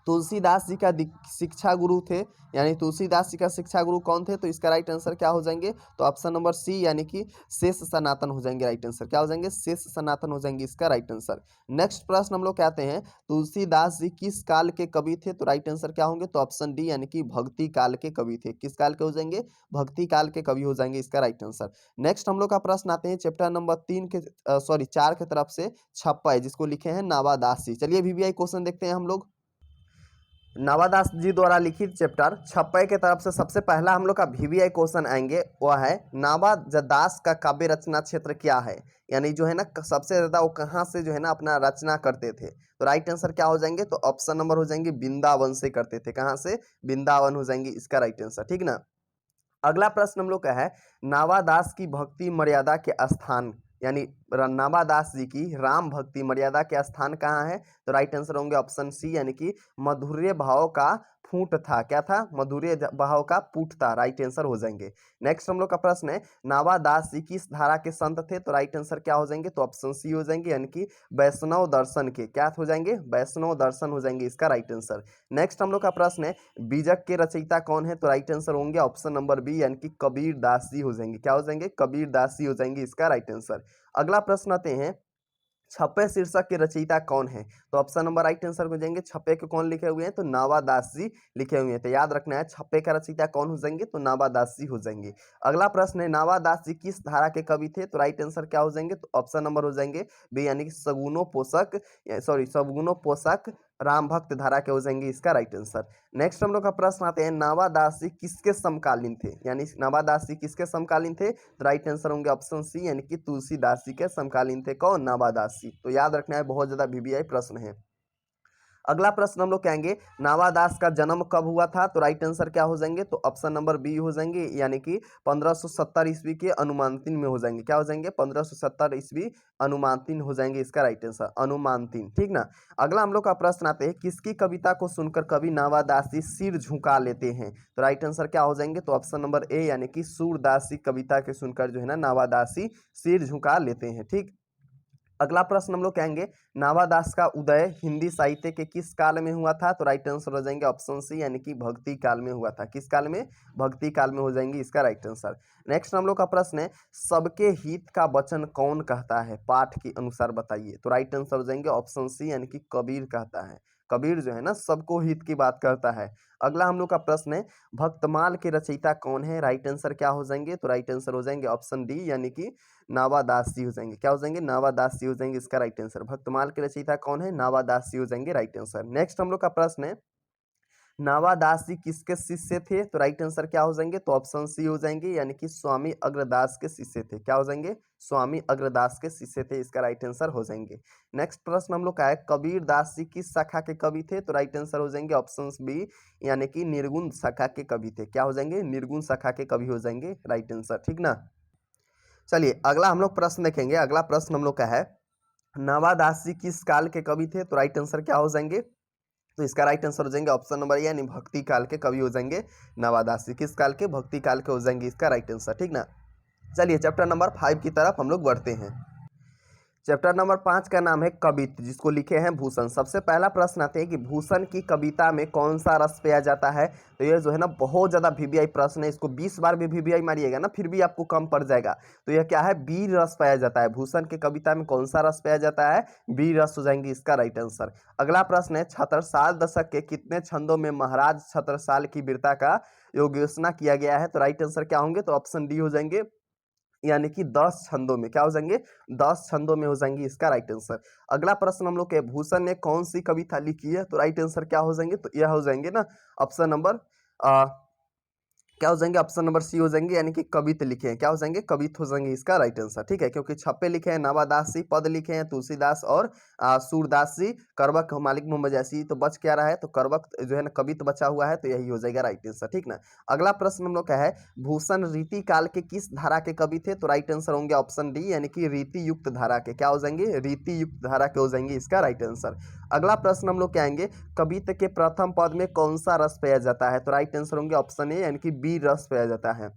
तुलसीदास जी का शिक्षा गुरु थे, यानी तुलसीदास जी का शिक्षा गुरु कौन थे, तो इसका राइट आंसर क्या हो जाएंगे, तो ऑप्शन नंबर सी, यानी कि शेष सनातन हो जाएंगे, राइट आंसर। क्या हो जाएंगे, शेष सनातन हो जाएंगे, इसका राइट आंसर। नेक्स्ट प्रश्न हम लोग कहते हैं, तुलसीदास जी किस काल के कवि थे, तो राइट आंसर क्या होंगे, तो ऑप्शन डी, यानी कि भक्ति काल के कवि थे। किस काल के हो जाएंगे, भक्ति काल के कवि हो जाएंगे, इसका राइट आंसर। नेक्स्ट हम लोग का प्रश्न आते हैं चैप्टर नंबर 3 के सॉरी 4 के तरफ से, छप्पा, जिसको लिखे हैं नावादास जी। चलिए वीवीआई क्वेश्चन देखते हैं हम लोग। नावादास जी द्वारा लिखित चैप्टर छप्पे के तरफ से सबसे पहला हम लोग का वीवीआई क्वेश्चन आएंगे, वह है नावादास का काव्य रचना क्षेत्र क्या है, यानी जो है ना सबसे ज्यादा वो कहाँ से जो है ना अपना रचना करते थे, तो राइट आंसर क्या हो जाएंगे, तो ऑप्शन नंबर हो जाएंगे वृंदावन से करते थे। कहाँ से, वृंदावन हो जाएंगे, इसका राइट आंसर, ठीक ना। अगला प्रश्न हम लोग का है, नावादास की भक्ति मर्यादा के स्थान, यानी नावादास जी की राम भक्ति मर्यादा के स्थान कहाँ है, तो राइट आंसर होंगे ऑप्शन सी, यानी कि मधुर्य भाव का फूट था। क्या था, मधुर्य भाव का पुट था, राइट आंसर हो जाएंगे। नेक्स्ट हम लोग का प्रश्न है, नावादास जी किस धारा के संत थे, तो राइट आंसर क्या हो जाएंगे, तो ऑप्शन सी हो जाएंगे, यानी कि वैष्णव दर्शन के। क्या हो जाएंगे, वैष्णव दर्शन हो जाएंगे, इसका राइट आंसर। नेक्स्ट हम लोग का प्रश्न है, बीजक के रचयिता कौन है, तो राइट आंसर होंगे ऑप्शन नंबर बी, यानी कि कबीर दास जी हो जाएंगे। क्या हो जाएंगे, कबीर दास जी हो जाएंगे, इसका राइट आंसर। अगला प्रश्न आते हैं, छप्पे शीर्षक के रचयिता कौन है, तो ऑप्शन नंबर राइट आंसर हो जाएंगे, छप्पे के कौन लिखे हुए हैं, तो नावादास जी लिखे हुए हैं। तो याद रखना है, छप्पे का रचयिता कौन हो जाएंगे, तो नावादास जी हो जाएंगे। अगला प्रश्न है, नावादास जी किस धारा के कवि थे, तो राइट आंसर क्या हो जाएंगे, तो ऑप्शन नंबर हो जाएंगे बी, यानी कि सगुनो पोषक, सॉरी सगुनो पोषक राम भक्त धारा के हो जाएंगे, इसका राइट आंसर। नेक्स्ट हम लोग का प्रश्न आते हैं, नावादास जी किसके समकालीन थे, यानी नावादास जी किसके समकालीन थे, तो राइट आंसर होंगे ऑप्शन सी, यानी कि तुलसीदास जी के समकालीन थे। कौन, नावादास जी। तो याद रखना है, बहुत ज्यादा वीवीआई प्रश्न है। अगला प्रश्न हम लोग कहेंगे, नावादास का जन्म कब हुआ था, तो राइट आंसर क्या हो जाएंगे, तो ऑप्शन नंबर बी हो जाएंगे, यानी कि 1570 ईस्वी के अनुमानतीन में हो जाएंगे। क्या हो जाएंगे, 1570 ईस्वी अनुमानतीन हो जाएंगे, इसका राइट आंसर अनुमानतीन, ठीक ना। अगला हम लोग का प्रश्न आते हैं, किसकी कविता को सुनकर कवि नावादास जी सिर झुका लेते हैं, तो राइट आंसर क्या हो जाएंगे, तो ऑप्शन नंबर ए, यानी कि सूरदास जी कविता के सुनकर जो है ना नावादास जी सिर झुका लेते हैं, ठीक। अगला प्रश्न हम लोग कहेंगे, नावादास का उदय हिंदी साहित्य के किस काल में हुआ था, तो राइट आंसर हो जाएंगे ऑप्शन सी, यानी कि भक्ति काल में हुआ था। किस काल में, भक्ति काल में हो जाएंगे, इसका राइट आंसर। नेक्स्ट हम लोग का प्रश्न है, सबके हित का वचन कौन कहता है, पाठ के अनुसार बताइए, तो राइट आंसर हो जाएंगे ऑप्शन सी, यानी कि कबीर कहता है। कबीर जो है ना सबको हित की बात करता है। अगला हम लोग का प्रश्न है, भक्तमाल के रचयिता कौन है, राइट आंसर क्या हो जाएंगे, तो राइट आंसर हो जाएंगे ऑप्शन डी, यानी कि नावादास जी हो जाएंगे। क्या हो जाएंगे, नावादास जी हो जाएंगे, इसका राइट आंसर। भक्तमाल के रचयिता कौन है, नावादास जी हो जाएंगे, राइट आंसर। नेक्स्ट हम लोग का प्रश्न है, नावादास जी किसके शिष्य थे, तो राइट आंसर क्या हो जाएंगे, तो ऑप्शन सी हो जाएंगे, यानी कि स्वामी अग्रदास के शिष्य थे। क्या हो जाएंगे, स्वामी अग्रदास के शिष्य थे, इसका राइट आंसर हो जाएंगे। नेक्स्ट प्रश्न हम लोग का है, कबीर दास जी किस शाखा के कवि थे, तो राइट आंसर हो जाएंगे ऑप्शन बी, यानी कि निर्गुण शाखा के कवि थे। क्या हो जाएंगे, निर्गुण शाखा के कवि हो जाएंगे, राइट आंसर, ठीक ना। चलिए अगला हम लोग प्रश्न देखेंगे। अगला प्रश्न हम लोग का है, नावादास जी किस काल के कवि थे, तो राइट आंसर क्या हो जाएंगे, तो इसका राइट आंसर हो जाएंगे ऑप्शन नंबर ए यानी भक्ति काल के कवि हो जाएंगे नवादासी। किस काल के? भक्ति काल के हो जाएंगे इसका राइट आंसर, ठीक ना। चलिए चैप्टर नंबर 5 की तरफ हम लोग बढ़ते हैं। चैप्टर नंबर 5 का नाम है कवित्त, जिसको लिखे हैं भूषण। सबसे पहला प्रश्न आते हैं कि भूषण की कविता में कौन सा रस पाया जाता है। तो ये जो है ना बहुत ज़्यादा वीवीआई प्रश्न है, इसको 20 बार भी वीवीआई मारिएगा ना फिर भी आपको कम पड़ जाएगा। तो यह क्या है? वीर रस पाया जाता है। भूषण की कविता में कौन सा रस पाया जाता है? वीर रस हो जाएंगे इसका राइट आंसर। अगला प्रश्न है छत्रसाल दशक के कितने छंदों में महाराज छत्रसाल की वीरता का योगेशना किया गया है। तो राइट आंसर क्या होंगे? तो ऑप्शन डी हो जाएंगे, यानी कि 10 छंदों में। क्या हो जाएंगे? 10 छंदों में हो जाएंगे इसका राइट आंसर। अगला प्रश्न हम लोग के भूषण ने कौन सी कविता लिखी है। तो राइट आंसर क्या हो जाएंगे? तो यह हो जाएंगे ना ऑप्शन नंबर क्या हो जाएंगे? ऑप्शन नंबर सी हो जाएंगे, यानी कि कवित लिखे हैं। क्या हो जाएंगे? कवित हो जाएंगे इसका राइट आंसर, ठीक है। क्योंकि छप्पे लिखे हैं नवादास जी, पद लिखे हैं तुलसीदास और सूरदास जी, करवक मालिक मोहम्मद जैसी। तो बच क्या रहा है? तो करवक जो है ना कवित बचा हुआ है, तो यही हो जाएगा राइट आंसर, ठीक ना। अगला प्रश्न हम लोग का है भूषण रीति काल के किस धारा के कवि थे। तो राइट आंसर होंगे ऑप्शन डी, यानी कि रीति युक्त धारा के। क्या हो जाएंगे? रीति युक्त धारा के हो जाएंगे इसका राइट आंसर। अगला प्रश्न हम लोग क्या आएंगे कवित्त के प्रथम पद में कौन सा रस पाया जाता है। तो राइट आंसर होंगे ऑप्शन ए, यानी कि बी रस पाया जाता है।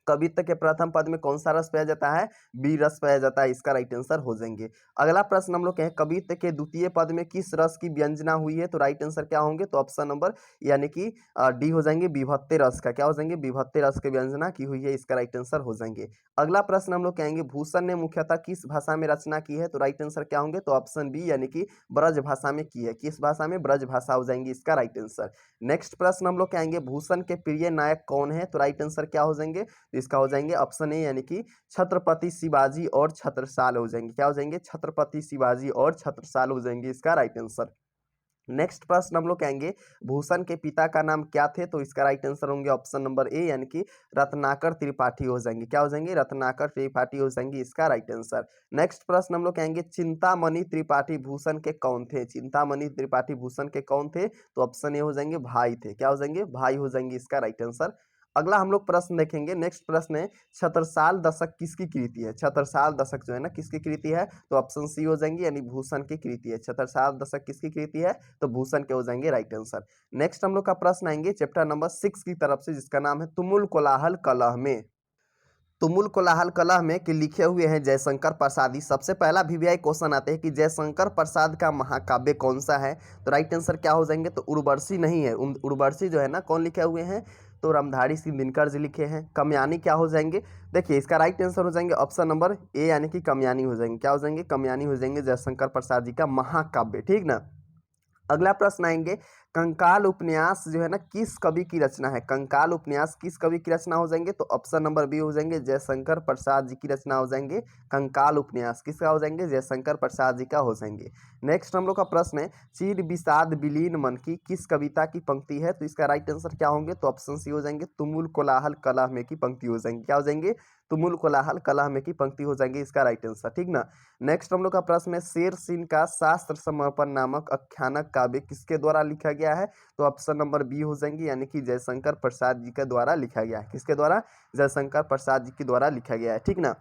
कवित्त के प्रथम पद में कौन सा रस पाया जाता है? बी रस पाया जाता है, इसका राइट आंसर हो जाएंगे। अगला प्रश्न हम लोग कहें कवित्त के द्वितीय पद में किस रस की व्यंजना हुई है। तो राइट आंसर क्या होंगे? तो ऑप्शन नंबर यानी कि डी हो जाएंगे विभक्ति रस का। क्या हो जाएंगे? विभक्ति रस की व्यंजना की हुई है, इसका राइट आंसर हो जाएंगे। अगला प्रश्न हम लोग कहेंगे भूषण ने मुख्यतः किस भाषा में रचना की है। तो राइट आंसर क्या होंगे? तो ऑप्शन बी, यानी कि ब्रज भाषा में की है। किस भाषा में? ब्रज भाषा हो जाएंगी इसका राइट आंसर। नेक्स्ट प्रश्न हम लोग कहेंगे भूषण के प्रिय नायक कौन है। तो राइट आंसर क्या हो जाएंगे? तो इसका हो जाएंगे ऑप्शन ए, यानी कि छत्रपति शिवाजी और छत्रसाल हो जाएंगे। क्या हो जाएंगे? छत्रपति शिवाजी और छत्रसाल हो जाएंगे इसका राइट आंसर। नेक्स्ट प्रश्न हम लोग कहेंगे भूषण के पिता का नाम क्या थे। तो इसका राइट आंसर होंगे ऑप्शन नंबर ए, यानी कि रत्नाकर त्रिपाठी हो जाएंगे। क्या हो जाएंगे? रत्नाकर त्रिपाठी हो जाएंगे इसका राइट आंसर। नेक्स्ट प्रश्न हम लोग कहेंगे चिंतामणि त्रिपाठी भूषण के कौन थे। चिंतामणि त्रिपाठी भूषण के कौन थे? तो ऑप्शन ए हो जाएंगे भाई थे। क्या हो जाएंगे? भाई हो जाएंगे इसका राइट आंसर। अगला हम लोग प्रश्न देखेंगे। नेक्स्ट प्रश्न है छत्रसाल दशक किसकी कृति है। छत्रसाल दशक जो है ना किसकी कृति है। तो ऑप्शन सी हो जाएंगे, यानी भूषण की कृति है। छत्रसाल दशक किसकी कृति है? तो भूषण के हो जाएंगे राइट आंसर। नेक्स्ट हम लोग का प्रश्न आएंगे चैप्टर नंबर 6 की तरफ से, जिसका नाम है तुमुल कोलाहल कलह में। तुमुल कोलाहल कलह में के लिखे हुए हैं जयशंकर प्रसादी। सबसे पहला वीवीआई क्वेश्चन आते हैं कि जयशंकर प्रसाद का महाकाव्य कौन सा है। तो राइट आंसर क्या हो जाएंगे? तो उर्वशी नहीं है। उर्वशी जो है ना कौन लिखे हुए हैं? तो रामधारी सिंह दिनकर जी लिखे हैं। कमयानी क्या हो जाएंगे? देखिए इसका राइट आंसर हो जाएंगे ऑप्शन नंबर ए, यानी कि कमयानी हो जाएंगे। क्या हो जाएंगे? कमयानी हो जाएंगे जयशंकर प्रसाद जी का महाकाव्य, ठीक ना। अगला प्रश्न आएंगे कंकाल उपन्यास जो है ना किस कवि की रचना है। कंकाल उपन्यास किस कवि की रचना हो जाएंगे? तो ऑप्शन नंबर बी हो जाएंगे जयशंकर प्रसाद जी की रचना हो जाएंगे। कंकाल उपन्यास किसका हो जाएंगे? जयशंकर प्रसाद जी का हो जाएंगे। नेक्स्ट हम लोग का प्रश्न है चीर विषाद विलीन मन की किस कविता की पंक्ति है। तो इसका राइट आंसर क्या होंगे? तो ऑप्शन सी हो जाएंगे तुमुल कोलाहल कलह में की पंक्ति हो जाएंगे। क्या हो जाएंगे? तुमुल कोलाहल कलह में की पंक्ति हो जाएंगे इसका राइट आंसर, ठीक ना। नेक्स्ट हम लोग का प्रश्न है शेर सिंह का शास्त्र समर्पण नामक आख्यानक काव्य किसके द्वारा लिखा गया है। तो ऑप्शन नंबर बी हो जाएंगे, यानी कि जयशंकर प्रसाद जी के द्वारा लिखा गया है। किसके द्वारा? जयशंकर प्रसाद जी के द्वारा लिखा गया है, ठीक ना।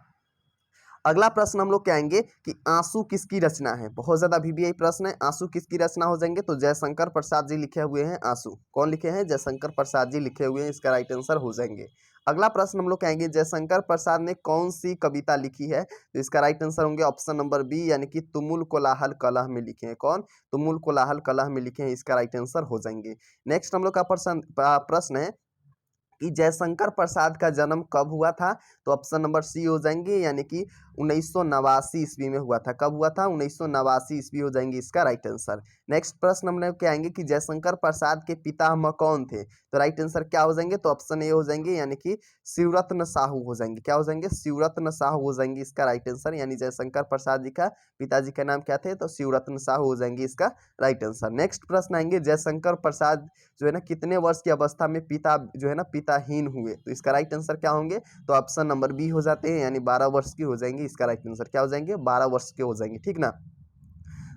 अगला प्रश्न हम लोग क्या आएंगे कि आंसू किसकी रचना है। बहुत ज्यादा वीवीआई प्रश्न है। आंसू किसकी रचना हो जाएंगे? तो जयशंकर प्रसाद जी लिखे हुए हैं आंसू। कौन लिखे हैं? जयशंकर प्रसाद जी लिखे हुए हैं, इसका राइट आंसर हो जाएंगे। अगला प्रश्न हम लोग कहेंगे जयशंकर प्रसाद ने कौन सी कविता लिखी है। तो इसका राइट आंसर होंगे ऑप्शन नंबर बी, यानी कि तुमुल कोलाहल कलह में लिखे हैं। कौन? तुमुल कोलाहल कलह में लिखे हैं, इसका राइट आंसर हो जाएंगे। नेक्स्ट हम लोग का प्रश्न है कि जयशंकर प्रसाद का जन्म कब हुआ था। तो ऑप्शन नंबर सी हो जाएंगे, यानी कि 1989 ईस्वी में हुआ था। कब हुआ था? 1989 ईस्वी हो जाएंगे इसका राइट आंसर। नेक्स्ट प्रश्न हम लोग क्या आएंगे कि जयशंकर प्रसाद के पितामह कौन थे। तो राइट आंसर क्या हो जाएंगे? तो ऑप्शन ए हो जाएंगे, यानी कि शिवरत्न साहू हो जाएंगे। क्या हो जाएंगे? शिवरत्न साहू हो जाएंगे इसका राइट आंसर। यानी जयशंकर प्रसाद जी का पिताजी का नाम क्या थे? तो शिवरत्न साहू हो जाएंगे इसका राइट आंसर। नेक्स्ट प्रश्न आएंगे जयशंकर प्रसाद जो है ना कितने वर्ष की अवस्था में पिता जो है ना पिताहीन हुए। तो इसका राइट आंसर क्या होंगे? तो ऑप्शन नंबर बी हो जाते हैं, यानी 12 वर्ष की हो जाएंगे। इसका राइट आंसर क्या हो जाएंगे? 12 वर्ष के हो जाएंगे, ठीक ना।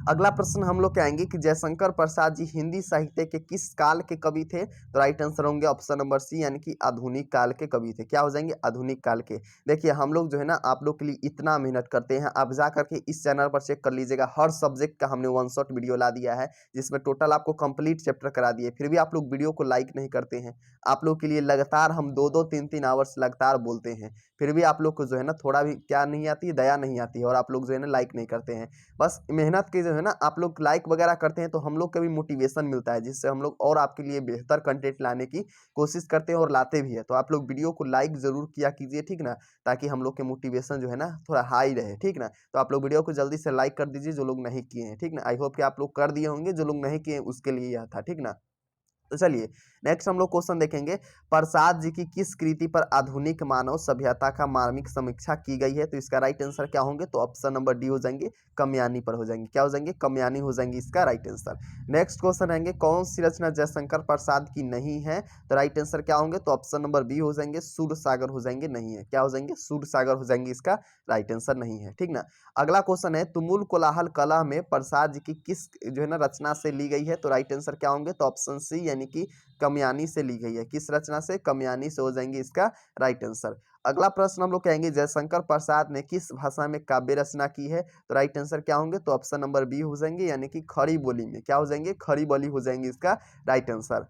अगला प्रश्न हम लोग कहेंगे कि जयशंकर प्रसाद जी हिंदी साहित्य के किस काल के कवि थे? तो राइट आंसर होंगे ऑप्शन नंबर सी, यानी कि आधुनिक काल के कवि थे। क्या हो जाएंगे? आधुनिक काल के। देखिए हम लोग जो है ना आप लोग के लिए इतना मेहनत करते हैं, आप जा करके इस चैनल पर चेक कर लीजिएगा, हर सब्जेक्ट का हमने वन शॉट वीडियो ला दिया है, जिसमें टोटल आपको कंप्लीट चैप्टर करा दिए, फिर भी आप लोग वीडियो को लाइक नहीं करते हैं। आप लोग के लिए लगातार हम 2-2 3-3 आवर्स लगातार बोलते हैं, फिर भी आप लोग को जो है ना थोड़ा भी क्या नहीं आती है, दया नहीं आती है, और आप लोग जो है ना लाइक नहीं करते हैं। बस मेहनत की जो है ना आप लोग लाइक वगैरह करते हैं तो हम लोग को भी मोटिवेशन मिलता है, जिससे हम लोग और आपके लिए बेहतर कंटेंट लाने की कोशिश करते हैं और लाते भी हैं। तो आप लोग वीडियो को लाइक ज़रूर किया कीजिए, ठीक ना, ताकि हम लोग के मोटिवेशन जो है ना थोड़ा हाई रहे, ठीक ना। तो आप लोग वीडियो को जल्दी से लाइक कर दीजिए जो लोग नहीं किए हैं, ठीक ना। आई होप कि आप लोग कर दिए होंगे, जो लोग नहीं किए उसके लिए यह था, ठीक ना। तो चलिए नेक्स्ट हम लोग क्वेश्चन देखेंगे, प्रसाद जी की किस कृति पर आधुनिक मानव सभ्यता का मार्मिक समीक्षा की गई है? तो इसका राइट आंसर क्या होंगे? तो ऑप्शन नंबर डी हो जाएंगे, कामयानी पर हो जाएंगे। क्या हो जाएंगे? कामयानी हो जाएंगे इसका राइट आंसर। नेक्स्ट क्वेश्चन रहेंगे, कौन सी रचना जयशंकर प्रसाद की नहीं है? तो राइट आंसर क्या होंगे? तो ऑप्शन नंबर बी हो जाएंगे, सूर सागर हो जाएंगे, नहीं है। क्या हो जाएंगे? सूर सागर हो जाएंगे, इसका राइट आंसर नहीं है, ठीक ना। अगला क्वेश्चन है, तुमुल कोलाहल कला में प्रसाद जी की किस जो है ना रचना से ली गई है? तो राइट आंसर क्या होंगे? तो ऑप्शन सी, यानी कि कामयानी से ली गई है। किस रचना से? कामयानी से हो जाएंगे इसका राइट आंसर। अगला प्रश्न हम लोग कहेंगे, जयशंकर प्रसाद ने किस भाषा में काव्य रचना की है? तो राइट आंसर क्या होंगे? तो ऑप्शन नंबर बी हो जाएंगे, यानी कि खड़ी बोली में। क्या हो जाएंगे? खड़ी बोली हो जाएंगे इसका राइट आंसर।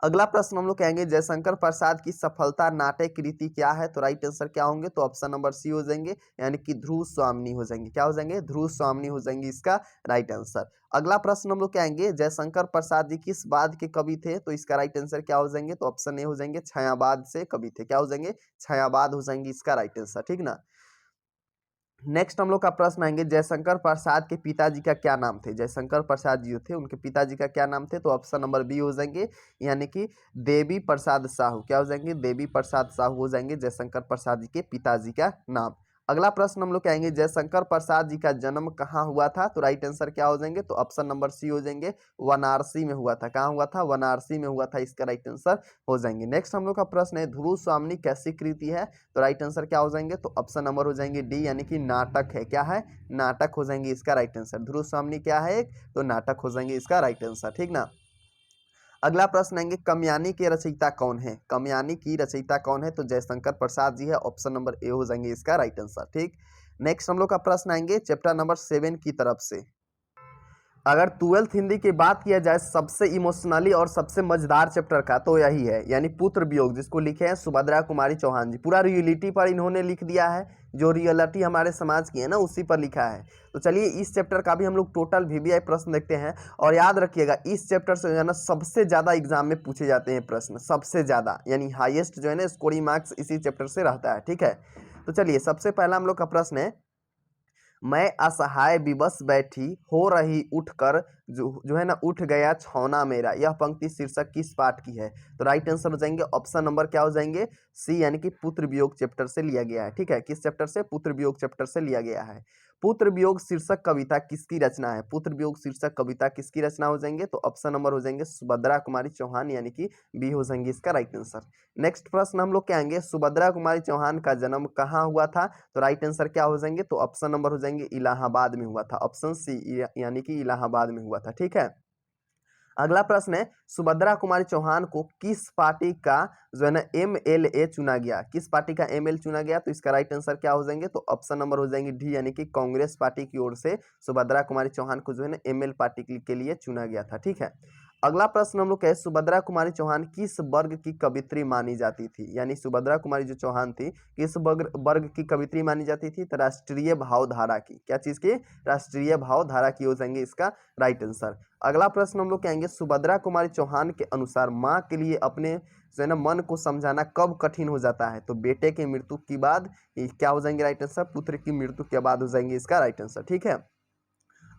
अगला प्रश्न हम लोग कहेंगे, जयशंकर प्रसाद की सफलता नाट्य कृति क्या है? तो राइट आंसर क्या होंगे? तो ऑप्शन नंबर सी हो जाएंगे, यानी कि ध्रुव स्वामिनी हो जाएंगे। क्या हो जाएंगे? ध्रुव स्वामिनी हो जाएंगे इसका राइट आंसर। अगला प्रश्न हम लोग कहेंगे, जयशंकर प्रसाद जी किस बाद के कवि थे? तो इसका राइट आंसर क्या हो जाएंगे? तो ऑप्शन ए हो जाएंगे, छायावाद से कवि थे। क्या हो जाएंगे? छायावाद हो जाएंगे इसका राइट आंसर, ठीक ना। नेक्स्ट हम लोग का प्रश्न आएंगे, जयशंकर प्रसाद के पिताजी का क्या नाम थे? जयशंकर प्रसाद जी जो थे उनके पिताजी का क्या नाम थे? तो ऑप्शन नंबर बी हो जाएंगे, यानी कि देवी प्रसाद साहू। क्या हो जाएंगे? देवी प्रसाद साहू हो जाएंगे जयशंकर प्रसाद जी के पिताजी का नाम। अगला प्रश्न हम लोग कहेंगे, जयशंकर प्रसाद जी का जन्म कहाँ हुआ था? तो राइट आंसर क्या हो जाएंगे? तो ऑप्शन नंबर सी हो जाएंगे, वाराणसी में हुआ था। कहाँ हुआ था? वाराणसी में हुआ था, इसका राइट आंसर हो जाएंगे। नेक्स्ट हम लोग का प्रश्न है, ध्रुव स्वामिनी कैसी कृति है? तो राइट आंसर क्या हो जाएंगे? तो ऑप्शन नंबर हो जाएंगे डी, यानी कि नाटक है। क्या है? नाटक हो जाएंगे इसका राइट आंसर। ध्रुव स्वामिनी क्या है? एक तो नाटक हो जाएंगे इसका राइट आंसर, ठीक ना। अगला प्रश्न आएंगे, कामयानी के रचयिता कौन है? कामयानी की रचयिता कौन है? तो जयशंकर प्रसाद जी है। ऑप्शन नंबर ए हो जाएंगे इसका राइट आंसर, ठीक। नेक्स्ट हम लोग का प्रश्न आएंगे चैप्टर नंबर 7 की तरफ से। अगर 12th हिंदी की बात किया जाए सबसे इमोशनली और सबसे मजेदार चैप्टर का, तो यही है, यानी पुत्र वियोग, जिसको लिखे हैं सुभद्रा कुमारी चौहान जी। पूरा रियलिटी पर इन्होंने लिख दिया है, जो रियलिटी हमारे समाज की है ना उसी पर लिखा है। तो चलिए इस चैप्टर का भी हम लोग टोटल वीवीआई प्रश्न देखते हैं, और याद रखिएगा इस चैप्टर से जो है ना सबसे ज़्यादा एग्जाम में पूछे जाते हैं प्रश्न, सबसे ज़्यादा, यानी हाईएस्ट जो है ना स्कोरिंग मार्क्स इसी चैप्टर से रहता है, ठीक है। तो चलिए सबसे पहला हम लोग का प्रश्न है, मैं असहाय विवश बैठी हो रही उठकर जो है ना उठ गया छौना मेरा, यह पंक्ति शीर्षक किस पाठ की है? तो राइट आंसर हो जाएंगे ऑप्शन नंबर क्या हो जाएंगे? सी, यानी कि पुत्र वियोग चैप्टर से लिया गया है, ठीक है। किस चैप्टर से? पुत्र वियोग चैप्टर से लिया गया है। पुत्र वियोग शीर्षक कविता किसकी रचना है? पुत्र वियोग शीर्षक कविता किसकी रचना हो जाएंगे? तो ऑप्शन नंबर हो जाएंगे सुभद्रा कुमारी चौहान, यानी कि बी हो जाएंगे इसका राइट आंसर। नेक्स्ट प्रश्न हम लोग क्या आएंगे, सुभद्रा कुमारी चौहान का जन्म कहाँ हुआ था? तो राइट आंसर क्या हो जाएंगे? तो ऑप्शन नंबर हो जाएंगे इलाहाबाद में हुआ था। ऑप्शन सी, यानी कि इलाहाबाद में हुआ था, ठीक है। अगला प्रश्न है, सुभद्रा कुमारी चौहान को किस पार्टी का जो है ना MLA चुना गया? किस पार्टी का ML चुना गया? तो इसका राइट आंसर क्या हो जाएंगे? तो ऑप्शन नंबर हो जाएंगे डी, यानी कि कांग्रेस पार्टी की ओर से सुभद्रा कुमारी चौहान को जो है ना ML पार्टी के लिए चुना गया था, ठीक है। अगला प्रश्न हम लोग कहे, सुभद्रा कुमारी चौहान किस वर्ग की कवित्री मानी जाती थी? यानी सुभद्रा कुमारी जो चौहान थी किस वर्ग की कवित्री मानी जाती थी? तो राष्ट्रीय भावधारा की। क्या चीज की? राष्ट्रीय भावधारा की हो जाएंगे इसका राइट आंसर। अगला प्रश्न हम लोग कहेंगे, सुभद्रा कुमारी चौहान के अनुसार माँ के लिए अपने जो है ना मन को समझाना कब कठिन हो जाता है? तो बेटे की मृत्यु के बाद, क्या हो जाएंगे राइट आंसर? पुत्र की मृत्यु के बाद हो जाएंगे इसका राइट आंसर, ठीक है।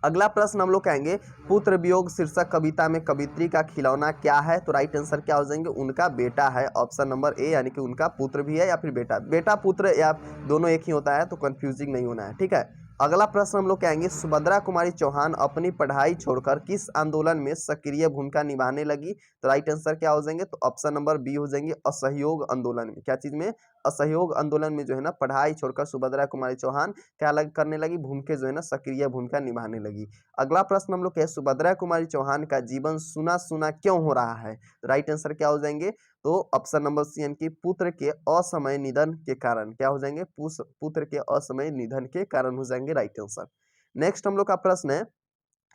अगला प्रश्न हम लोग कहेंगे, पुत्र वियोग शीर्षक कविता में कवित्री का खिलौना क्या है? तो राइट आंसर क्या हो जाएंगे? उनका बेटा है। ऑप्शन नंबर ए, यानी कि उनका पुत्र भी है या फिर बेटा, बेटा पुत्र या दोनों एक ही होता है, तो कंफ्यूजिंग नहीं होना है, ठीक है। अगला प्रश्न हम लोग कहेंगे, सुभद्रा कुमारी चौहान अपनी पढ़ाई छोड़कर किस आंदोलन में सक्रिय भूमिका निभाने लगी? तो राइट आंसर क्या हो जाएंगे? तो ऑप्शन नंबर बी हो जाएंगे, असहयोग आंदोलन में। क्या चीज में? असहयोग आंदोलन में जो है ना पढ़ाई छोड़कर सुभद्रा कुमारी चौहान क्या करने लगी, भूमिका जो है ना सक्रिय भूमिका निभाने लगी। अगला प्रश्न हम लोग क्या है, सुभद्रा कुमारी चौहान का जीवन सुना सुना क्यों हो रहा है? तो राइट आंसर क्या हो जाएंगे, तो ऑप्शन नंबर सी यानी कि पुत्र के असमय निधन के कारण। क्या हो जाएंगे, पुत्र के असमय निधन के कारण हो जाएंगे राइट आंसर। नेक्स्ट हम लोग का प्रश्न है,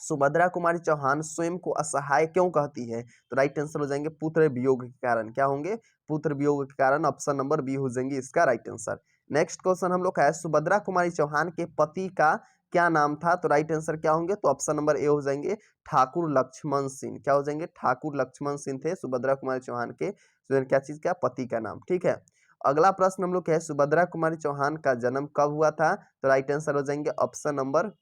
सुभद्रा कुमारी चौहान स्वयं को असहाय क्यों कहती है? तो राइट आंसर हो जाएंगे पुत्र वियोग के कारण। क्या होंगे, पुत्र वियोग के कारण, ऑप्शन नंबर बी हो जाएंगे इसका राइट आंसर। नेक्स्ट क्वेश्चन हम लोग का है, सुभद्रा कुमारी चौहान के पति का क्या नाम था? तो राइट आंसर क्या होंगे, तो ऑप्शन नंबर ए हो जाएंगे ठाकुर लक्ष्मण सिंह। क्या हो जाएंगे, ठाकुर लक्ष्मण सिंह थे सुभद्रा कुमारी चौहान के क्या चीज का, पति का नाम। ठीक है, अगला प्रश्न हम लोग क्या है, सुभद्रा कुमारी चौहान का जन्म कब हुआ था? तो राइट आंसर हो जाएंगे ऑप्शन नंबर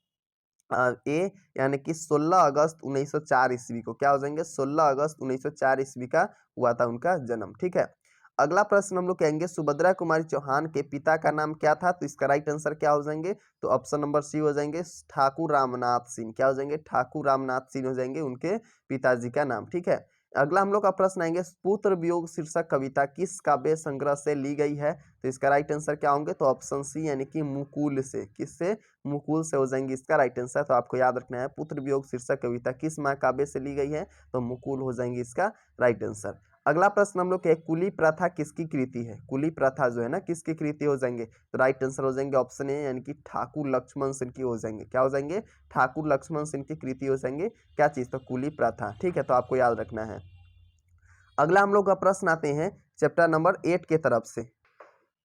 ए यानी कि 16 अगस्त 1904 ईस्वी को। क्या हो जाएंगे, 16 अगस्त 1904 ईस्वी का हुआ था उनका जन्म। ठीक है, अगला प्रश्न हम लोग कहेंगे, सुभद्रा कुमारी चौहान के पिता का नाम क्या था? तो इसका राइट आंसर क्या हो जाएंगे, तो ऑप्शन नंबर सी हो जाएंगे ठाकुर रामनाथ सिंह। क्या हो जाएंगे, ठाकुर रामनाथ सिंह हो जाएंगे उनके पिताजी का नाम। ठीक है, अगला हम लोग का प्रश्न आएंगे, पुत्र वियोग शीर्षक कविता किस काव्य संग्रह से ली गई है? तो इसका राइट आंसर क्या होंगे, तो ऑप्शन सी यानी कि मुकुल से। किससे, मुकुल से हो जाएंगे इसका राइट आंसर। तो आपको याद रखना है, पुत्र वियोग शीर्षक कविता किस महाकाव्य से ली गई है? तो मुकुल हो जाएंगे इसका राइट आंसर। अगला प्रश्न हम लोग के, कुली प्रथा किसकी कृति है? कुली प्रथा जो है ना किसकी कृति हो जाएंगे? तो राइट आंसर हो जाएंगे ऑप्शन ए यानी कि ठाकुर लक्ष्मण सिंह की हो जाएंगे। क्या हो जाएंगे, ठाकुर लक्ष्मण सिंह की कृति हो जाएंगे क्या चीज, तो कुली प्रथा। ठीक है, तो आपको याद रखना है। अगला हम लोग का प्रश्न आते हैं चैप्टर नंबर 8 के तरफ से।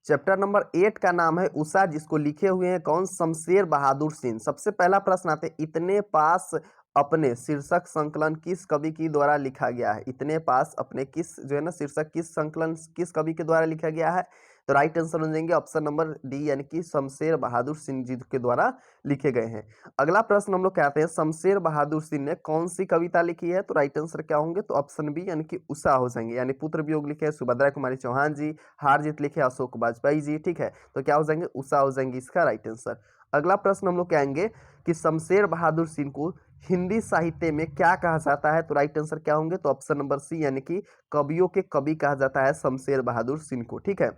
चैप्टर नंबर 8 का नाम है उषा, जिसको लिखे हुए हैं कौन, शमशेर बहादुर सिंह। सबसे पहला प्रश्न आते हैं, इतने पास अपने शीर्षक संकलन किस कवि की द्वारा लिखा गया है? इतने पास अपने किस जो है ना शीर्षक किस संकलन किस कवि के द्वारा लिखा गया है? तो राइट आंसर हो जाएंगे ऑप्शन नंबर डी यानी कि शमशेर बहादुर सिंह जी के द्वारा लिखे गए हैं। अगला प्रश्न हम लोग कहते हैं, शमशेर बहादुर सिंह ने कौन सी कविता लिखी है? तो राइट आंसर क्या होंगे, तो ऑप्शन बी यानी कि उषा हो जाएंगे। यानी पुत्र वियोग लिखे सुभद्रा कुमारी चौहान जी, हार जीत लिखे अशोक वाजपेयी जी। ठीक है, तो क्या हो जाएंगे, उषा हो जाएंगे इसका राइट आंसर। अगला प्रश्न हम लोग कहेंगे कि शमशेर बहादुर सिंह को हिंदी साहित्य में क्या कहा जाता है? तो राइट आंसर क्या होंगे, तो ऑप्शन नंबर सी यानी कि कवियों के कवि कहा जाता है शमशेर बहादुर सिंह को। ठीक है,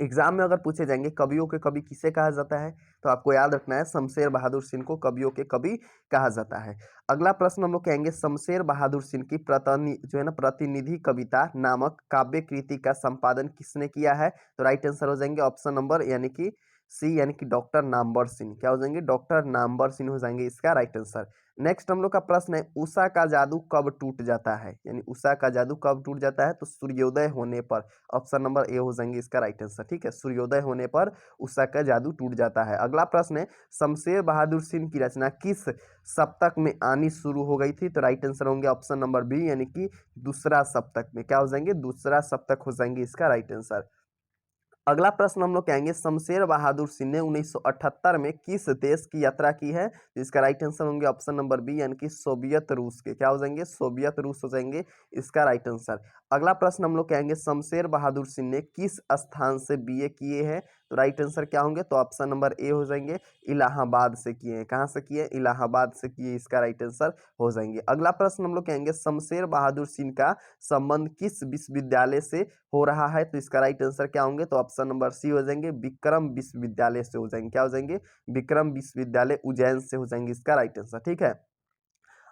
एग्जाम में अगर पूछे जाएंगे कवियों के कवि किसे कहा जाता है, तो आपको याद रखना है शमशेर बहादुर सिंह को कवियों के कवि कहा जाता है। अगला प्रश्न हम लोग कहेंगे, शमशेर बहादुर सिंह की जो है ना प्रतिनिधि कविता नामक काव्य कृति का संपादन किसने किया है? तो राइट आंसर हो जाएंगे ऑप्शन नंबर यानी कि सी यानी कि डॉक्टर नामवर सिंह। क्या हो जाएंगे, डॉक्टर नामवर सिंह हो जाएंगे इसका राइट आंसर। नेक्स्ट हम लोग का प्रश्न है, उषा का जादू कब टूट जाता है? यानी उषा का जादू कब टूट जाता है? तो सूर्योदय होने पर। ऑप्शन नंबर ए हो जाएंगे इसका राइट आंसर। ठीक है, सूर्योदय होने पर उषा का जादू टूट जाता है। अगला प्रश्न है, शमशेर बहादुर सिंह की रचना किस सप्तक में आनी शुरू हो गई थी? तो राइट आंसर होंगे ऑप्शन नंबर बी यानी कि दूसरा सप्तक में। क्या हो जाएंगे, दूसरा सप्तक हो जाएंगे इसका राइट आंसर। अगला प्रश्न हम लोग कहेंगे, शमशेर बहादुर सिंह ने 1978 में किस देश की यात्रा की है? तो इसका राइट आंसर होंगे ऑप्शन नंबर बी यानी कि सोवियत रूस के। क्या हो जाएंगे, सोवियत रूस हो जाएंगे इसका राइट आंसर। अगला प्रश्न हम लोग कहेंगे, शमशेर बहादुर सिंह ने किस स्थान से बीए किए हैं? तो राइट आंसर क्या होंगे, तो ऑप्शन नंबर ए हो जाएंगे इलाहाबाद से किए हैं। कहाँ से किए, इलाहाबाद से किए, इसका राइट आंसर हो जाएंगे। अगला प्रश्न हम लोग कहेंगे, शमशेर बहादुर सिंह का संबंध किस विश्वविद्यालय से हो रहा है? तो इसका राइट आंसर क्या होंगे, तो ऑप्शन नंबर सी हो जाएंगे विक्रम विश्वविद्यालय से हो जाएंगे। क्या हो जाएंगे, विक्रम विश्वविद्यालय उज्जैन से हो जाएंगे इसका राइट आंसर। ठीक है,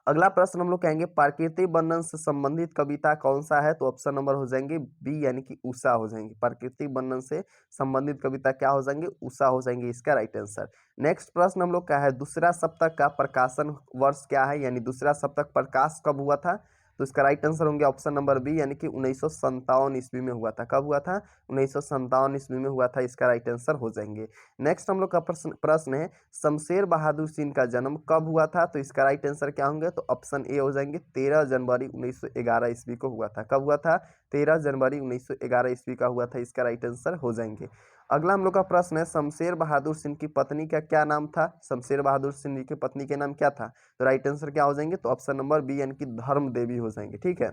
अगला प्रश्न हम लोग कहेंगे, प्राकृतिक वर्णन से संबंधित कविता कौन सा है? तो ऑप्शन नंबर हो जाएंगे बी यानी कि उषा हो जाएंगे। प्राकृतिक वर्णन से संबंधित कविता क्या हो जाएंगे, उषा हो जाएंगे इसका राइट आंसर। नेक्स्ट प्रश्न हम लोग का है, दूसरा सप्तक का प्रकाशन वर्ष क्या है? यानी दूसरा सप्तक प्रकाश कब हुआ था? तो इसका राइट आंसर होंगे ऑप्शन नंबर बी यानी कि 1957 ईस्वी में हुआ था। कब हुआ था, 1957 ईस्वी में हुआ था, इसका राइट आंसर हो जाएंगे। नेक्स्ट हम लोग का प्रश्न है, शमशेर बहादुर सिंह का जन्म कब हुआ था? तो इसका राइट आंसर क्या होंगे, तो ऑप्शन ए हो जाएंगे 13 जनवरी 1911 ईस्वी को हुआ था। कब हुआ था, 13 जनवरी 1911 ईस्वी का हुआ था, इसका राइट आंसर हो जाएंगे। अगला हम लोग का प्रश्न है, शमशेर बहादुर सिंह की पत्नी का क्या नाम था? शमशेर बहादुर सिंह की पत्नी के नाम क्या था? तो राइट आंसर क्या हो जाएंगे, तो ऑप्शन नंबर बी यानी कि धर्म देवी हो जाएंगे। ठीक है,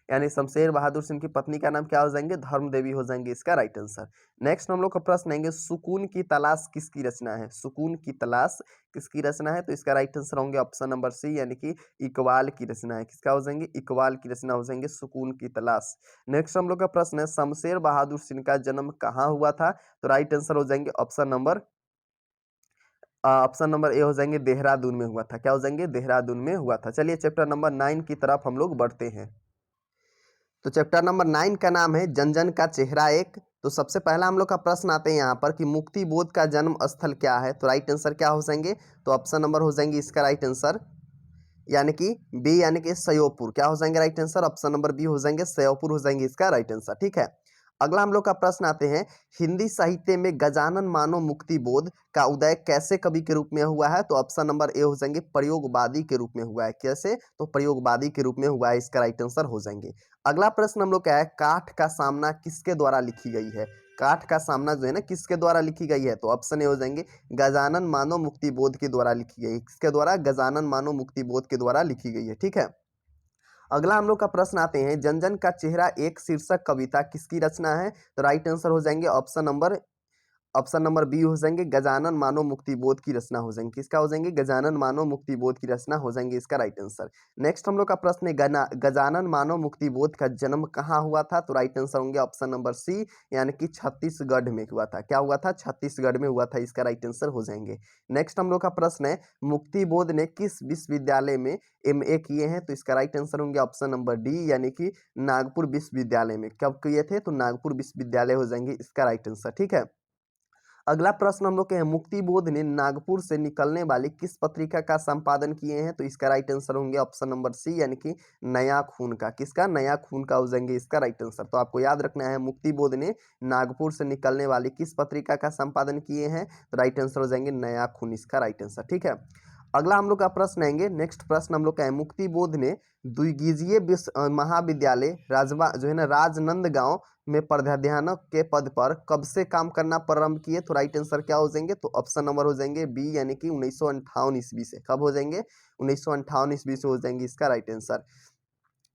यानी शमशेर बहादुर सिंह की पत्नी का नाम क्या हो जाएंगे, धर्म देवी हो जाएंगे इसका राइट आंसर। नेक्स्ट हम लोग का प्रश्न आएंगे, सुकून की तलाश किसकी रचना है, सुकून की तलाश किसकी रचना है, तो इसका राइट आंसर होंगे ऑप्शन नंबर सी यानी कि इकबाल की रचना है। किसका हो जाएंगे, इकबाल की रचना हो जाएंगे सुकून की तलाश। नेक्स्ट हम लोग का प्रश्न है, शमशेर बहादुर सिंह का जन्म कहाँ हुआ था, तो राइट आंसर हो जाएंगे ऑप्शन नंबर ए हो जाएंगे देहरादून में हुआ था। क्या हो जाएंगे, देहरादून में हुआ था। चलिए चैप्टर नंबर 9 की तरफ हम लोग बढ़ते हैं। तो चैप्टर नंबर 9 का नाम है जन जन का चेहरा एक। तो सबसे पहला हम लोग का प्रश्न आते हैं यहाँ पर कि मुक्ति बोध का जन्म स्थल क्या है, तो राइट आंसर क्या हो जाएंगे, तो ऑप्शन नंबर हो जाएंगे इसका राइट आंसर यानी कि बी यानी कि सयोपुर। क्या हो जाएंगे right answer, option number B हो जाएंगे सयोपुर हो जाएंगे इसका राइट आंसर। ठीक है, अगला हम लोग का प्रश्न आते हैं, हिंदी साहित्य में गजानन मानव मुक्ति बोध का उदय कैसे कवि के रूप में हुआ है, तो ऑप्शन नंबर ए हो जाएंगे प्रयोगवादी के रूप में हुआ है। कैसे, तो प्रयोगवादी के रूप में हुआ है, इसका राइट आंसर हो जाएंगे। अगला प्रश्न हम लोग क्या है, काठ का सामना किसके द्वारा लिखी गई है, काठ का सामना जो है ना किसके द्वारा लिखी गई है, तो ऑप्शन ए हो जाएंगे गजानन मानव मुक्ति बोध के द्वारा लिखी गई है। किसके द्वारा, गजानन मानव मुक्ति बोध के द्वारा लिखी गई है। ठीक है, अगला हम लोग का प्रश्न आते हैं, जन जन का चेहरा एक शीर्षक कविता किसकी रचना है, तो राइट आंसर हो जाएंगे ऑप्शन नंबर बी हो जाएंगे गजानन मानव मुक्ति बोध की रचना हो जाएंगे। किसका हो जाएंगे, गजानन मानव मुक्ति बोध की रचना हो जाएंगे, इसका राइट आंसर। नेक्स्ट हम लोग का प्रश्न है, गजानन मानव मुक्ति बोध का जन्म कहाँ हुआ था, तो राइट आंसर होंगे ऑप्शन नंबर सी यानी कि छत्तीसगढ़ में हुआ था। क्या हुआ था, छत्तीसगढ़ में हुआ था, इसका राइट आंसर हो जाएंगे। नेक्स्ट हम लोग का प्रश्न है, मुक्ति बोध ने किस विश्वविद्यालय में MA किए हैं, तो इसका राइट आंसर होंगे ऑप्शन नंबर डी यानी कि नागपुर विश्वविद्यालय में। कब किए थे, तो नागपुर विश्वविद्यालय हो जाएंगे, इसका राइट आंसर। ठीक है, अगला प्रश्न हम लोग के हैं, मुक्ति बोध ने नागपुर से निकलने वाली किस पत्रिका का संपादन किए हैं, तो इसका राइट आंसर होंगे ऑप्शन नंबर सी यानी कि नया खून का। किसका, नया खून का हो जाएंगे, इसका राइट आंसर। तो आपको याद रखना है, मुक्ति बोध ने नागपुर से निकलने वाली किस पत्रिका का संपादन किए हैं, तो राइट आंसर हो जाएंगे नया खून, इसका राइट आंसर। ठीक है, अगला हम लोग का प्रश्न आएंगे, नेक्स्ट प्रश्न हम लोग का है, मुक्ति बोध ने द्विगीजीय महाविद्यालय राजवा जो है ना राजनंदगांव में प्राध्यापक के पद पर कब से काम करना प्रारंभ किए, तो राइट आंसर क्या हो जाएंगे, तो ऑप्शन नंबर हो जाएंगे बी यानी कि 1958 ईस्वी से। कब हो जाएंगे, 1958 ईस्वी से हो जाएंगे, इसका राइट आंसर।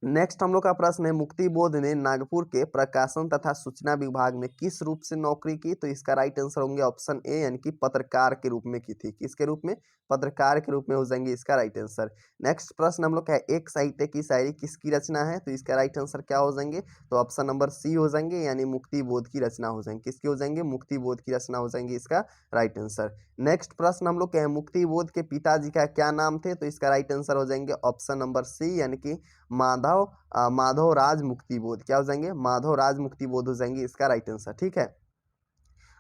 नेक्स्ट हम लोग का प्रश्न है, मुक्ति बोध ने नागपुर के प्रकाशन तथा सूचना विभाग में किस रूप से नौकरी की, तो इसका राइट आंसर होंगे ऑप्शन ए यानी कि पत्रकार के रूप में की थी। किसके रूप में, पत्रकार के रूप में हो जाएंगे, इसका राइट आंसर। नेक्स्ट प्रश्न हम लोग का है, एक साहित्य की शायरी किसकी रचना है, तो इसका राइट आंसर क्या हो जाएंगे, तो ऑप्शन नंबर सी हो जाएंगे यानी मुक्ति बोध की रचना हो जाएंगे। किसकी हो जाएंगे, मुक्ति बोध की रचना हो जाएंगे, इसका राइट आंसर। नेक्स्ट प्रश्न हम लोग के हैं, मुक्ति बोध के पिताजी का क्या नाम थे, तो इसका राइट आंसर हो जाएंगे ऑप्शन नंबर सी यानी कि माधव राज मुक्ति बोध। क्या हो जाएंगे, माधव राज मुक्ति बोध हो जाएंगे, इसका राइट आंसर। ठीक है,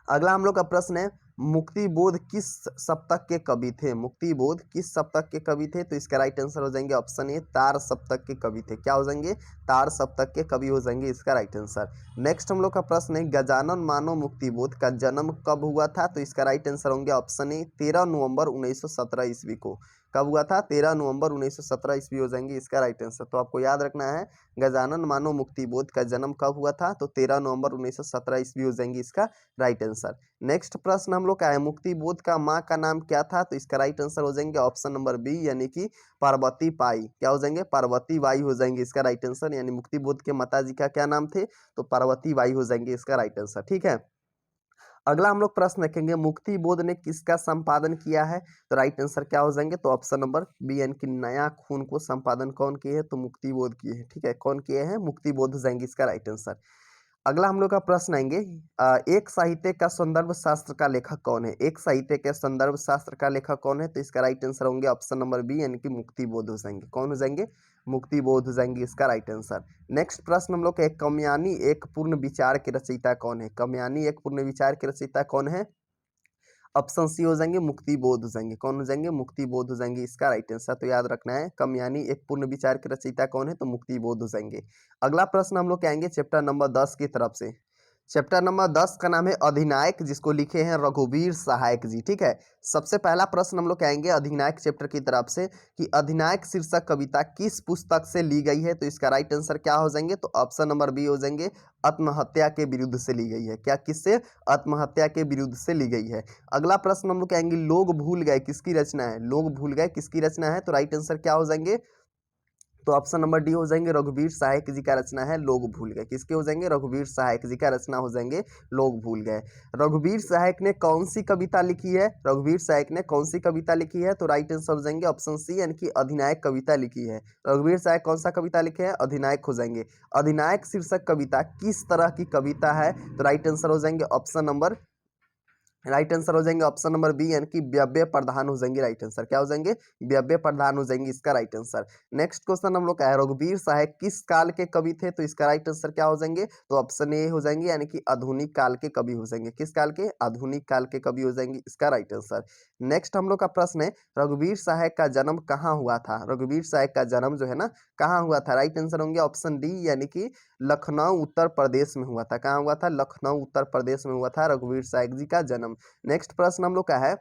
अगला हम लोग का प्रश्न है, मुक्ति बोध किस सप्तक के कवि थे, मुक्ति बोध किस सप्तक के कवि थे, तो इसका राइट आंसर हो जाएंगे ऑप्शन ए तार सप्तक के कवि थे। क्या हो जाएंगे, तार सप्तक के कवि हो जाएंगे, इसका राइट आंसर। नेक्स्ट हम लोग का प्रश्न है, गजानन मानव मुक्ति बोध का जन्म कब हुआ था, तो इसका राइट आंसर होंगे ऑप्शन ए 13 नवंबर 1917 ईस्वी को। कब हुआ था, 13 नवंबर 1917 ईस्वी हो जाएंगे, इसका राइट आंसर। तो आपको याद रखना है, गजानन मानव मुक्ति बोध का जन्म कब हुआ था, तो 13 नवंबर 1917 ईस्वी हो जाएंगे, इसका राइट आंसर। नेक्स्ट प्रश्न हम लोग का है, मुक्ति बोध का माँ का नाम क्या था, तो इसका राइट आंसर हो जाएंगे ऑप्शन नंबर बी यानी कि पार्वती बाई। क्या हो जाएंगे, पार्वती बाई हो जाएंगे, इसका राइट आंसर। यानी मुक्ति बोध के माता जी का क्या नाम थे, तो पार्वती बाई हो जाएंगे, इसका राइट आंसर। ठीक है, अगला हम लोग प्रश्न रखेंगे, मुक्ति बोध ने किसका संपादन किया है, तो राइट आंसर क्या हो जाएंगे, तो ऑप्शन नंबर बी यानी कि नया खून को संपादन कौन किए है, तो मुक्ति बोध किए है। ठीक है, कौन किए हैं, मुक्ति बोध हो जाएंगे, इसका राइट आंसर। अगला हम लोग का प्रश्न आएंगे, एक साहित्य का संदर्भ शास्त्र का लेखक कौन है, एक साहित्य के संदर्भ शास्त्र का लेखक कौन है, तो इसका राइट आंसर होंगे ऑप्शन नंबर बी यानी कि मुक्ति बोध हो जाएंगे। कौन हो जाएंगे, मुक्ति बोध हो जाएंगे, इसका राइट आंसर। नेक्स्ट प्रश्न हम लोग का, कामयानी एक पूर्ण विचार के रचयिता कौन है, कामयानी एक पूर्ण विचार के रचयिता कौन है, ऑप्शन सी हो जाएंगे मुक्ति बोध हो जाएंगे। कौन हो जाएंगे, मुक्ति बोध हो जाएंगे, इसका राइट आंसर। तो याद रखना है, कामयानी एक पूर्ण विचार के रचयिता कौन है, तो मुक्ति बोध हो जाएंगे। अगला प्रश्न हम लोग आएंगे चैप्टर नंबर 10 की तरफ से। चैप्टर नंबर 10 का नाम है अधिनायक, जिसको लिखे हैं रघुवीर सहायक जी। ठीक है, सबसे पहला प्रश्न हम लोग आएंगे अधिनायक चैप्टर की तरफ से कि अधिनायक शीर्षक कविता किस पुस्तक से ली गई है, तो इसका राइट आंसर क्या हो जाएंगे, तो ऑप्शन नंबर बी हो जाएंगे आत्महत्या के विरुद्ध से ली गई है। क्या, किससे, आत्महत्या के विरुद्ध से ली गई है। अगला प्रश्न हम लोग कहेंगे, लोग भूल गए किसकी रचना है, लोग भूल गए किसकी रचना है, तो राइट आंसर क्या हो जाएंगे, तो ऑप्शन नंबर डी हो जाएंगे, रघुवीर सहायक जी का रचना है लोग भूल गए। किसके हो जाएंगे? रघुवीर सहायक जी का रचना हो जाएंगे लोग भूल गए। रघुवीर सहायक ने कौन सी कविता लिखी है? रघुवीर सहायक ने कौन सी कविता लिखी है? तो राइट आंसर हो जाएंगे ऑप्शन सी, यानी कि अधिनायक कविता लिखी है। रघुवीर सहायक कौन सा कविता लिखे हैं? अधिनायक हो जाएंगे। अधिनायक शीर्षक कविता किस तरह की कविता है? तो राइट आंसर हो जाएंगे ऑप्शन नंबर राइट आंसर हो जाएंगे ऑप्शन नंबर बी, यानी कि व्यव्य प्रधान हो जाएंगे। राइट आंसर क्या हो जाएंगे? व्यव्य प्रधान हो जाएंगे, इसका राइट आंसर। नेक्स्ट क्वेश्चन हम लोग का है, रघुवीर सहायक किस काल के कवि थे? तो इसका राइट आंसर क्या हो जाएंगे? तो ऑप्शन ए हो जाएंगे, यानी कि आधुनिक काल के कवि हो जाएंगे। किस काल के? आधुनिक काल के कवि हो जाएंगे, इसका राइट आंसर। नेक्स्ट हम लोग का प्रश्न है, रघुवीर सहायक का जन्म कहाँ हुआ था? रघुवीर सहायक का जन्म जो है ना कहाँ हुआ था? राइट आंसर होंगे ऑप्शन डी, यानी कि लखनऊ उत्तर प्रदेश में हुआ था। कहाँ हुआ था? लखनऊ उत्तर प्रदेश में हुआ था रघुवीर सहायक जी का जन्म। नेक्स्ट प्रश्न हम लोग का है,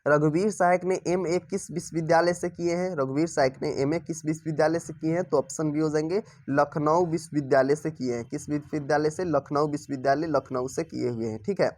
रघुवीर सहायक ने एमए किस विश्वविद्यालय से किए हैं? रघुवीर सहायक ने एमए किस विश्वविद्यालय से किए हैं? तो ऑप्शन बी हो जाएंगे, लखनऊ विश्वविद्यालय से किए हैं। किस विश्वविद्यालय से? लखनऊ विश्वविद्यालय, लखनऊ से किए हुए हैं। ठीक है,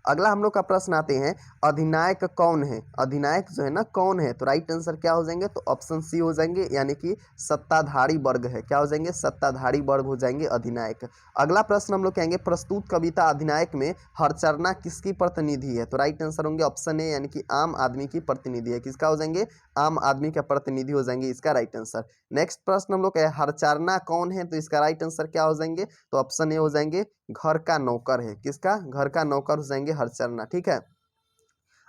अगला हम लोग का प्रश्न आते हैं, अधिनायक कौन है? अधिनायक जो है ना कौन है? तो राइट आंसर क्या हो जाएंगे? तो ऑप्शन सी हो जाएंगे, यानी कि सत्ताधारी वर्ग है। क्या हो जाएंगे? सत्ताधारी वर्ग हो जाएंगे अधिनायक। अगला प्रश्न हम लोग कहेंगे, प्रस्तुत कविता अधिनायक में हरचरना किसकी प्रतिनिधि है? तो राइट आंसर होंगे ऑप्शन ए, यानी कि आम आदमी की प्रतिनिधि है। किसका हो जाएंगे? आम आदमी का प्रतिनिधि हो जाएंगे, इसका राइट आंसर। नेक्स्ट प्रश्न हम लोग है, हरचरना कौन है? तो इसका राइट आंसर क्या हो जाएंगे? तो ऑप्शन ए हो जाएंगे, घर का नौकर है। किसका? घर का नौकर हो जाएंगे हरचरना। ठीक है,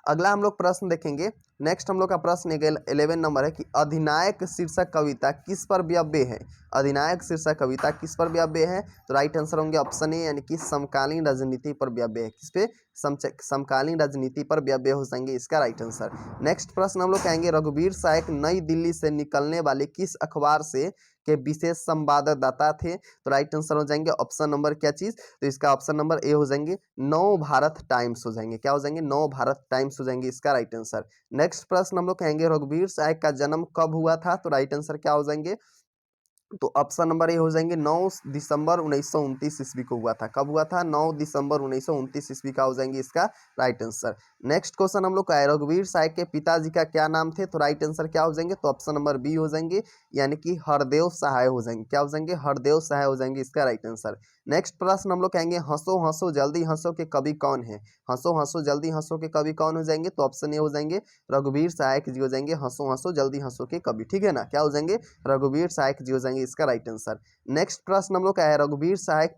अगला हम लोग प्रश्न देखेंगे। नेक्स्ट हम लोग का प्रश्न 11 नंबर है कि अधिनायक शीर्षक कविता किस पर व्यव्य है? अधिनायक शीर्षक कविता किस पर व्यव्य है? तो राइट आंसर होंगे ऑप्शन ए, यानी कि समकालीन राजनीति पर व्यव्य है। किस पे? समकालीन राजनीति पर व्यव्य हो जाएंगे, इसका राइट आंसर। नेक्स्ट प्रश्न हम लोग कहेंगे, रघुवीर सहायक नई दिल्ली से निकलने वाले किस अखबार से के विशेष संवाददाता थे? तो राइट आंसर हो जाएंगे ऑप्शन नंबर क्या चीज? तो इसका ऑप्शन नंबर ए हो जाएंगे, नव भारत टाइम्स हो जाएंगे। क्या हो जाएंगे? नव भारत टाइम्स हो जाएंगे, इसका राइट आंसर। नेक्स्ट प्रश्न हम लोग कहेंगे, रघुवीर सहायक का जन्म कब हुआ था? तो राइट आंसर क्या हो जाएंगे? तो ऑप्शन नंबर ए हो जाएंगे, 9 दिसंबर 1929 ईस्वी को हुआ था। कब हुआ था? 9 दिसंबर 1929 ईस्वी का हो जाएंगे, इसका राइट आंसर। नेक्स्ट क्वेश्चन हम लोग का है, रघुवीर सहायक के पिताजी का क्या नाम थे? तो राइट आंसर क्या हो जाएंगे? तो ऑप्शन नंबर बी हो जाएंगे, यानी कि हरदेव सहाय हो जाएंगे। क्या हो जाएंगे? हरदेव सहाय हो जाएंगे, इसका राइट आंसर। नेक्स्ट प्रश्न हम लोग कहेंगे, हंसो हंसो जल्दी हंसो के कवि कौन है? हंसो हंसो जल्दी हंसो के कवि कौन हो जाएंगे? तो ऑप्शन ए हो जाएंगे, रघुवीर सहायक जी हो जाएंगे हंसो हंसो जल्दी हंसो के कवि। ठीक है ना, क्या हो जाएंगे? रघुवीर सहायक जी हो जाएंगे, इसका राइट आंसर। नेक्स्ट प्रश्न हम लोग का है, रघुवीर सहायक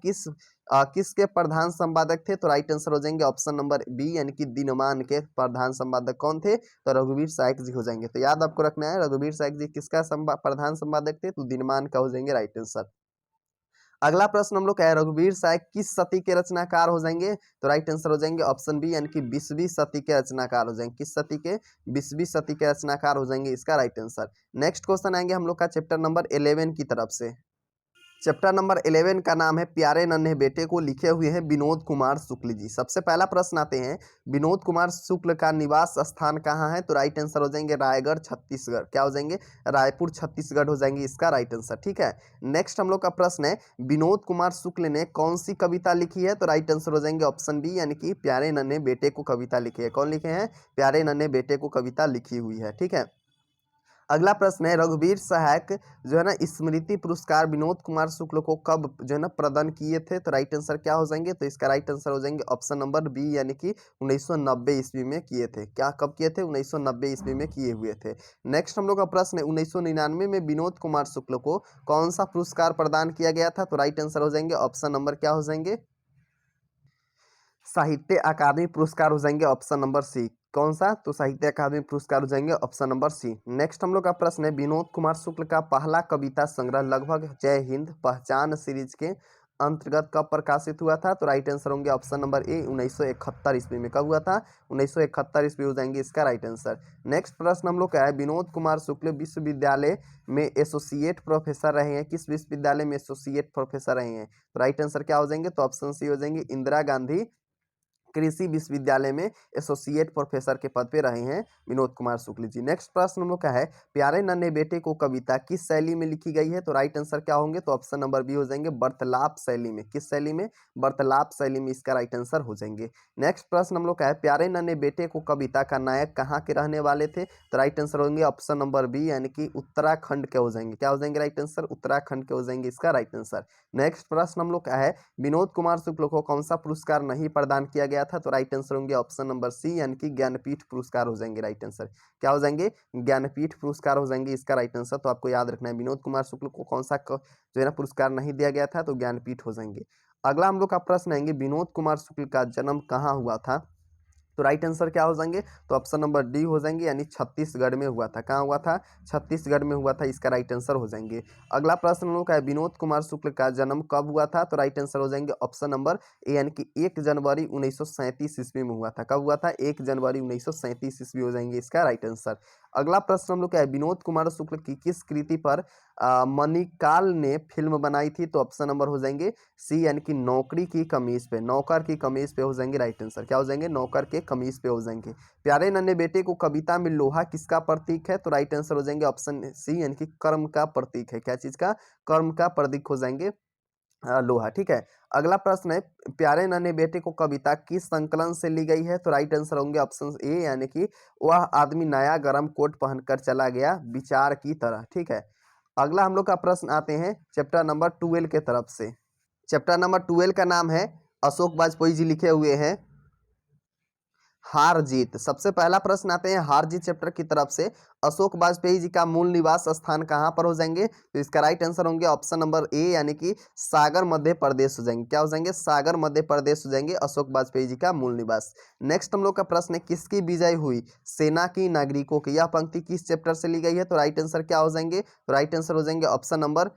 किसके प्रधान संपादक थे? तो राइट आंसर हो जाएंगे ऑप्शन नंबर बी, यानी कि दिनमान के प्रधान संपादक कौन थे? तो रघुवीर सहायक जी हो जाएंगे। तो याद आपको रखना है, रघुवीर सहायक जी किसका प्रधान संपादक थे? तो दिनमान का हो जाएंगे राइट आंसर। अगला प्रश्न हम लोग का है, रघुवीर सहायक किस सदी के रचनाकार हो जाएंगे? तो राइट आंसर हो जाएंगे ऑप्शन बी, यानी कि 20वीं सदी के रचनाकार हो जाएंगे। किस सदी के? 20वीं सदी के रचनाकार हो जाएंगे, इसका राइट आंसर। नेक्स्ट क्वेश्चन आएंगे हम लोग का चैप्टर नंबर 11 की तरफ से। चैप्टर नंबर 11 का नाम है प्यारे नन्हे बेटे को, लिखे हुए हैं विनोद कुमार शुक्ल जी। सबसे पहला प्रश्न आते हैं, विनोद कुमार शुक्ल का निवास स्थान कहाँ है? तो राइट आंसर हो जाएंगे रायगढ़ छत्तीसगढ़। क्या हो जाएंगे? रायपुर छत्तीसगढ़ हो जाएंगे, इसका राइट आंसर। ठीक है, नेक्स्ट हम लोग का प्रश्न है, विनोद कुमार शुक्ल ने कौन सी कविता लिखी है? तो राइट आंसर हो जाएंगे ऑप्शन बी, यानी कि प्यारे नन्हे बेटे को कविता लिखी है। कौन लिखे हैं? प्यारे नन्हे बेटे को कविता लिखी हुई है। ठीक है, अगला प्रश्न है, रघुवीर सहायक जो है ना स्मृति पुरस्कार विनोद कुमार शुक्ल को कब जो है ना प्रदान किए थे? तो राइट आंसर क्या हो जाएंगे? तो इसका राइट आंसर हो जाएंगे ऑप्शन नंबर बी, यानी कि 1990 ईस्वी में किए थे। क्या कब किए थे? 1990 ईस्वी में किए हुए थे। नेक्स्ट हम लोग का प्रश्न है, 1999 में विनोद कुमार शुक्ल को कौन सा पुरस्कार प्रदान किया गया था? तो राइट आंसर हो जाएंगे ऑप्शन नंबर क्या हो जाएंगे? साहित्य अकादमी पुरस्कार हो जाएंगे, ऑप्शन नंबर सी। कौन सा? तो साहित्य अकादमी पुरस्कार हो जाएंगे ऑप्शन नंबर सी। नेक्स्ट हम लोग का प्रश्न है, विनोद कुमार शुक्ल का पहला कविता संग्रह लगभग जय हिंद पहचान सीरीज के अंतर्गत कब प्रकाशित हुआ था? तो राइट आंसर होंगे ऑप्शन नंबर ए, 1971 ईस्वी में। कब हुआ था? 1971 ईस्वी हो जाएंगे, इसका राइट आंसर। नेक्स्ट प्रश्न हम लोग का है, विनोद कुमार शुक्ल विश्वविद्यालय में एसोसिएट प्रोफेसर रहे हैं। किस विश्वविद्यालय में एसोसिएट प्रोफेसर रहे हैं? तो राइट आंसर क्या हो जाएंगे? तो ऑप्शन सी हो जाएंगे, इंदिरा गांधी कृषि विश्वविद्यालय में एसोसिएट प्रोफेसर के पद पे रहे हैं विनोद कुमार शुक्ल जी। नेक्स्ट प्रश्न हम लोग का है, प्यारे नन्हे बेटे को कविता किस शैली में लिखी गई है? तो राइट आंसर क्या होंगे? तो ऑप्शन नंबर बी हो जाएंगे वार्तालाप शैली में। किस शैली में? वार्तालाप शैली में इसका राइट आंसर हो जाएंगे। नेक्स्ट प्रश्न हम लोग का है, प्यारे नन्हे बेटे को कविता का नायक कहाँ के रहने वाले थे? तो राइट आंसर होंगे ऑप्शन नंबर बी यानी कि उत्तराखंड के हो जाएंगे। क्या हो जाएंगे राइट आंसर? उत्तराखंड के हो जाएंगे इसका राइट आंसर। नेक्स्ट प्रश्न हम लोग का है, विनोद कुमार शुक्ल को कौन सा पुरस्कार नहीं प्रदान किया गया था? तो राइट आंसर होंगे ऑप्शन नंबर सी यानी कि ज्ञानपीठ पुरस्कार हो जाएंगे राइट आंसर। क्या हो जाएंगे? ज्ञानपीठ पुरस्कार हो जाएंगे इसका राइट आंसर। तो आपको याद रखना है विनोद कुमार शुक्ल को कौन सा जो है ना पुरस्कार नहीं दिया गया था, तो ज्ञानपीठ हो जाएंगे। अगला हम लोग का प्रश्न आएंगे, विनोद कुमार शुक्ल का जन्म कहाँ हुआ था? तो राइट आंसर क्या हो जाएंगे? तो ऑप्शन नंबर डी हो जाएंगे यानी छत्तीसगढ़ में हुआ था। कहाँ हुआ था? छत्तीसगढ़ में हुआ था, इसका राइट आंसर हो जाएंगे। अगला प्रश्न हम लोग का है, विनोद कुमार शुक्ल का जन्म कब हुआ था? तो राइट आंसर हो जाएंगे ऑप्शन नंबर ए यानी कि 1 जनवरी 1937 ईस्वी में हुआ था। कब हुआ था? 1 जनवरी 1937 ईस्वी हो जाएंगे इसका राइट आंसर। अगला प्रश्न हम लोग का है, विनोद कुमार शुक्ल की किस कृति पर मणिकाल ने फिल्म बनाई थी? तो ऑप्शन नंबर हो जाएंगे सी यानी कि नौकरी की कमीज पे, नौकर की कमीज पे हो जाएंगे राइट आंसर। क्या हो जाएंगे? नौकर के कमीज पे हो जाएंगे। प्यारे नन्हे बेटे को कविता में लोहा किसका प्रतीक है? तो राइट आंसर हो जाएंगे ऑप्शन सी यानी कि कर्म का प्रतीक है। क्या चीज का? कर्म का प्रतीक हो जाएंगे लोहा। ठीक है। अगला प्रश्न है, प्यारे नन्हे बेटे को कविता किस संकलन से ली गई है? तो राइट आंसर होंगे ऑप्शन ए यानी कि वह आदमी नया गरम कोट पहनकर चला गया विचार की तरह। ठीक है। अगला हम लोग का प्रश्न आते हैं चैप्टर नंबर 12 के तरफ से। चैप्टर नंबर 12 का नाम है, अशोक वाजपेयी जी लिखे हुए हैं हार जीत। सबसे पहला प्रश्न आते हैं हार जीत चैप्टर की तरफ से, अशोक वाजपेयी जी का मूल निवास स्थान कहाँ पर हो जाएंगे? तो इसका राइट आंसर होंगे ऑप्शन नंबर ए यानी कि सागर मध्य प्रदेश हो जाएंगे। क्या हो जाएंगे? सागर मध्य प्रदेश हो जाएंगे अशोक वाजपेयी जी का मूल निवास। नेक्स्ट हम लोग का प्रश्न है, किसकी विजय हुई? सेना की नागरिकों की। यह पंक्ति किस चैप्टर से ली गई है? तो राइट आंसर क्या हो जाएंगे? तो राइट आंसर हो जाएंगे ऑप्शन नंबर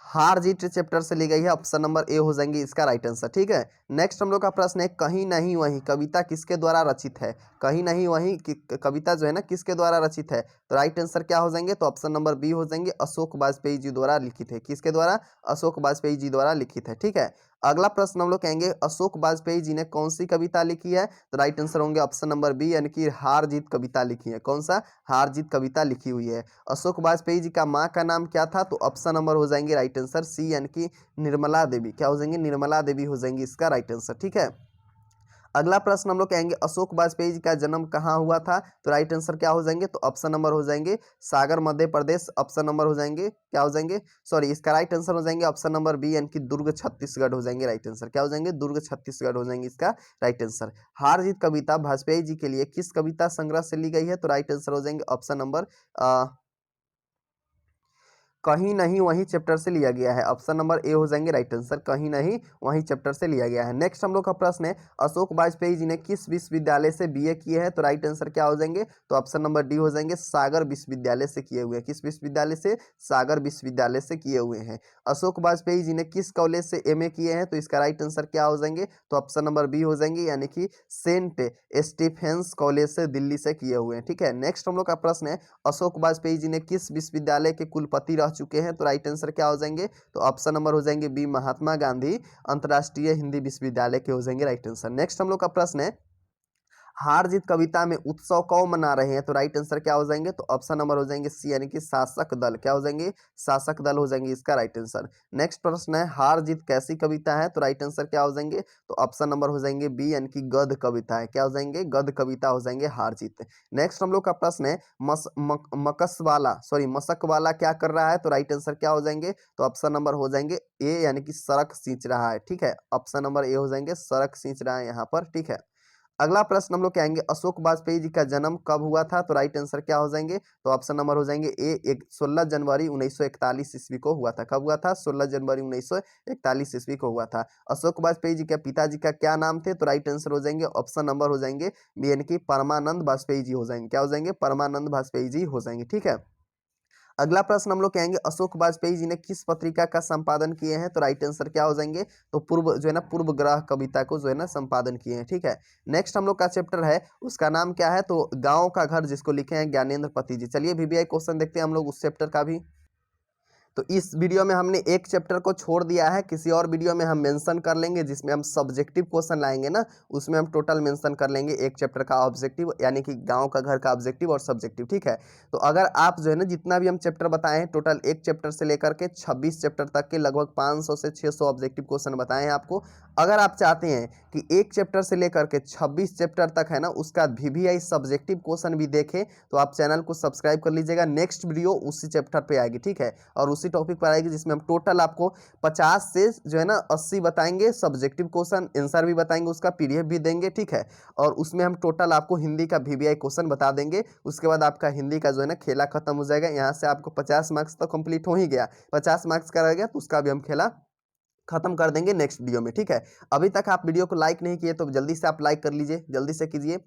हार जीत चैप्टर से ली गई है। ऑप्शन नंबर ए हो जाएंगे इसका राइट आंसर। ठीक है। नेक्स्ट हम लोग का प्रश्न है, कहीं नहीं वहीं कविता किसके द्वारा रचित है? कहीं नहीं वहीं कविता जो है ना किसके द्वारा रचित है? तो राइट आंसर क्या हो जाएंगे? तो ऑप्शन नंबर बी हो जाएंगे अशोक वाजपेयी जी द्वारा लिखित है। किसके द्वारा? अशोक वाजपेयी जी द्वारा लिखित है। ठीक है। अगला प्रश्न हम लोग कहेंगे, अशोक वाजपेयी जी ने कौन सी कविता लिखी है? तो राइट आंसर होंगे ऑप्शन नंबर बी यानी कि हार जीत कविता लिखी है। कौन सा? हार जीत कविता लिखी हुई है। अशोक वाजपेयी जी का माँ का नाम क्या था? तो ऑप्शन नंबर हो जाएंगे राइट आंसर सी यानी कि निर्मला देवी। क्या हो जाएंगे? निर्मला देवी हो जाएंगी इसका राइट आंसर। ठीक है। अगला प्रश्न हम लोग कहेंगे, अशोक वाजपेयी जी का जन्म कहाँ हुआ था? तो राइट आंसर क्या हो जाएंगे? तो ऑप्शन नंबर हो जाएंगे सागर मध्य प्रदेश। ऑप्शन नंबर हो जाएंगे क्या हो जाएंगे? सॉरी, इसका राइट आंसर हो जाएंगे ऑप्शन नंबर बी यानी कि दुर्ग छत्तीसगढ़ हो जाएंगे राइट आंसर। क्या हो जाएंगे? दुर्ग छत्तीसगढ़ हो जाएंगे इसका राइट आंसर। हार जीत कविता वाजपेयी जी के लिए किस कविता संग्रह से ली गई है? तो राइट आंसर हो जाएंगे ऑप्शन नंबर कहीं नहीं वहीं चैप्टर से लिया गया है। ऑप्शन नंबर ए हो जाएंगे राइट आंसर, कहीं नहीं वहीं चैप्टर से लिया गया है। नेक्स्ट हम लोग का प्रश्न है, अशोक वाजपेयी जी ने किस विश्वविद्यालय से बीए किए हैं? तो राइट आंसर क्या हो जाएंगे? तो ऑप्शन नंबर डी हो जाएंगे सागर विश्वविद्यालय से किए हुए हैं। किस विश्वविद्यालय से? सागर विश्वविद्यालय से किए हुए हैं। अशोक वाजपेयी जी ने किस कॉलेज से एमए किए हैं? तो इसका राइट आंसर क्या हो जाएंगे? तो ऑप्शन नंबर बी हो जाएंगे यानी कि सेंट स्टीफेंस कॉलेज से दिल्ली से किए हुए हैं। ठीक है। नेक्स्ट हम लोग का प्रश्न है, अशोक वाजपेयी जी ने किस विश्वविद्यालय के कुलपति रह चुके हैं? तो राइट आंसर क्या हो जाएंगे? तो ऑप्शन नंबर हो जाएंगे बी महात्मा गांधी अंतर्राष्ट्रीय हिंदी विश्वविद्यालय के हो जाएंगे राइट आंसर। नेक्स्ट हम लोग का प्रश्न है, हार जीत कविता में उत्सव कौन मना रहे हैं? तो राइट आंसर क्या हो जाएंगे? तो ऑप्शन नंबर हो जाएंगे सी यानी कि शासक दल। क्या हो जाएंगे? शासक दल हो जाएंगे इसका राइट आंसर। नेक्स्ट प्रश्न है, हार जीत कैसी कविता है? तो राइट आंसर क्या हो जाएंगे? तो ऑप्शन नंबर हो जाएंगे बी यानी कि गद्य कविता है। क्या हो जाएंगे? गद्य कविता हो जाएंगे हार जीत। नेक्स्ट हम लोग का प्रश्न है, मशक वाला क्या कर रहा है? तो राइट आंसर क्या हो जाएंगे? तो ऑप्शन नंबर हो जाएंगे ए यानी कि सड़क सींच रहा है। ठीक है। ऑप्शन नंबर ए हो जाएंगे सड़क सींच रहा है यहाँ पर। ठीक है। अगला प्रश्न हम लोग कहेंगे, अशोक वाजपेयी जी का जन्म कब हुआ था? तो राइट आंसर क्या हो जाएंगे? तो ऑप्शन नंबर हो जाएंगे ए 16 जनवरी 1941 ईस्वी को हुआ था। कब हुआ था? 16 जनवरी 1941 ईस्वी को हुआ था। अशोक वाजपेयी जी के पिताजी का क्या नाम थे? तो राइट आंसर हो जाएंगे ऑप्शन नंबर हो जाएंगे बी यानी कि परमानंद वाजपेयी जी हो जाएंगे। क्या हो जाएंगे? परमानंद वाजपेयी जी हो जाएंगे। ठीक है। अगला प्रश्न हम लोग कहेंगे, अशोक वाजपेयी जी ने किस पत्रिका का संपादन किए हैं? तो राइट आंसर क्या हो जाएंगे? तो पूर्व जो है ना पूर्व ग्रह कविता को जो है ना संपादन किए हैं। ठीक है। नेक्स्ट हम लोग का चैप्टर है, उसका नाम क्या है? तो गांव का घर, जिसको लिखे हैं ज्ञानेंद्र पति जी। चलिए वीवीआई क्वेश्चन देखते हैं हम लोग उस चैप्टर का भी। तो इस वीडियो में हमने एक चैप्टर को छोड़ दिया है, किसी और वीडियो में हम मेंशन कर लेंगे जिसमें हम सब्जेक्टिव क्वेश्चन लाएंगे ना, उसमें हम टोटल मेंशन कर लेंगे एक चैप्टर का ऑब्जेक्टिव, यानी कि गांव का घर का ऑब्जेक्टिव और सब्जेक्टिव, ठीक है। तो अगर आप जो है ना जितना भी हम चैप्टर बताए हैं, टोटल एक चैप्टर से लेकर के 26 चैप्टर तक के लगभग 500 से 600 ऑब्जेक्टिव क्वेश्चन बताए हैं आपको। अगर आप चाहते हैं कि एक चैप्टर से लेकर के 26 चैप्टर तक है ना उसका वीवीआई सब्जेक्टिव क्वेश्चन भी देखें, तो आप चैनल को सब्सक्राइब कर लीजिएगा। नेक्स्ट वीडियो उसी चैप्टर पे आएगी, ठीक है, और उसी टॉपिक पर आएगी, जिसमें हम टोटल आपको 50 से जो है ना 80 बताएंगे सब्जेक्टिव क्वेश्चन, आंसर भी बताएंगे, उसका पीडीएफ भी देंगे, ठीक है। और उसमें हम टोटल आपको हिंदी का वीवीआई क्वेश्चन बता देंगे। उसके बाद आपका हिंदी का जो है ना खेला खत्म हो जाएगा। यहाँ से आपको 50 मार्क्स तो कंप्लीट हो ही गया, 50 मार्क्स का रह गया, तो उसका भी हम खेला खत्म कर देंगे नेक्स्ट वीडियो में, ठीक है। अभी तक आप वीडियो को लाइक नहीं किए तो जल्दी से आप लाइक कर लीजिए, जल्दी से कीजिए।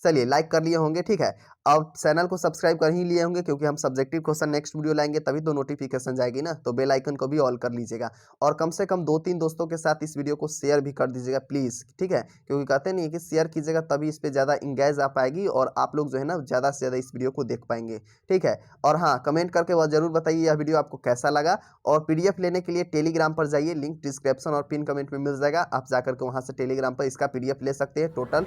चलिए, लाइक कर लिए होंगे, ठीक है। अब चैनल को सब्सक्राइब कर ही लिए होंगे, क्योंकि हम सब्जेक्टिव क्वेश्चन नेक्स्ट वीडियो लाएंगे तभी तो नोटिफिकेशन जाएगी ना, तो बेल आइकन को भी ऑल कर लीजिएगा। और कम से कम 2-3 दोस्तों के साथ इस वीडियो को शेयर भी कर दीजिएगा प्लीज़, ठीक है, क्योंकि कहते नहीं है कि शेयर कीजिएगा तभी इस पर ज़्यादा इंगेज आ पाएगी और आप लोग जो है ना ज़्यादा से ज़्यादा इस वीडियो को देख पाएंगे, ठीक है। और हाँ, कमेंट करके वह जरूर बताइए यह वीडियो आपको कैसा लगा। और पीडीएफ लेने के लिए टेलीग्राम पर जाइए, लिंक डिस्क्रिप्शन और पिन कमेंट में मिल जाएगा, आप जाकर के वहाँ से टेलीग्राम पर इसका पीडीएफ ले सकते हैं। टोटल